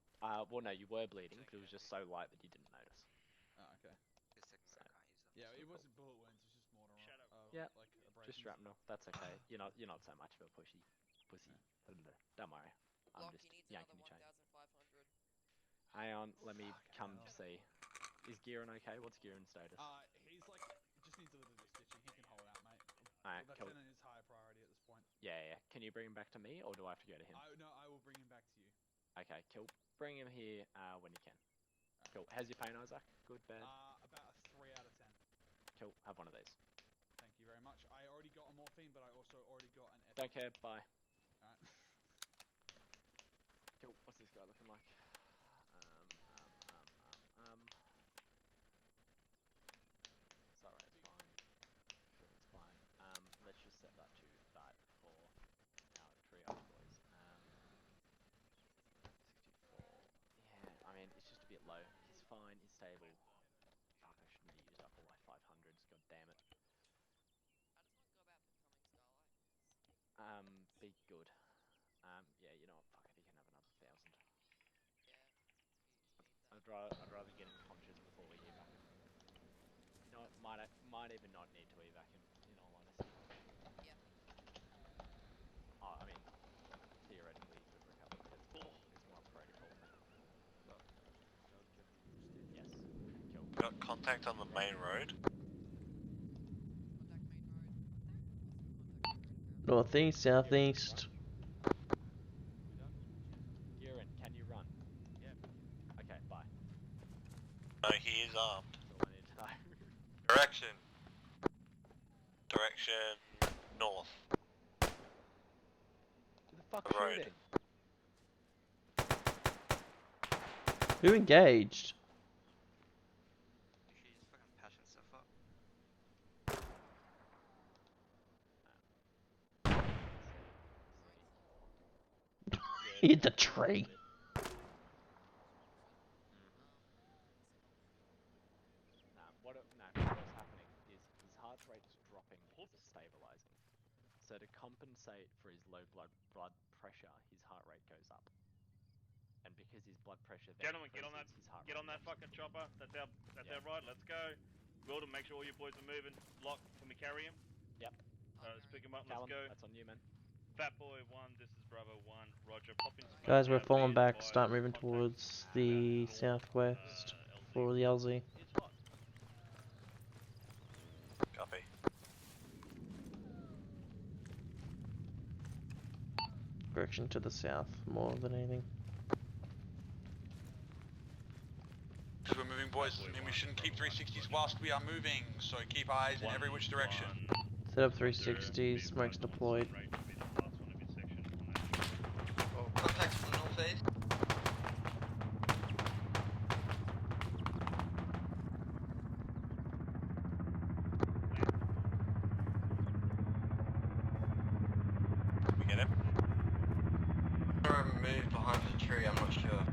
Well, no, you were bleeding because it was just so light that you didn't notice. Oh, okay. Yeah, it wasn't bullet wounds. It was just mortar. Yeah. Like Just shrapnel. That's okay. You're not so much of a pussy. Don't worry. I'm Block, just he needs yanking another your chain. 1,500. Hang on, let me come see. Is Garen okay? What's Garen's status? He's like, just needs a little bit of stitching. He can hold out, mate. Alright, cool. Lieutenant is higher priority at this point. Yeah. Can you bring him back to me, or do I have to go to him? No, I will bring him back to you. Okay, cool. Bring him here when you can. Cool. How's your pain, Isaac? Good, bad? About a 3 out of 10. Cool. Have one of these. Thank you very much. I already got a morphine, but I also already got an epic. Don't care. Bye. Alright. Cool. What's this guy looking like? Sorry, it's fine. Sure, it's fine. Let's just set that to that for our triage boys. 64. Yeah, I mean, it's just a bit low. He's fine. He's stable. Fuck, I shouldn't have used up all my 500s. God damn it. Be good. Yeah, you know what? Fuck it. He can have another 1,000. I'd rather get him conscious before we evac him. You know what? Might even not need to evac him, in all honesty. Yep. Oh, I mean, theoretically he could recover, but it's more a protocol thing. Yes. Okay, cool. Got contact on the main road. Northeast, southeast. Kieran, can you run? Yep. Okay, bye. No, he is armed. That's all I need to know. Direction. Direction north. Who the fuck The road. shooting? Who engaged? She's fucking patching stuff up. Hit the tree. What's happening is his heart rate is dropping because of stabilizing. So to compensate for his low blood pressure, his heart rate goes up. And because his blood pressure then Gentlemen, get on that, his heart get rate on that drops. fucking chopper. That's our ride. Let's go. Wilden, make sure all your boys are moving. Lock, can we carry him? Yep. Let's pick him up. Callum, Let's go. that's on you, man. Fat boy 1, this is Bravo 1. Roger. Pop in smoke. Guys, we're Be falling back. advised, Start moving contact towards the southwest for the LZ. is hot. Copy. Direction to the south, more than anything. Because we're moving, boys, doesn't mean we shouldn't keep 360s whilst we are moving, so keep eyes in every which direction. Set up 360, smokes deployed. Contact from the northeast. We get him? Or move behind the tree, I'm not sure.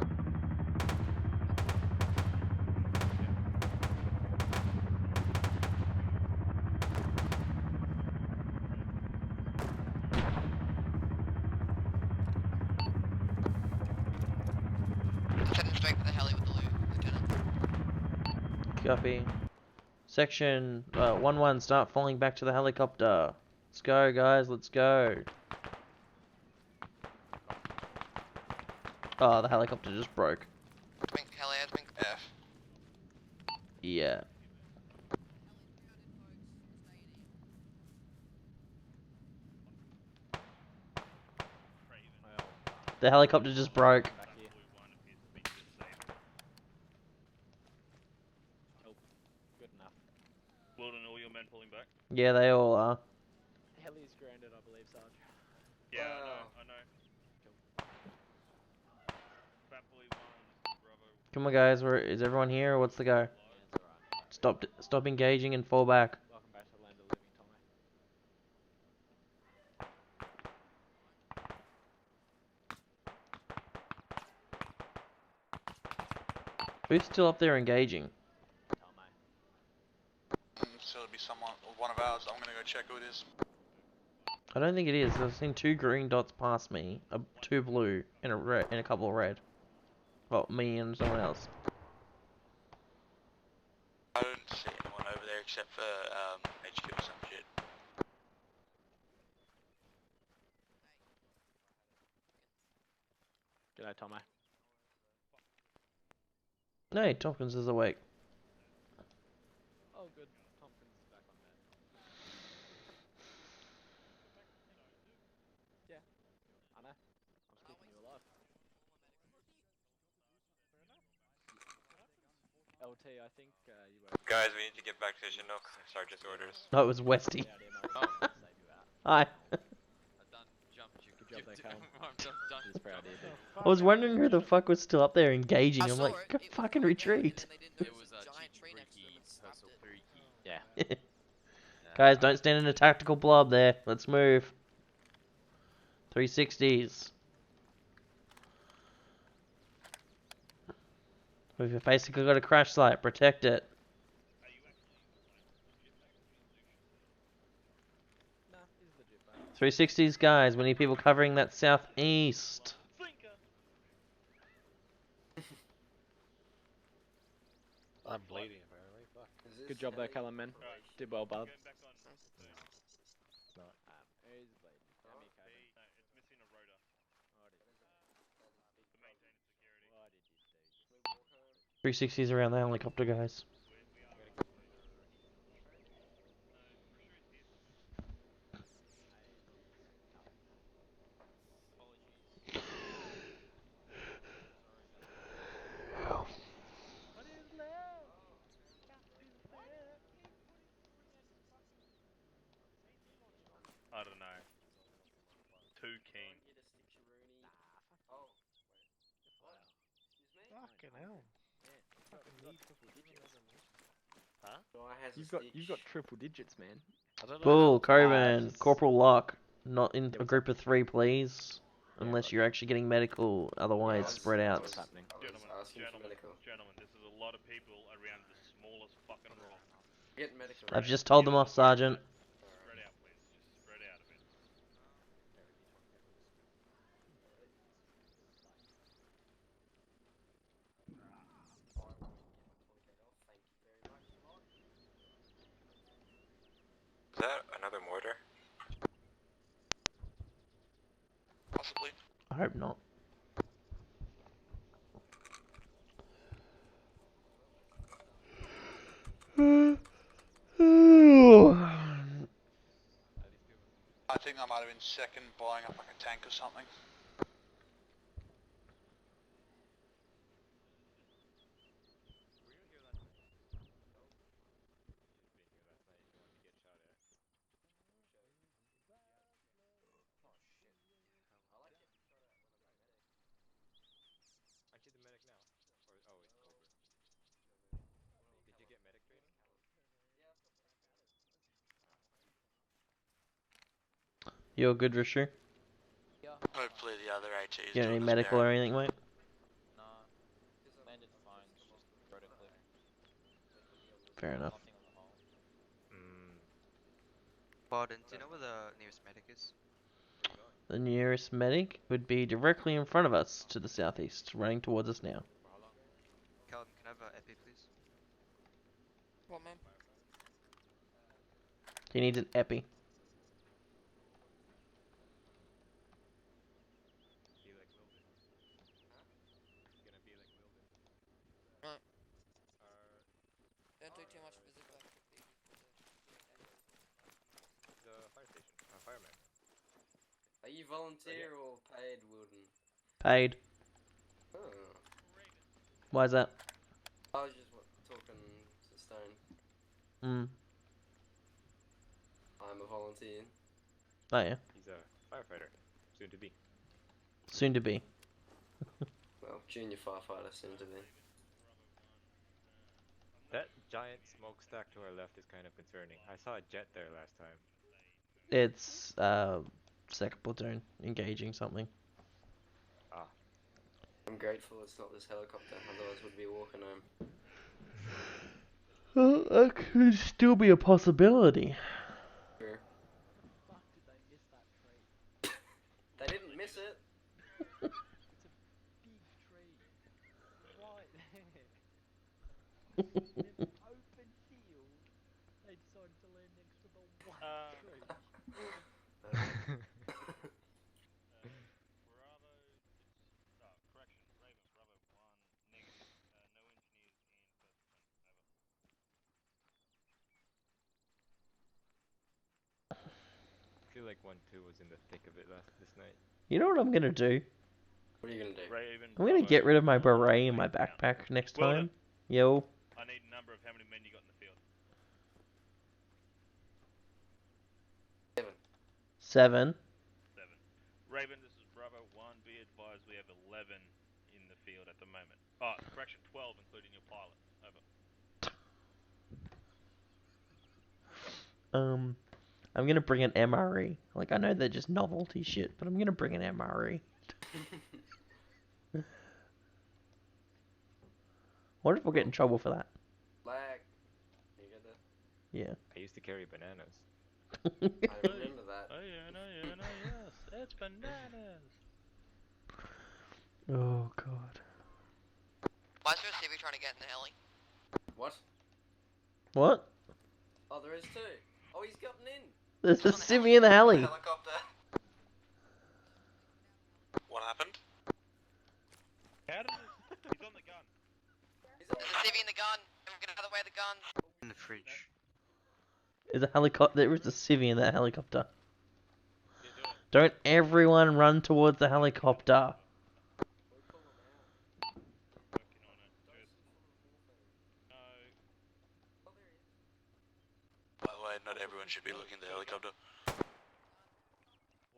Heading straight for the heli with the loot, Lieutenant. Copy. Section 1-1, start falling back to the helicopter. Let's go, guys, let's go. Oh, the helicopter just broke. Heli has been F. Yeah. The helicopter just broke. Back here. Nope. Good enough. Wilden, all your men pulling back? Yeah, they all are. Heli's grounded, I believe, Sarge. Yeah, I know. Cool. Fat boy 1, this is Bravo. Come on, guys, is everyone here, or what's the go? Yeah, it's alright. Stop engaging and fall back. Welcome back to the land of living, Tommy. Who's still up there engaging? So it'll be one of ours. I'm gonna go check who it is. I don't think it is. I've seen 2 green dots past me, 2 blue, and a red, and a couple of red. Well, me and someone else. I don't see anyone over there except for HQ or some shit. G'day, Tommy. No, Tompkins is awake. Oh, good. Tompkins is back on med. Yeah, I know. I'm keeping you alive. LT, I think you were... Guys, we need to get back to Chinook. Sergeant's orders. No, it was Westy. Oh. Hi. I've done jumped you. Good job there, Cal. I'm done. He's proud of you, dude. I was wondering who the fuck was still up there engaging. I I'm saw like, it, go it was fucking coming down, and retreat. then they didn't It notice was the giant tree next to them cheeky, and snapped hustle it. freaky. Yeah. Guys, don't stand in a tactical blob there. Let's move. 360s. We've basically got a crash site. Protect it. 360s, guys. We need people covering that southeast. I'm bleeding apparently. Fuck. Good job there, Callum, man. Did well, bud. Who's bleeding? How many Callum? It's missing a rotor. The maintained security. 360s around the helicopter, guys. I don't know. Too keen. Fucking hell. Fucking need triple digits. Huh? You've got triple digits, man. I don't know. Bull, Coban, Corporal Lock. Not in a group of 3, please. Unless you're actually getting medical, otherwise spread out. What's happening? Gentlemen, this is a lot of people around the smallest fucking rock. I've just told them off, Sergeant. Spread out, please. Just spread out a bit. Is that another mortar? Possibly. I hope not. I think I might have been second, blowing up like a tank or something. Aren't you the medic now? Or oh, it's Cobra. Did you get medic training? You're good, Rishu? Hopefully the other HE is You got any doing us medical better. or anything, mate? No. Landed fine. Just rotor clip. Fair enough. Nothing on the hull. Pardon, do you know where the nearest medic is? The nearest medic would be directly in front of us to the southeast, running towards us now. Calvin, can I have an epi, please? What, man? He needs an epi. Be like Wilden. You're gonna be like Wilden. Right. Don't do too much physical activity He's a fire station. A fireman. Are you volunteer or paid, Wilden? Paid. Oh. Why is that? I was just talking to Stone. Mm. I'm a volunteer. Oh yeah. He's a firefighter. Soon to be. Soon to be. Well, junior firefighter soon to be. That giant smokestack to our left is kind of concerning. I saw a jet there last time. It's second platoon engaging something. Ah. I'm grateful it's not this helicopter, otherwise we'd be walking home. Well, that could still be a possibility. True. Fuck, did they miss that tree? They didn't miss it. It's a big tree. Right there. In an open field, they decided to land next to the one tree. Bravo, correction, Raven, Bravo 1, negative. No engineers in first platoon, over. I feel like 1-2 was in the thick of it this night. You know what I'm gonna do? What are you gonna do? Raven, I'm gonna get rid of my beret in my backpack next time. Yo. I 7. 7. Raven, this is Bravo 1. Be advised we have 11 in the field at the moment. Oh, correction, 12 including your pilot. Over. I'm gonna bring an MRE. Like, I know they're just novelty shit, but I'm gonna bring an MRE. What if we'll get in trouble for that? Lag. You get that? Yeah. I used to carry bananas. I remember that. Oh yeah, yes. It's bananas. Oh god. Why is there a civvy trying to get in the heli? What? What? Oh, there is two. Oh, he's gotten in. There's a civvy in the heli. Helicopter. What happened? How did he's on the gun. There's a civvy in the gun. Everyone get out of the way of the gun. In the fridge. There's a helicopter. There is a civvy in that helicopter. Don't everyone run towards the helicopter. By the way, not everyone should be looking at the helicopter.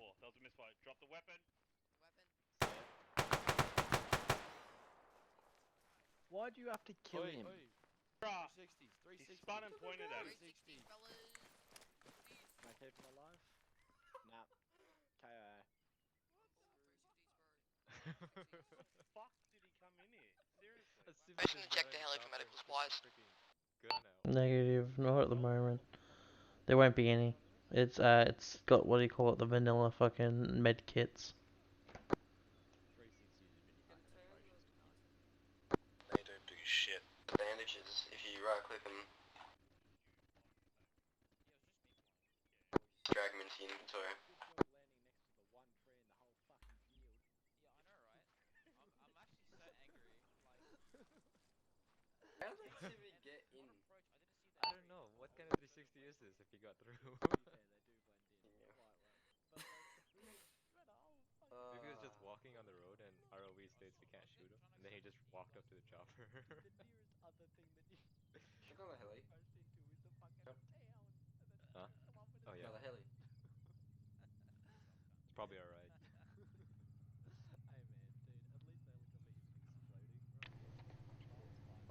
Oh, that was a misfire. Drop the weapon. Why do you have to kill him? Bruh. He spun and pointed at it. Can I keep him alive? Nah. KO. Fuck did he come in here? Seriously. Mission to check the heli for medical supplies. Negative. Not at the moment. There won't be any. It's got, what do you call it, the vanilla fucking med kits. They don't do shit. The bandages, if you right click them, drag them into the inventory. How did that civvy get in? I don't know. What kind of 360 is this if he got through? Maybe he was just walking on the road and ROV states we can't shoot him, and then he just walked up to the chopper. Look on the heli. Huh? Oh yeah. No, the heli. It's probably alright.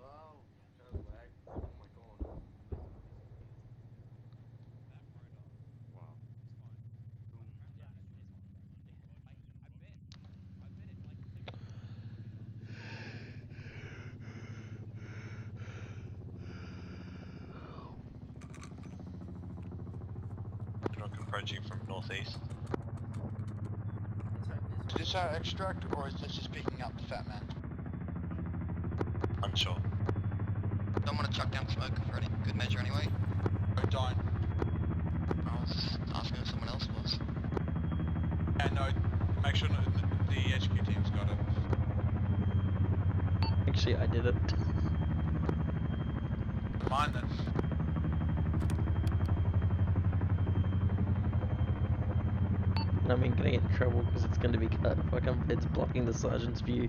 Oh, that was lag. Oh my god. Wow. Truck approaching from northeast. Is this our extract, or is this just picking up the fat man? Unsure. Don't want to chuck down smoke for any good measure anyway. Oh, don't. I was asking if someone else was. Yeah, no, make sure the HQ team's got it. Actually, I did it. Mine then. I mean, gonna get in trouble because it's gonna be cut. Fucking, it's blocking the sergeant's view.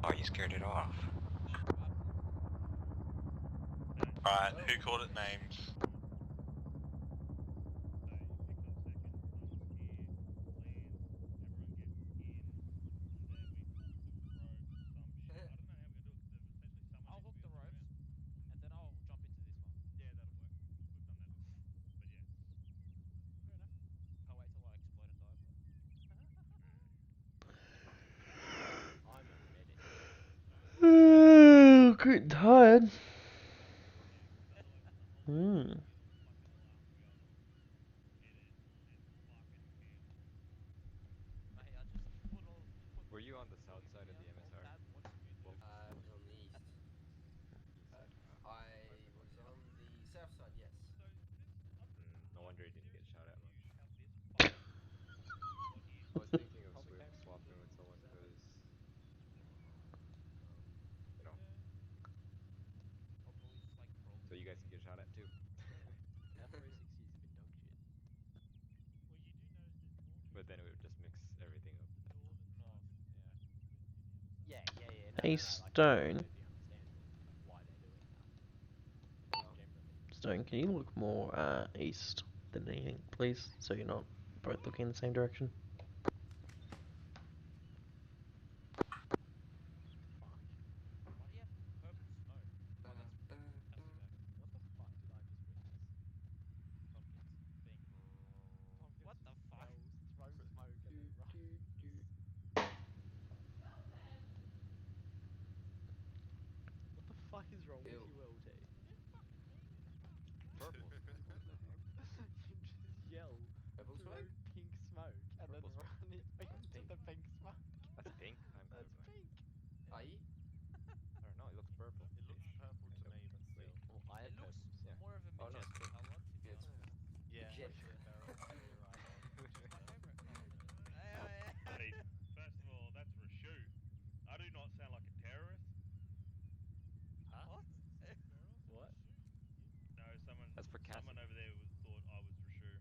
Oh, you scared it off. Alright, who called it names? I'll hook the ropes, and then I'll jump into this one. Yeah, that'll work. We've done that before. But yeah. Fair enough. Can't wait till I explode and die. I'm a medic. Getting tired. Hmm. Mate, I just put all Were you on the south side of the MSR? Dad wants me to. I was on the east. East side. I was on the south side, yes. No wonder he didn't get shot at much. I was thinking of swapping with someone because shot at too. Our 360's a bit dog shit. But then it would just mix everything up. Yeah. Hey, Stone. Why they're doing that. Stone, can you look more east than anything, please? So you're not both looking in the same direction. Why do you have purple smoke? Oh, that's What the fuck did I just witness? Tompkins being. Tompkins What the fuck? yells, throws smoke, and then runs. What the fuck is wrong with you, LT? Purple smoke, what the heck? You just yell, Purple throw smoke? pink smoke, and then Purple smoke. run it into pink. the pink smoke. That's pink. I'm That's purple. pink. Are you? I don't know. It looks purple. It looks purple to me, but still. Well, I It have looks purple, so. more of a Oh, no. magenta colour, to be Yes. honest. Yeah, Jet. you're right there. Which is my favourite colour. Hey, first of all, that's for a shoe. I do not sound like a terrorist. What? What? No, That's for someone Cassidy. over there thought I was Rashu.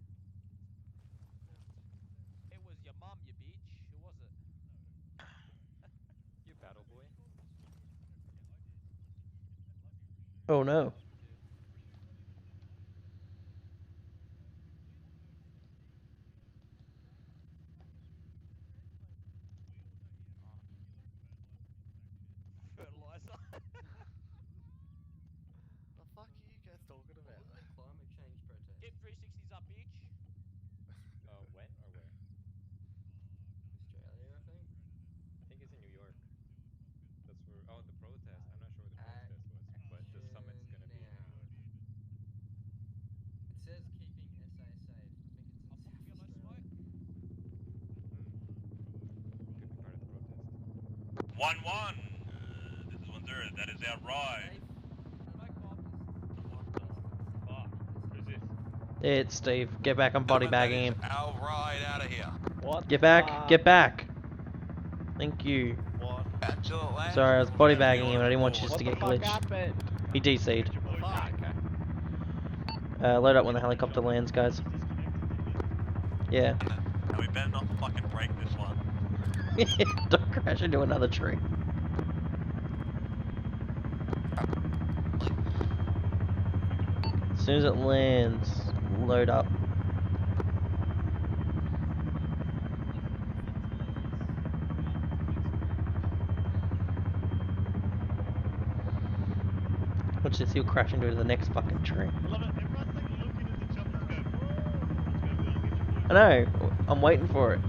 It was your mum, you bitch. Who was it? You battle boy. Oh no. Fertilizer. The fuck are you guys talking What about? was the climate change protest? Keep 360s up, bitch. When or where? Australia, I think. I think it's in New York. That's where. Oh, the protest. I'm not sure where the protest was, but the summit's gonna be in New Now. York. It says keeping SA safe. I think it's in I'll book South yellow Australia. smoke. Could be part of the protest. 1-1. This is 1-0. That is our ride. Safe. Smoke bomb. What the fuck? Who's this? It's Steve. Get back, I'm body bagging him. Our ride out of here. What? Get back, get back. Thank you. What? Until it lands. Sorry, I was body we're gonna be bagging him on and I didn't the want you board. just to get What the glitched. fuck happened? He DC'd. Ah, okay. Load up when the helicopter lands, guys. Yeah. And we better not fucking break this one. Don't crash into another tree. As soon as it lands, load up. Watch this, he'll crash into the next fucking tree. I love it. Everyone's like looking at the choppers going, whoa. I know, I'm waiting for it.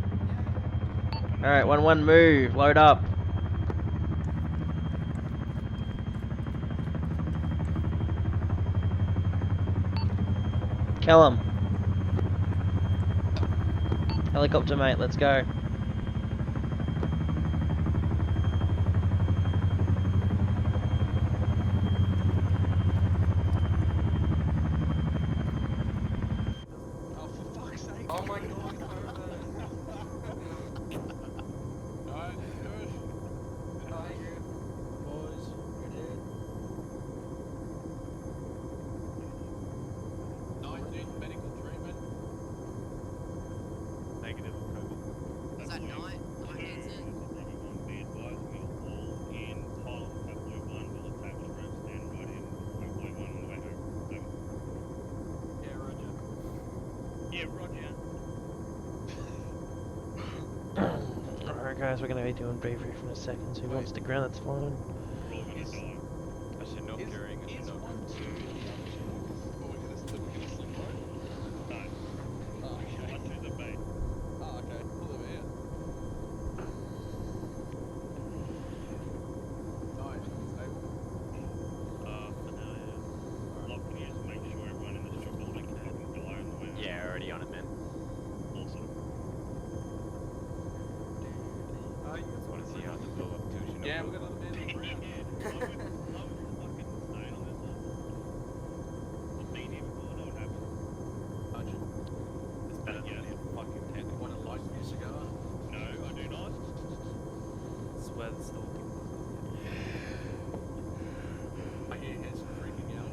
Alright, 1-1 move, load up. Kill him. Helicopter mate, let's go. Oh, for fuck's sake. Oh my god. Alright, good. Oh, hey, Griff. Boys, we're dead. 19 medical treatment. Negative of COVID. Was that night? Night answer? Be advised, we are all in pilot Fat Boy 1. We'll attach rope, stand right in Fat Boy 1 on the way home. Over. Yeah, roger. Yeah, roger. Alright guys, we're gonna be doing debrief in a second, so who wants to stick around, that's fine. We're all gonna die. I should know curing. I should know curing. 1-2 in the other channel? Or we're gonna slip road? No. Oh, okay. 1-2's a bait. Oh, okay. Pull them out. Nice. Stable. For now, yeah. Lock, can you just make sure everyone in this chopper is fucking die on the way home? Yeah, already on it, man. Awesome. Oh, you got Want to see how to blow up two Shinobu? Yeah, we got another man on the ground. I would fucking stay on this one. I've been here before, I know what happens. Archie, It's better than a fucking tent. Want to light your cigar? No, I do not. Swear the stalking. I hear heads freaking out.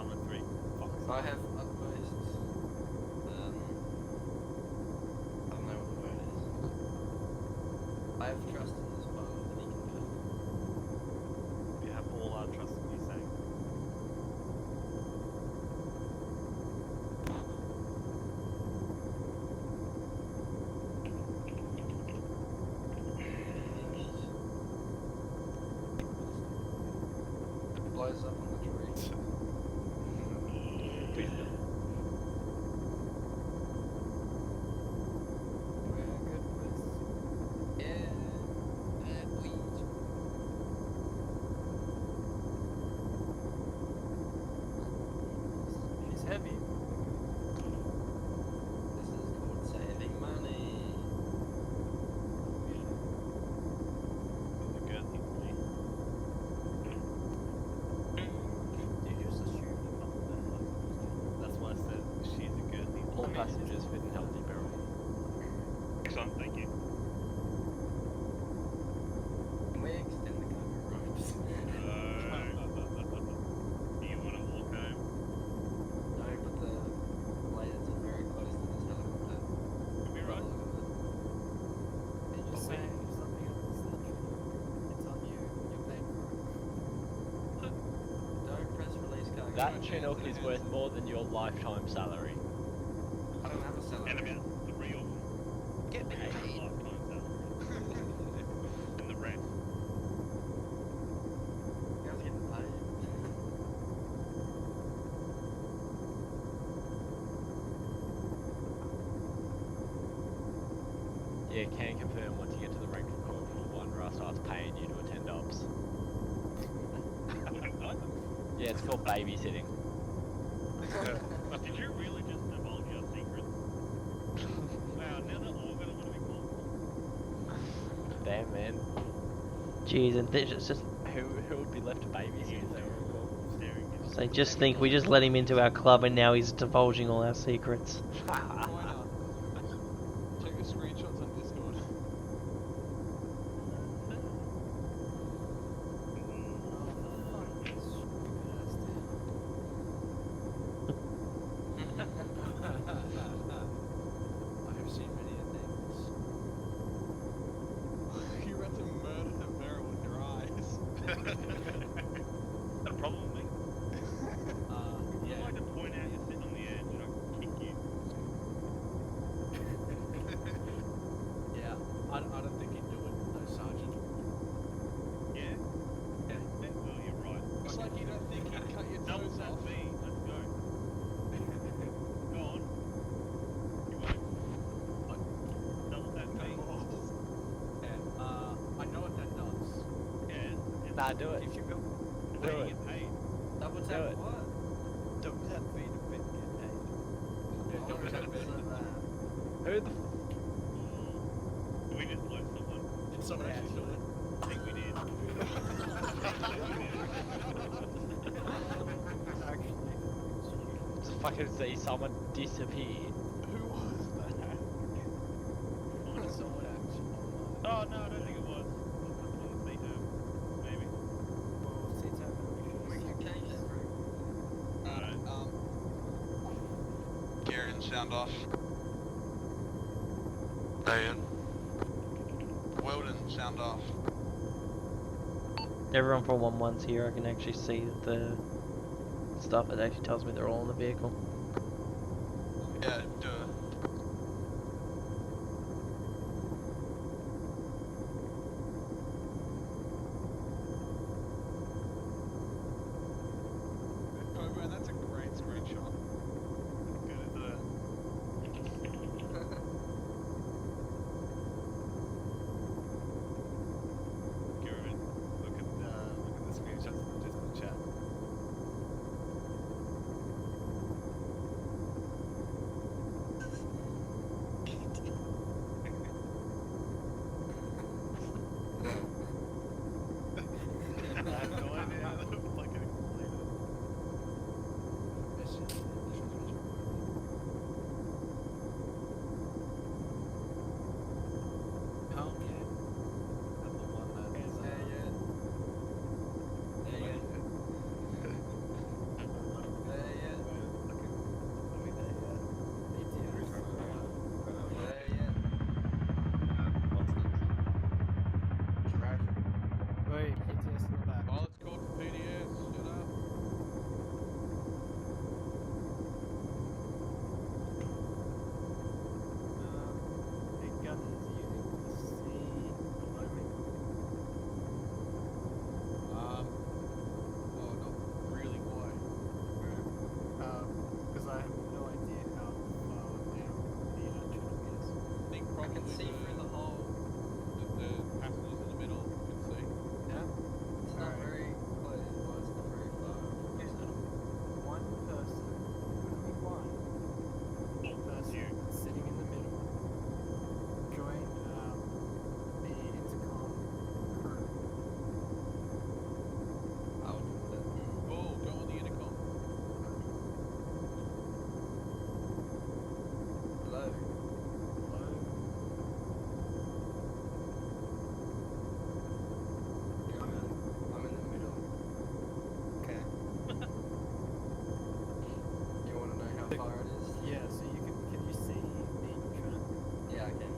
Armor 3. Fuck. I have utmost. I don't know what the word is. I have trust in this pilot that he can do it. We have all our trust in you saying. Blows up on the tree. Please don't. We're good with. Yeah. Please. She's heavy. This is called saving money. He's a girthy boy. You just assumed a couple of that was That's why I said she's a girthy boy. All passengers fit in healthy barrel. Excellent, thank you. Can we extend the cargo ropes? Do you want to walk home? No, but the blades are very close to this helicopter. Could be right. Look at You're just saying something else that it's on you. You're paying for it. it. Don't press release cargo. That Chinook is worth more than your lifetime salary. I don't have a salary. And about 3 of them. Get me paid. Lifetime salary. And the rest. How's getting paid? Yeah, can confirm once you get to the rank of Corporal 1, RAR starts paying you to attend ops. What? Yeah, it's called babysitting. Did you really just divulge our secrets? Wow, now they're all gonna want to be called. Damn, man. Jeez, and it's just Who would be left to babysit if they were all Staring at so just think we just let him into our club and now he's divulging all our secrets. Check the screenshots on Discord. I have seen many things. You're about to murder the barrel with your eyes. That a problem with me? Yeah. I'd like to point out you're sitting on the edge and I can kick you. Yeah. I don't think he'd do it, though, Sergeant. Yeah? Yeah. Then, well, you're right. It's like you don't think he'd cut your Double toes that off. V. Let's go. Go on. You won't. Double that V. Yeah. I know what that does. Yeah. Nah, do it. If you go Do Where you it. get paid. Double Do tap it. what? double that feet a bit, get paid. Yeah, double tap is Who the Did we just blow someone? Did someone actually do it? I think we did. Actually, Just fucking see someone disappear. Who was that? someone actually. Oh, no, I don't think it was. It was on the C-term. Maybe. Well, see, We can change that very quickly. Garen, sound off. Diane. Wilden, sound off. Everyone from 1-1's here, I can actually see the stuff. It actually tells me they're all in the vehicle. Yeah, do it. Oh man, that's a great screenshot. Good, isn't it? Kieran, look at the screenshots in the Discord chat. far it is? Yeah, so you can you see me, Trent? Yeah, I can.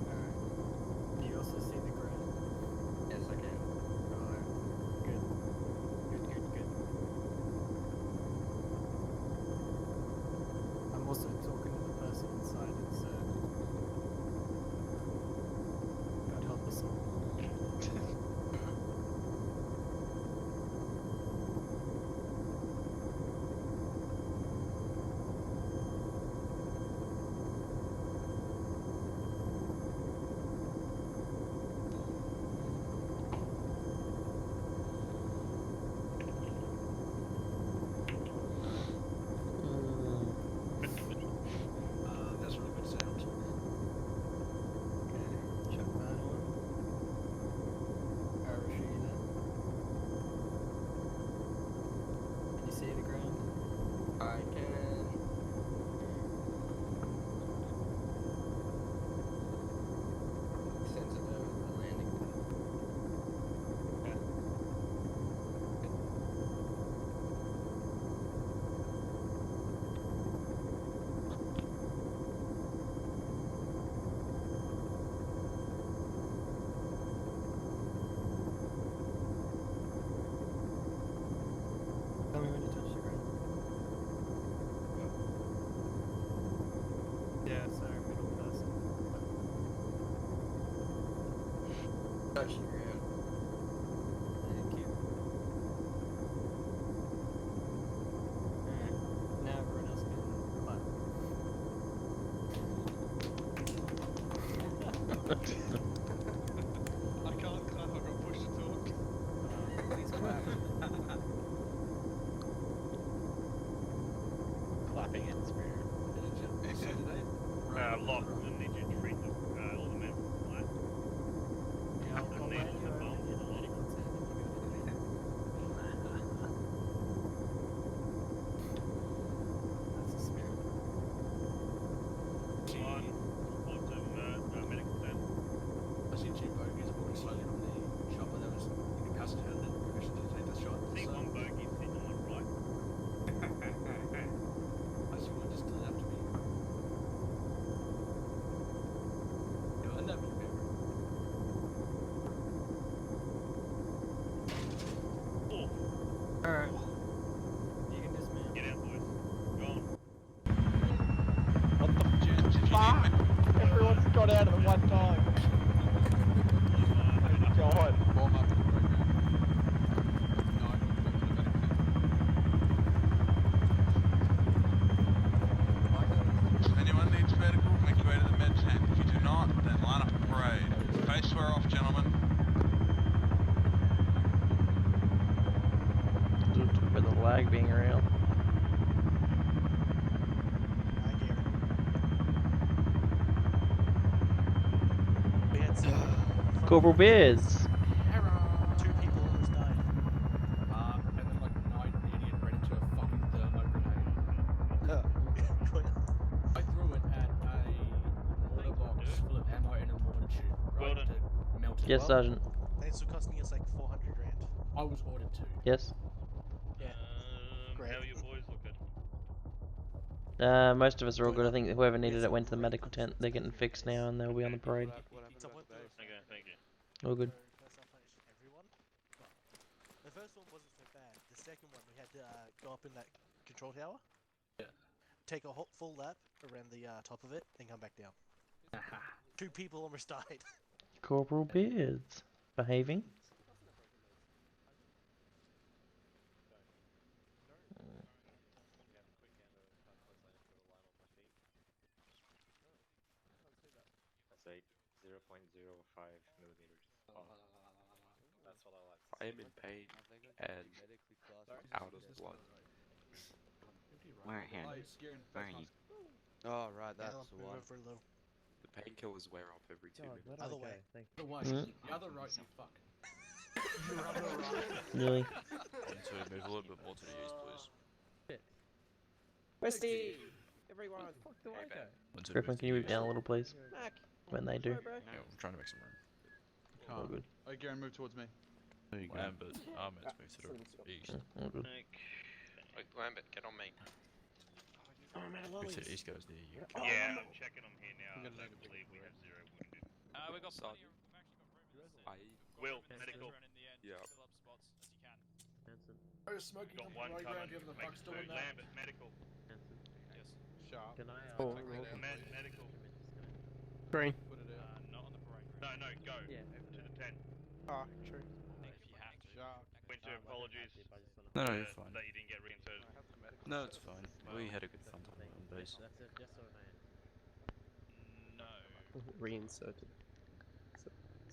Alright. Do you also see the ground? Yes, I can. Alright. Good. Good. I'm also talking to the person inside it, so God help us all. That's really good sound. Okay, check that on. Irish, are you there? Can you see the ground? I can. Sense of the landing pad. Okay. Tell me when you touch the ground. Yeah, sorry, middle person. Touch the ground. Thank you. Alright, now everyone else can clap. I can't clap, I got pushed to talk. Please clap. Clapping in spirit. Lock, I need you to treat all the men flat. Yeah, I'll Need land all you the over bombs, near the a lot of medical tent if you got anything. That's the spirit. One, report to medical tent. I see two bogies walking slowly from the chopper that was incapacitated and permission to take the shot. See So, one bogey sitting on my right. I see one just to the left of me. Yeah, and that would be better. Alright. You can dismount. Get out, boys. Go on. What the fuck? Everyone's got out at the one time. Oh God. Warm up in the program. No, I'm going to the medical If anyone needs medical, make your way to the med tent. If you do not, then line up a parade. Face square off, gentlemen. With the lag being real. We had some Corporal Bears. two people almost died. And then like 9 idiot ran into a fucking thermo grenade. I threw it at a mortar box full of ammo in a mortar tube, right? Wilden. To melt it. Yes, Sergeant. Thanks for costing us like 400 grand. I was ordered to. Yes. Yeah. Great. How are your boys looking? Most of us are all good. I think whoever needed it went to the medical tent. They're getting fixed now and they'll be on the parade. Okay, thank you. All good. First I punished everyone. Well, the first one wasn't so bad. The second one, we had to go up in that control tower. Yeah. Take a full lap around the top of it, then come back down. Two people almost died. Corporal Beards. Behaving. That's 0.05 millimeters off. That's what I like. I am in pain and out of blood. Where are you? Oh, right, that's Now, the move one. over a little. The painkillers wear off every 2 minutes. Other way. The way. Mm. The other right, you fuck. Really? One, two, move a little bit more to the east, please. Westy! Everyone, fuck the Waco. Griffin, can you move down a little, please? Mac. When they do. Yeah, I'm trying to make some room. All good. Oh, Garen, move towards me. There you go. Lambert, I'm meant to move to the east. All good. Lambert, get on me. Who to East goes there? You Yeah, I'm checking them here now. I don't believe we have 0 wounded. We got plenty of. We've actually got room in the center. Will, Just medical. run in the end. Yeah. Fill up spots as you can. Oh, smoking Got on one the playground. coming. You have the Make fuck still in food. there? Lambert, medical. Yes. Sharp. Can I Medical. Green. Put it out. Not on the parade ground. No, go. Yeah, To the tent. Ah, true. If you have to. Sharp. Winter, apologies No, no, you're fine. that you didn't get reinserted. I have the medical. No, it's fine. We had a good fun time on base. That's it, just so I know. No. Reinserted. It's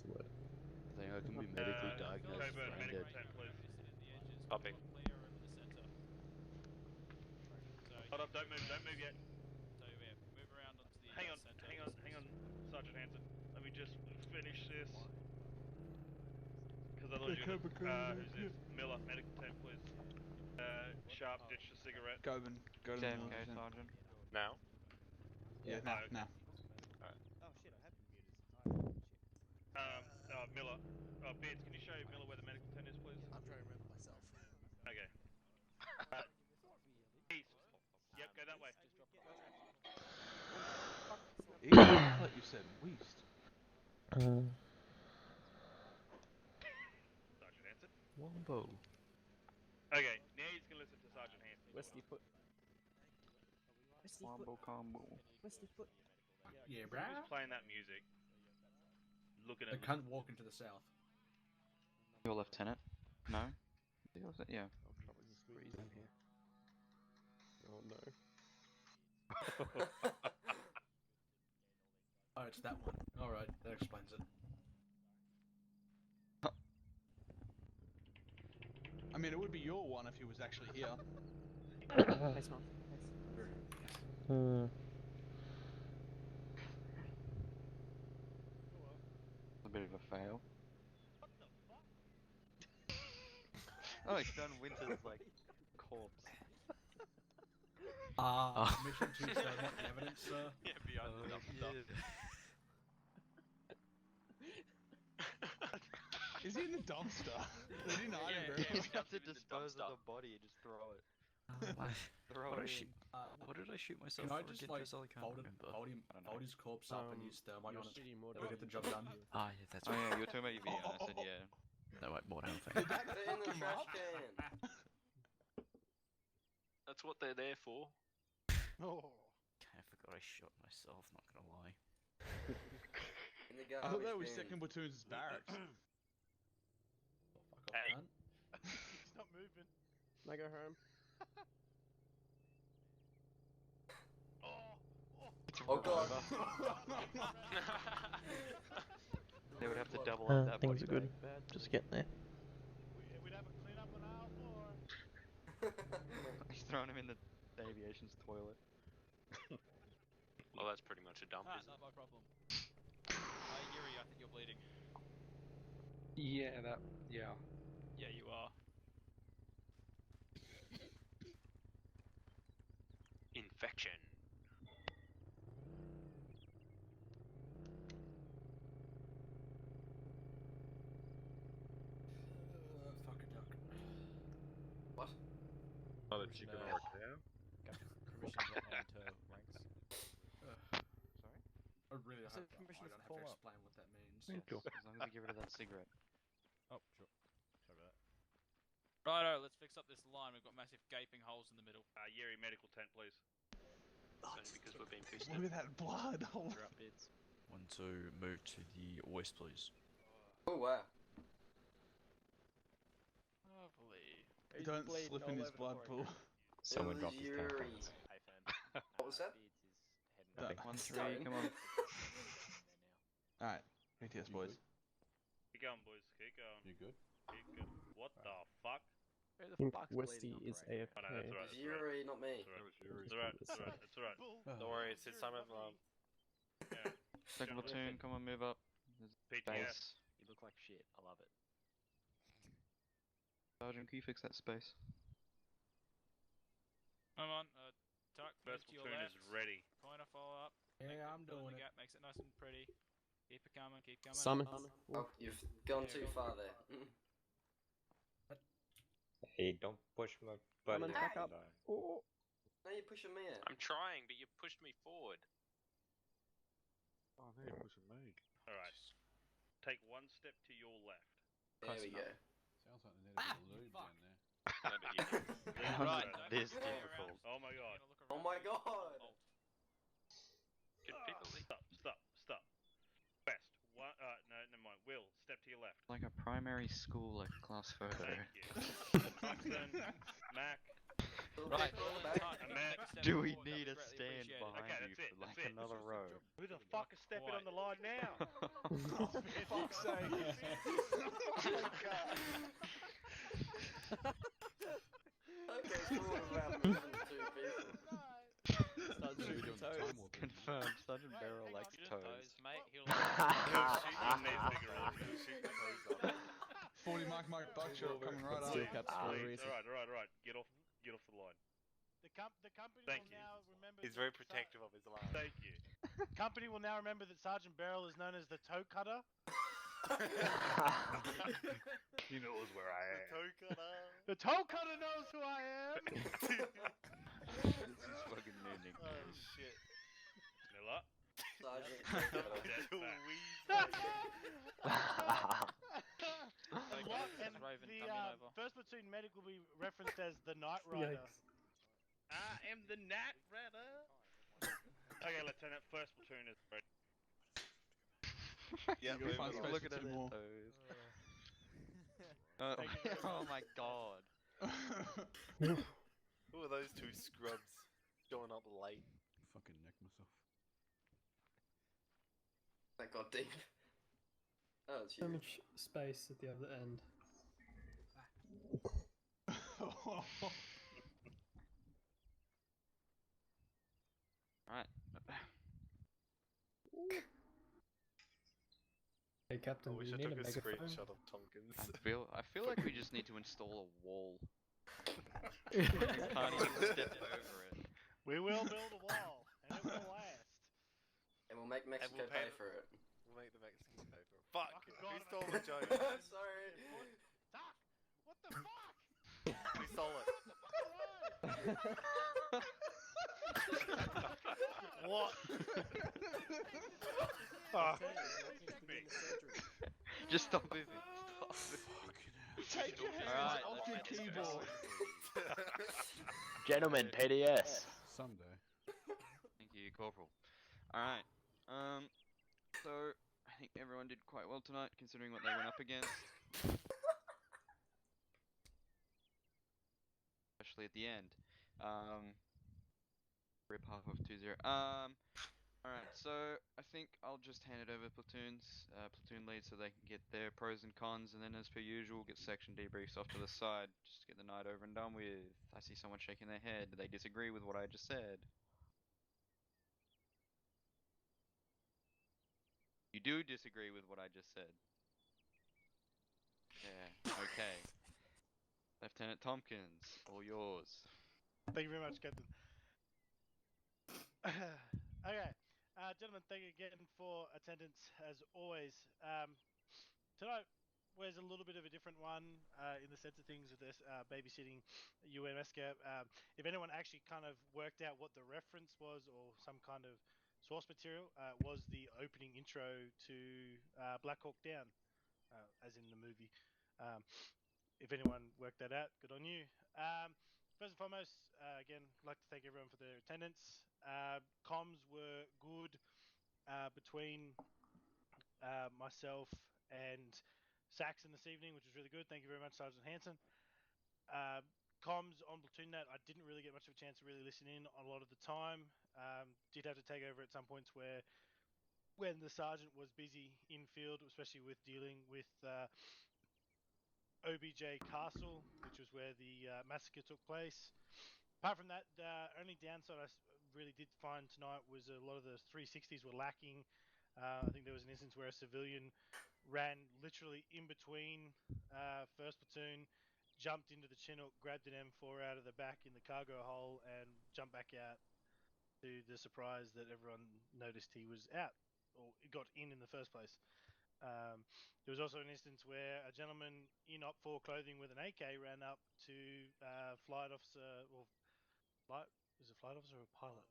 a word. I think I can be medically diagnosed Coburn, brain medical dead. tent, please. Copy. Clear over the center. So Hold up, don't move yet. So yeah, move around onto the Hang on, center. hang on, Sergeant Hanson. Let me just finish this. Because I thought you were who's this? Miller, medical tent, please. Sharp, ditch the cigarette. Go to the Sergeant. Now? Yeah, now. Miller. Beards, can you show Miller where the medical tent is, please? I'm trying to remember myself. Okay. East. Yep, go that way. East? I thought you said west. Sergeant Hanson. Wombo. Okay, now he's gonna listen to Sergeant Hanson. Wesley foot. Wombo combo. Wesley foot. Yeah, Who's bruh. playing that music? Looking The at cunt walking to the south. Your lieutenant? No? Yeah. I'll try to squeeze in here. Oh no. Oh, it's that one. Alright, that explains it. I mean, it would be your one if he was actually here. Nice one. A bit of a fail. Oh, it's done Winter's like corpse. Mission 2, so I want the evidence, sir. Yeah, behind the dumpster. Is he in the dumpster? They didn't hide him. You have to dispose of the body and just throw it. Throw it in. What did I shoot myself Can I for just again? like Because I can't fold remember. his corpse up and use thermite on it? More Do we get the job done? Ah, yeah, that's Oh right. yeah, you were talking about your video and I said yeah. No, wait, more down Put it in the trash can. That's what they're there for. Oh. I forgot I shot myself, not gonna lie. In the I thought that was garbage bin. 2nd Platoon's barracks. Hey. He's not moving. Can I go home? Oh god. They would have to double up that Things body are good. bag. Just getting there. We'd have a clean up on aisle 4. He's throwing him in the aviation's toilet. Well, that's pretty much a dump, isn't Not my problem. Yuri, I think you're bleeding. Yeah, yeah. Yeah, you are. Infection. Fuck a duck. What? Oh, that chicken or a cow? Permission to get into ranks. Sorry? I really don't have, permission I to don't have form to up. explain what that means. As long as you get rid of that cigarette. Oh, sure. Sorry about that. Righto, let's fix up this line. We've got massive gaping holes in the middle. Yuri, medical tent, please. Only because we're being pissed Look at that blood. Drop bits. 1-2, move to the west, please. Oh wow. Lovely. Don't slip in his blood pool. Someone It was dropped his Yuri. tampons. What was that? 1-3, come on. Alright, BTS boys. Keep going, boys. Keep going. You good? Keep going. What the fuck? I think Westy is AFK. Oh no, that's alright. It's Yuri, not me. It's alright. It's alright. It's alright. Don't worry, it's his time of love. Yeah. 2nd Platoon, come on, move up. There's PTS. space. You look like shit. I love it. Sergeant, can you fix that space? Come on, tuck. First move to your platoon left. is ready. Pointer, follow up. Yeah, I'm Fill in doing the it. gap, makes it nice and pretty. Keep it coming, keep coming. Summon. Oh, you've gone too far there. Hey, don't push my Summon button. back up. Oh. No, are you pushing me out? I'm trying, but you pushed me forward. Oh, now you're pushing me. Alright. Take one step to your left. There we go. Sounds like they need a bit of lube down there. No, but you Right. this difficult. Oh my god. Oh my god! Can people leave? Stop. West. One, no, never mind. Will, step to your left. Like a primary school, like class photo. Thank you. Thompson, Mac. Right. Do we need a stand behind Okay, you that's for like it. another row? Who the fuck is stepping on the line now? For fuck's sake. Okay, so what about moving two people? Sergeant Toes. Confirmed. Sergeant Barrel likes toes. Mate, he'll 40 mark buckshot coming right up. Alright. Get off the line. The company Thank will you. now remember. He's very protective of his line. Thank you. Company will now remember that Sergeant Beryl is known as the toe cutter. He knows where I am. Toe cutter. The toe cutter knows who I am. This is fucking new nickname. Oh shit. Miller. Sergeant And Raven the coming over. first platoon medic will be referenced as the Night Rider. I am the Night Rider. Okay, Lieutenant. First platoon is ready. Yeah, You'll find space Look for at two their more. toes. Oh my god. Who are those two scrubs showing up late? Fucking neck myself. That got deep. Oh, it's So huge. much space at the other end. Right. Hey, Captain, I wish you I need took a a megaphone? screenshot of Tompkins. I feel like we just need to install a wall. We can't even step over it. We will build a wall, and it will last. And we'll make Mexico pay for it. We'll make the Mexicans pay for it. Fuck! Fucking Who God, stole the joke? Sorry. Doc, what the fuck? Who stole it? What? Just stop moving. Stop moving. Take your hands Alright, off your let's get this keyboard. Gentlemen, PDS. Someday. Thank you, Corporal. Alright. So I think everyone did quite well tonight, considering what they went up against. Especially at the end. Rip half of 2-0. Alright, so I think I'll just hand it over platoons, platoon leads, so they can get their pros and cons, and then as per usual, get section debriefs off to the side, just to get the night over and done with. I see someone shaking their head. Do they disagree with what I just said? You do disagree with what I just said? Yeah, okay. Lieutenant Tompkins, all yours. Thank you very much, Captain. Okay, gentlemen, thank you again for attendance as always. Tonight was a little bit of a different one in the sense of things with this babysitting UMSCA. If anyone actually kind of worked out what the reference was or some kind of source material, was the opening intro to Black Hawk Down, as in the movie. If anyone worked that out, good on you. First and foremost, again, I'd like to thank everyone for their attendance. Comms were good between myself and Saxon this evening, which was really good. Thank you very much, Sergeant Hanson. Comms on PlatoonNet, I didn't really get much of a chance to really listen in a lot of the time. Did have to take over at some points when the sergeant was busy in field, especially with dealing with OBJ Castle, which was where the massacre took place. Apart from that, the only downside I really did find tonight was a lot of the 360s were lacking. I think there was an instance where a civilian ran literally in between first platoon, jumped into the Chinook, grabbed an M4 out of the back in the cargo hole, and jumped back out, to the surprise that everyone noticed he was out, or got in the first place. There was also an instance where a gentleman in Op 4 clothing with an AK ran up to Flight Officer, or Is it flight officer or pilot?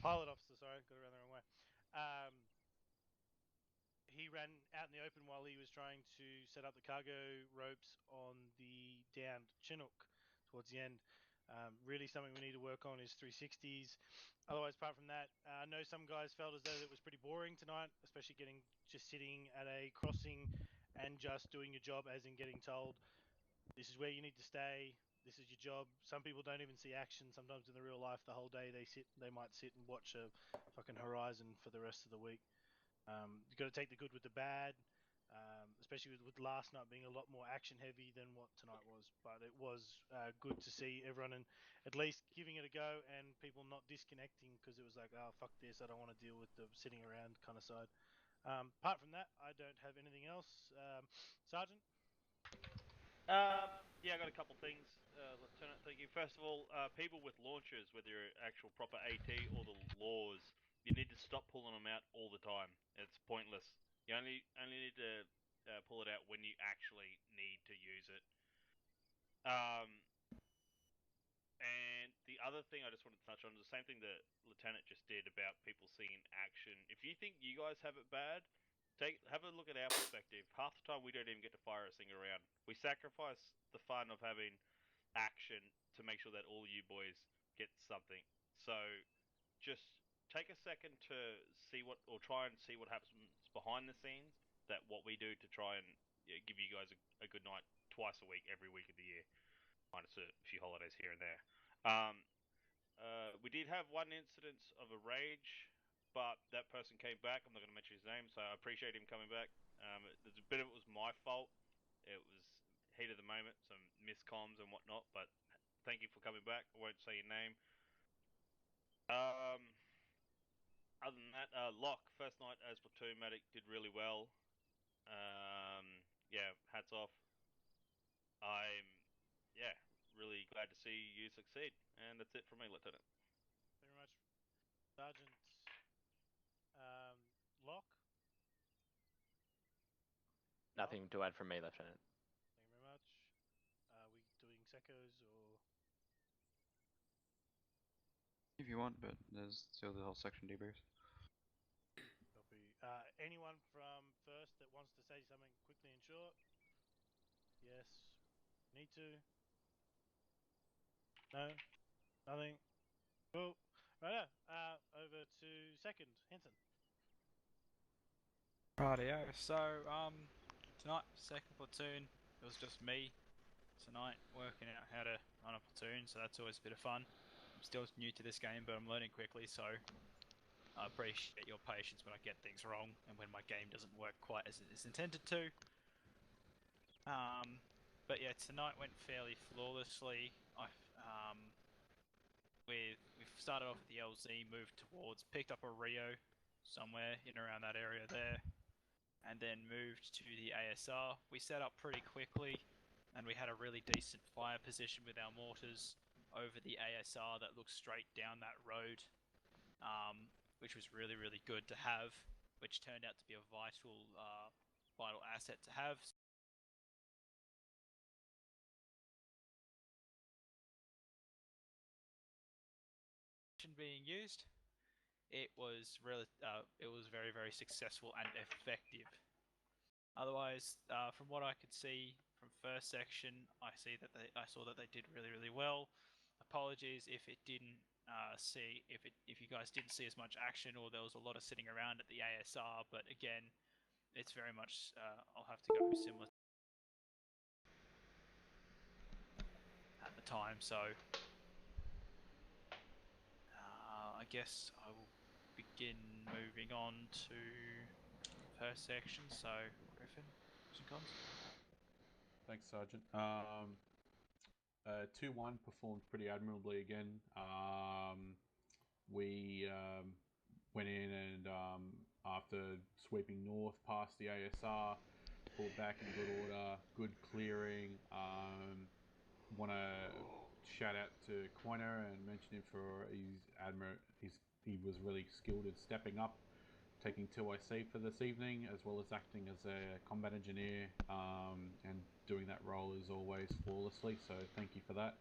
Pilot officer, sorry, got it around the wrong way. He ran out in the open while he was trying to set up the cargo ropes on the downed Chinook towards the end. Really something we need to work on is 360s. Otherwise, apart from that, I know some guys felt as though it was pretty boring tonight, especially just sitting at a crossing and just doing your job, as in getting told, this is where you need to stay, this is your job. Some people don't even see action. Sometimes in the real life, the whole day they might sit and watch a fucking horizon for the rest of the week. You've got to take the good with the bad, especially with last night being a lot more action heavy than what tonight was. But it was good to see everyone at least giving it a go and people not disconnecting because it was like, oh, fuck this, I don't want to deal with the sitting around kind of side. Apart from that, I don't have anything else. Sergeant? Yeah, I got a couple things, Lieutenant. Thank you. First of all, people with launchers, whether you're actual proper AT or the laws, you need to stop pulling them out all the time. It's pointless. You only need to pull it out when you actually need to use it. And the other thing I just wanted to touch on is the same thing that Lieutenant just did about people seeing action. If you think you guys have it bad, have a look at our perspective. Half the time we don't even get to fire a thing around. We sacrifice the fun of having action to make sure that all you boys get something. So just take a second to see what, or try and see what happens behind the scenes. That what we do to try and give you guys a good night twice a week, every week of the year, minus a few holidays here and there. We did have one incident of a rage, but that person came back. I'm not going to mention his name, so I appreciate him coming back. There's a bit of it was my fault. It was heat of the moment, some miscoms and whatnot, but thank you for coming back. I won't say your name. Other than that, Locke, first night as platoon medic, did really well. Yeah, hats off. I'm, yeah, really glad to see you succeed. And that's it from me, Lieutenant. Thank you very much, Sergeant. Locke? Nothing to add from me, Lieutenant. Thank you very much. Are we doing secos or? If you want, but there's still the whole section debrief. Copy. Anyone from first that wants to say something quickly and short? Yes. Need to? No? Nothing? Cool. Right. Over to second. Henson. Rightio. So, tonight, second platoon, it was just me tonight working out how to run a platoon, so that's always a bit of fun. I'm still new to this game, but I'm learning quickly, so I appreciate your patience when I get things wrong and when my game doesn't work quite as it is intended to. But yeah, tonight went fairly flawlessly. We've started off at the LZ, moved towards, picked up a Rio somewhere in around that area there, and then moved to the ASR. We set up pretty quickly, and we had a really decent fire position with our mortars over the ASR that looked straight down that road, which was really, really good to have, which turned out to be a vital asset to have. Being used, it was very, very successful and effective. Otherwise, from what I could see from first section, I saw that they did really, really well. Apologies if it didn't if you guys didn't see as much action or there was a lot of sitting around at the ASR. But again, it's very much I'll have to go similar at the time. So I guess I will begin moving on to first section. So Griffin, pros and cons. Thanks, Sergeant. 2-1 performed pretty admirably again. We went in and after sweeping north past the ASR, pulled back in good order, good clearing. Want to shout out to Coiner and mention him for he was really skilled in stepping up, taking 2IC for this evening, as well as acting as a combat engineer and doing that role as always flawlessly, so thank you for that.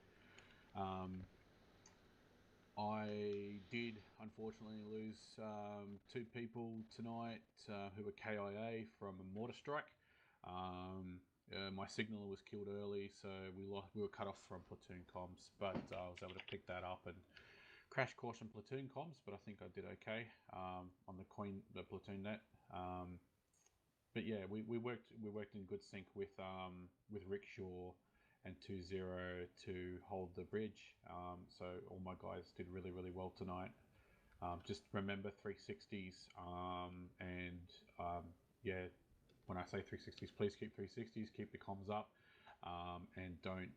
I did unfortunately lose 2 people tonight who were KIA from a mortar strike. My signaller was killed early, so we were cut off from platoon comms, but I was able to pick that up and crash course on platoon comms. But I think I did okay on the platoon net. But yeah, we worked in good sync with Rickshaw and 2-0 to hold the bridge. So all my guys did really well tonight. Just remember 360s, yeah, when I say 360s, please keep 360s, keep the comms up, and don't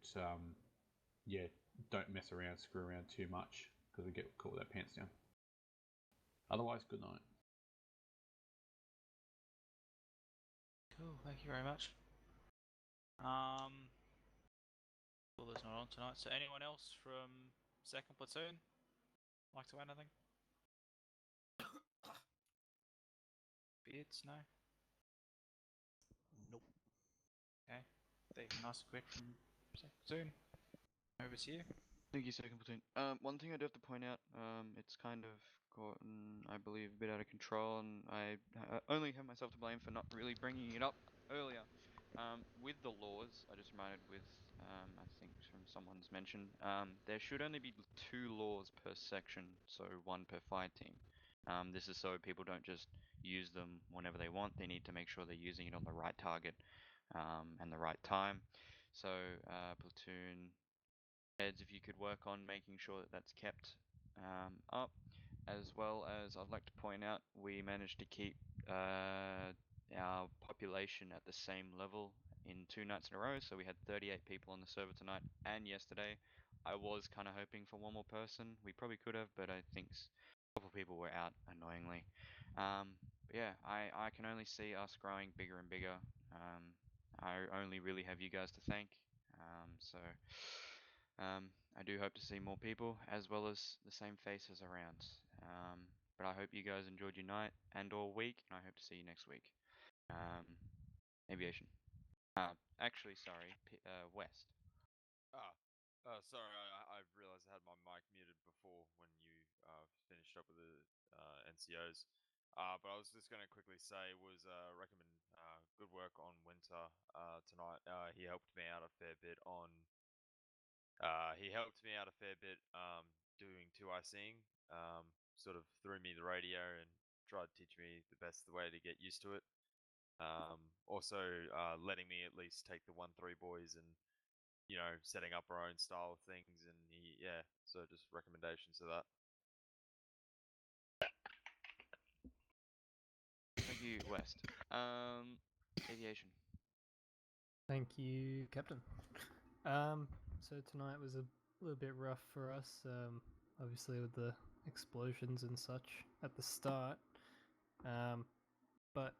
mess around, screw around too much, because we get caught with our pants down. Otherwise, good night. Cool, thank you very much. Wilden's not on tonight, so anyone else from 2nd Platoon like to add anything? Beards, no? Nope. Okay, nice and quick from 2nd Platoon. Over to you. Thank you, 2nd Platoon. One thing I do have to point out, it's kind of gotten, I believe, a bit out of control, and I only have myself to blame for not really bringing it up earlier. With the laws, I just reminded with, I think from someone's mention, there should only be 2 laws per section, so 1 per fire team. This is so people don't just use them whenever they want. They need to make sure they're using it on the right target and the right time. So platoon heads, if you could work on making sure that that's kept up, as well as I'd like to point out we managed to keep our population at the same level in 2 nights in a row. So we had 38 people on the server tonight and yesterday. I was kind of hoping for 1 more person. We probably could have, but I think a couple of people were out annoyingly. But yeah, I can only see us growing bigger and bigger. I only really have you guys to thank. I do hope to see more people, as well as the same faces around. But I hope you guys enjoyed your night and or week, and I hope to see you next week. Aviation. Actually, sorry, West. Sorry, I realised I had my mic muted before when you finished up with the NCOs. But I was just going to quickly say recommend good work on Winter tonight. He helped me out a fair bit on. Doing 2ICing. Sort of threw me the radio and tried to teach me the best way to get used to it. Also letting me at least take the 1-3 boys and setting up our own style of things, and so just recommendations to that. Thank you, West. Aviation. Thank you, Captain. So tonight was a little bit rough for us, obviously with the explosions and such at the start. But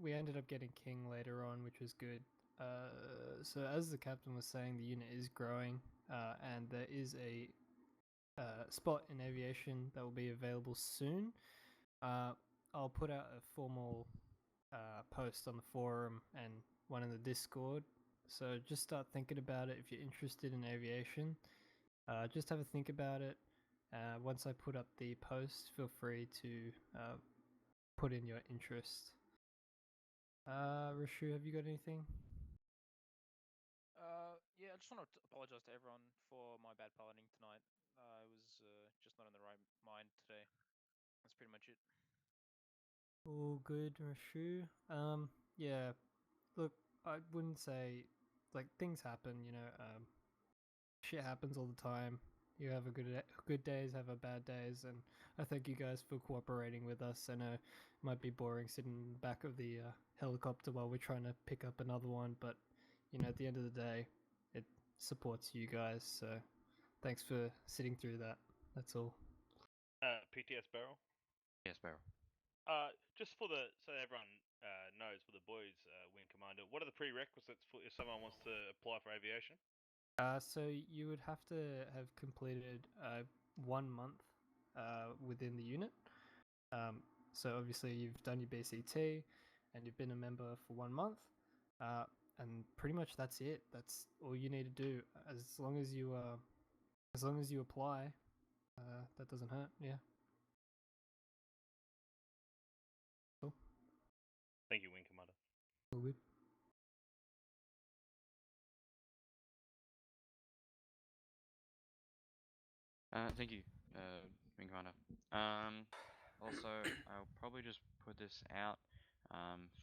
we ended up getting King later on, which was good. So as the captain was saying, the unit is growing, and there is a spot in aviation that will be available soon. I'll put out a formal post on the forum and one in the Discord. So just start thinking about it if you're interested in aviation. Just have a think about it. Once I put up the post, feel free to put in your interest. Rishu, have you got anything? Yeah, I just want to apologise to everyone for my bad piloting tonight. I was just not in the right mind today. That's pretty much it. All good, Rishu. Yeah, look, I wouldn't say, like, things happen, shit happens all the time. You have a good days, have a bad days, and I thank you guys for cooperating with us. I know it might be boring sitting in the back of the helicopter while we're trying to pick up another one, but, at the end of the day, it supports you guys, so thanks for sitting through that. That's all. PTS Barrel? Yes, Barrel. Just so everyone knows, for the boys, Wing Commander, what are the prerequisites for if someone wants to apply for aviation? So you would have to have completed 1 month within the unit. So obviously you've done your BCT and you've been a member for 1 month, and pretty much that's it. That's all you need to do. As long as you apply, That doesn't hurt. Yeah. Cool. Thank you, Wing Commander. All good. Thank you, Wing Commander. Also, I'll probably just put this out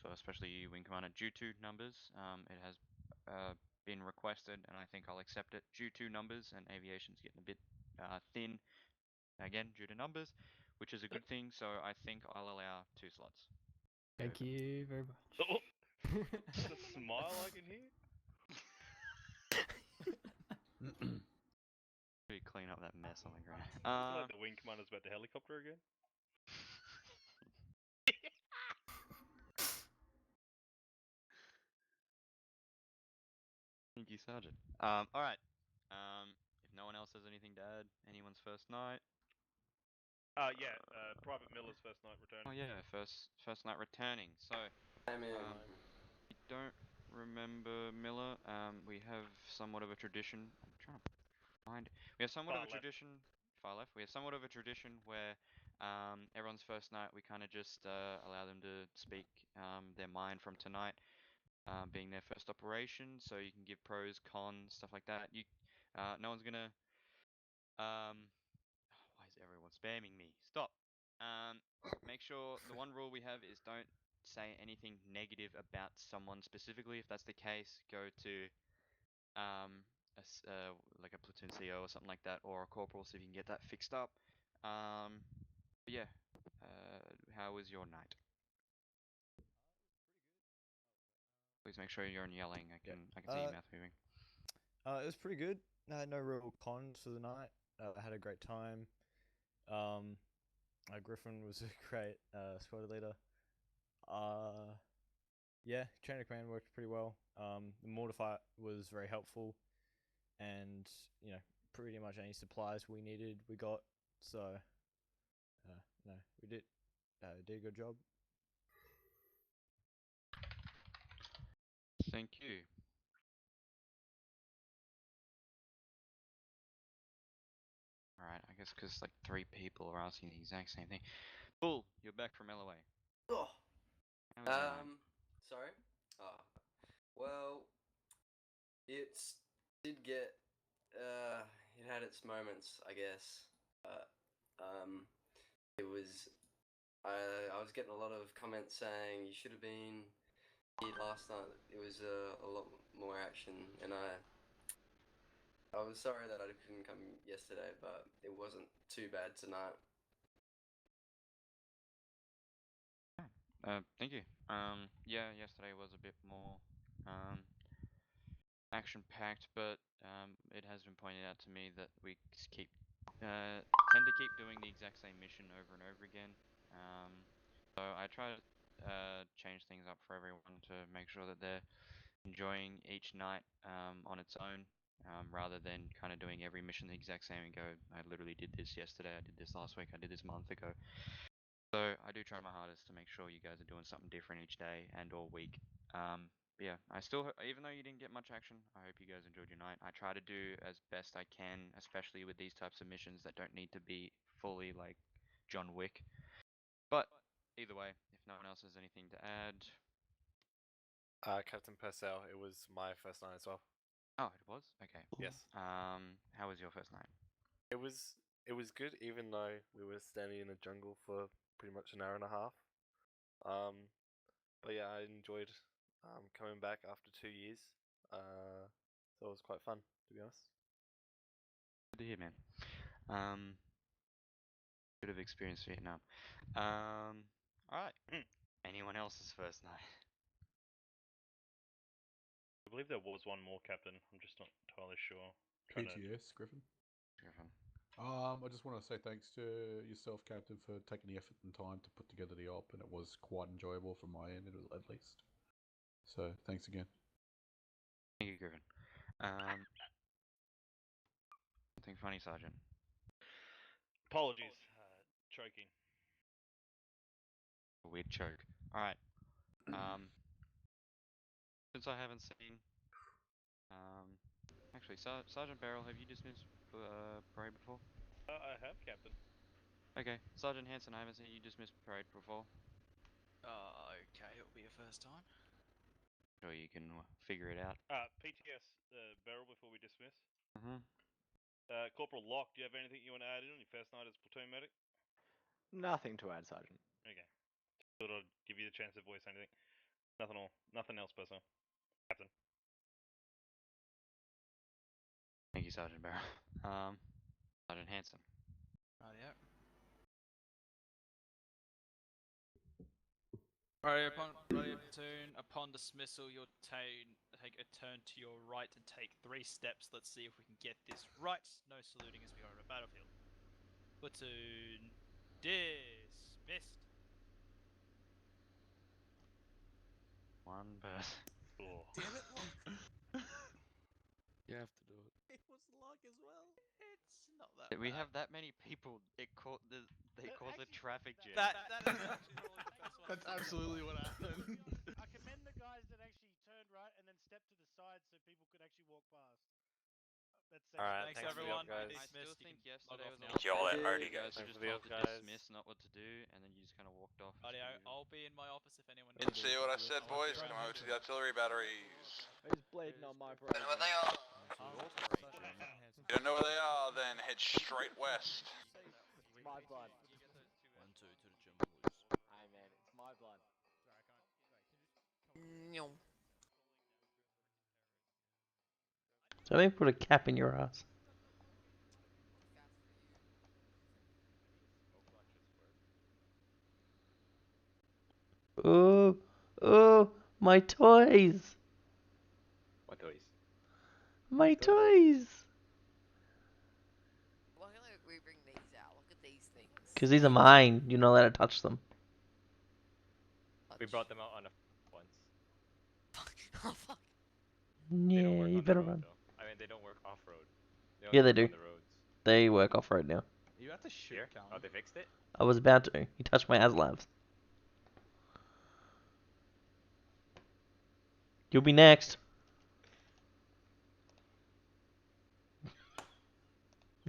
for especially you, Wing Commander, due to numbers. It has been requested, and I think I'll accept it. Due to numbers, and aviation's getting a bit thin, again, due to numbers, which is a good thing, so I think I'll allow 2 slots. Thank you very much. Oh, the smile I can hear. Maybe clean up that mess on the ground. It's like the Wing Commander's about the helicopter again. Thank you, Sergeant. Alright. If no one else has anything to add, anyone's first night? Private Miller's first night returning. Oh yeah, first night returning. So, I don't remember Miller. We have somewhat of a tradition. I'm trying to find. We have somewhat of a tradition. Far left. We have somewhat of a tradition where everyone's first night we kind of just allow them to speak their mind from tonight, being their first operation. So you can give pros, cons, stuff like that. No one's gonna. Why is everyone spamming me? Stop. Make sure the one rule we have is don't say anything negative about someone specifically. If that's the case, go to like a platoon CO or something like that, or a corporal, so you can get that fixed up. But yeah. How was your night? Please make sure you're yelling. I can see your mouth moving. It was pretty good. I had no real cons for the night. I had a great time. Griffin was a great squad leader. Yeah, chain of command worked pretty well. The mortar fight was very helpful, and pretty much any supplies we needed we got. So no, we did a good job. Thank you. Alright, I guess because like 3 people are asking the exact same thing. Bull, you're back from LOA. Oh. How was your night? Sorry. Well, it did get. It had its moments, I guess. It was. I was getting a lot of comments saying you should have been here last night. It was a lot more action, and I was sorry that I couldn't come yesterday, but it wasn't too bad tonight. Thank you. Yeah, yesterday was a bit more action-packed, but it has been pointed out to me that we tend to keep doing the exact same mission over and over again. So I try to change things up for everyone to make sure that they're enjoying each night on its own, rather than kind of doing every mission the exact same and go, I literally did this yesterday, I did this last week, I did this a month ago. So I do try my hardest to make sure you guys are doing something different each day and all week. Yeah, I still, even though you didn't get much action, I hope you guys enjoyed your night. I try to do as best I can, especially with these types of missions that don't need to be fully like John Wick. But either way, if no one else has anything to add. Captain Purcell, it was my first night as well. Oh, it was? Okay. Yes. How was your first night? It was good, even though we were standing in the jungle for pretty much an hour and a half. But yeah, I enjoyed coming back after 2 years. So it was quite fun, to be honest. Good to hear, man. Bit of experience Vietnam. Alright. Anyone else's first night? I believe there was one more, Captain. I'm just not entirely sure. PTS, Griffin. I just want to say thanks to yourself, Captain, for taking the effort and time to put together the op, and it was quite enjoyable from my end, at least. So, thanks again. Thank you, Griffin. Something funny, Sergeant. Apologies. Choking. A weird choke. Alright. Since I haven't seen... actually, Sergeant Barrel, have you dismissed parade before? I have, Captain. Okay, Sergeant Hanson, I haven't seen you dismiss parade before. Okay, it'll be a first time. Sure you can figure it out. PTS, Beryl, before we dismiss. Mm-hmm. Corporal Locke, do you have anything you want to add in on your first night as platoon medic? Nothing to add, Sergeant. Okay. Thought I'd give you the chance to voice anything. Nothing else, personal. Captain. Thank you, Sergeant Barrow. Sergeant Hanson. Rightio. Ready, platoon. Upon dismissal, you'll take a turn to your right and take 3 steps. Let's see if we can get this right. No saluting as we are on a battlefield. Platoon dismissed. One person. Damn it, Locke. You have to do it. It was Locke as well. It's not that We bad. have that many people. They cause a traffic jam. That is actually probably the best one. That's absolutely what happened. I commend the guys that actually turned right and then stepped to the side so people could actually walk past. Alright, thanks thanks everyone. guys. I still think yesterday was Thank you all at Hardy, you guys. guys Thanks just for the told help, to guys. dismiss, not what to do, and then you just kind of walked off. Rightio, I'll be in my office if anyone Didn't needs see me. what I said, boys. Come over to the artillery batteries. Who's bleeding on my parade? Don't know where they are. You don't know where they are, then head straight west. It's my blood. 1-2 to the gym, boys. Hey man, it's my blood. So maybe put a cap in your ass. Oh, oh, my toys! What toys? My toys! Why can't we bring these out? Look at these things. Because these are mine. You're not allowed to touch them. We brought them out on a once. Oh fuck. Yeah, you better run. I mean, they don't work off road. Yeah, they work do. on the roads. They work off road now. You have to shoot, Here? Callum. Oh, they fixed it? I was about to. You touched my ASLabs. You'll be next.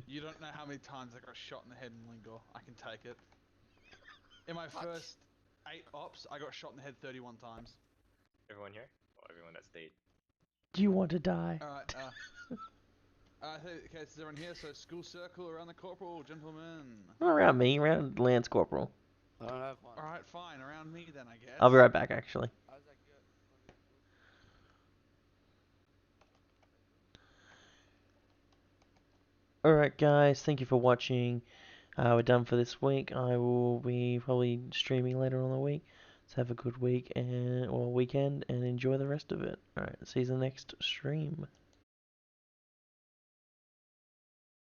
You don't know how many times I got shot in the head in Lingor. I can take it. In my first 8 ops, I got shot in the head 31 times. Everyone here? Or everyone that stayed? Do you want to die? Alright, okay, so everyone here, so school circle around the corporal, gentlemen. Not around me, around Lance Corporal. I don't have one. Alright, fine, around me then, I guess. I'll be right back, actually. Alright guys, thank you for watching. We're done for this week. I will be probably streaming later on in the week. So have a good week or weekend and enjoy the rest of it. Alright, see you in the next stream.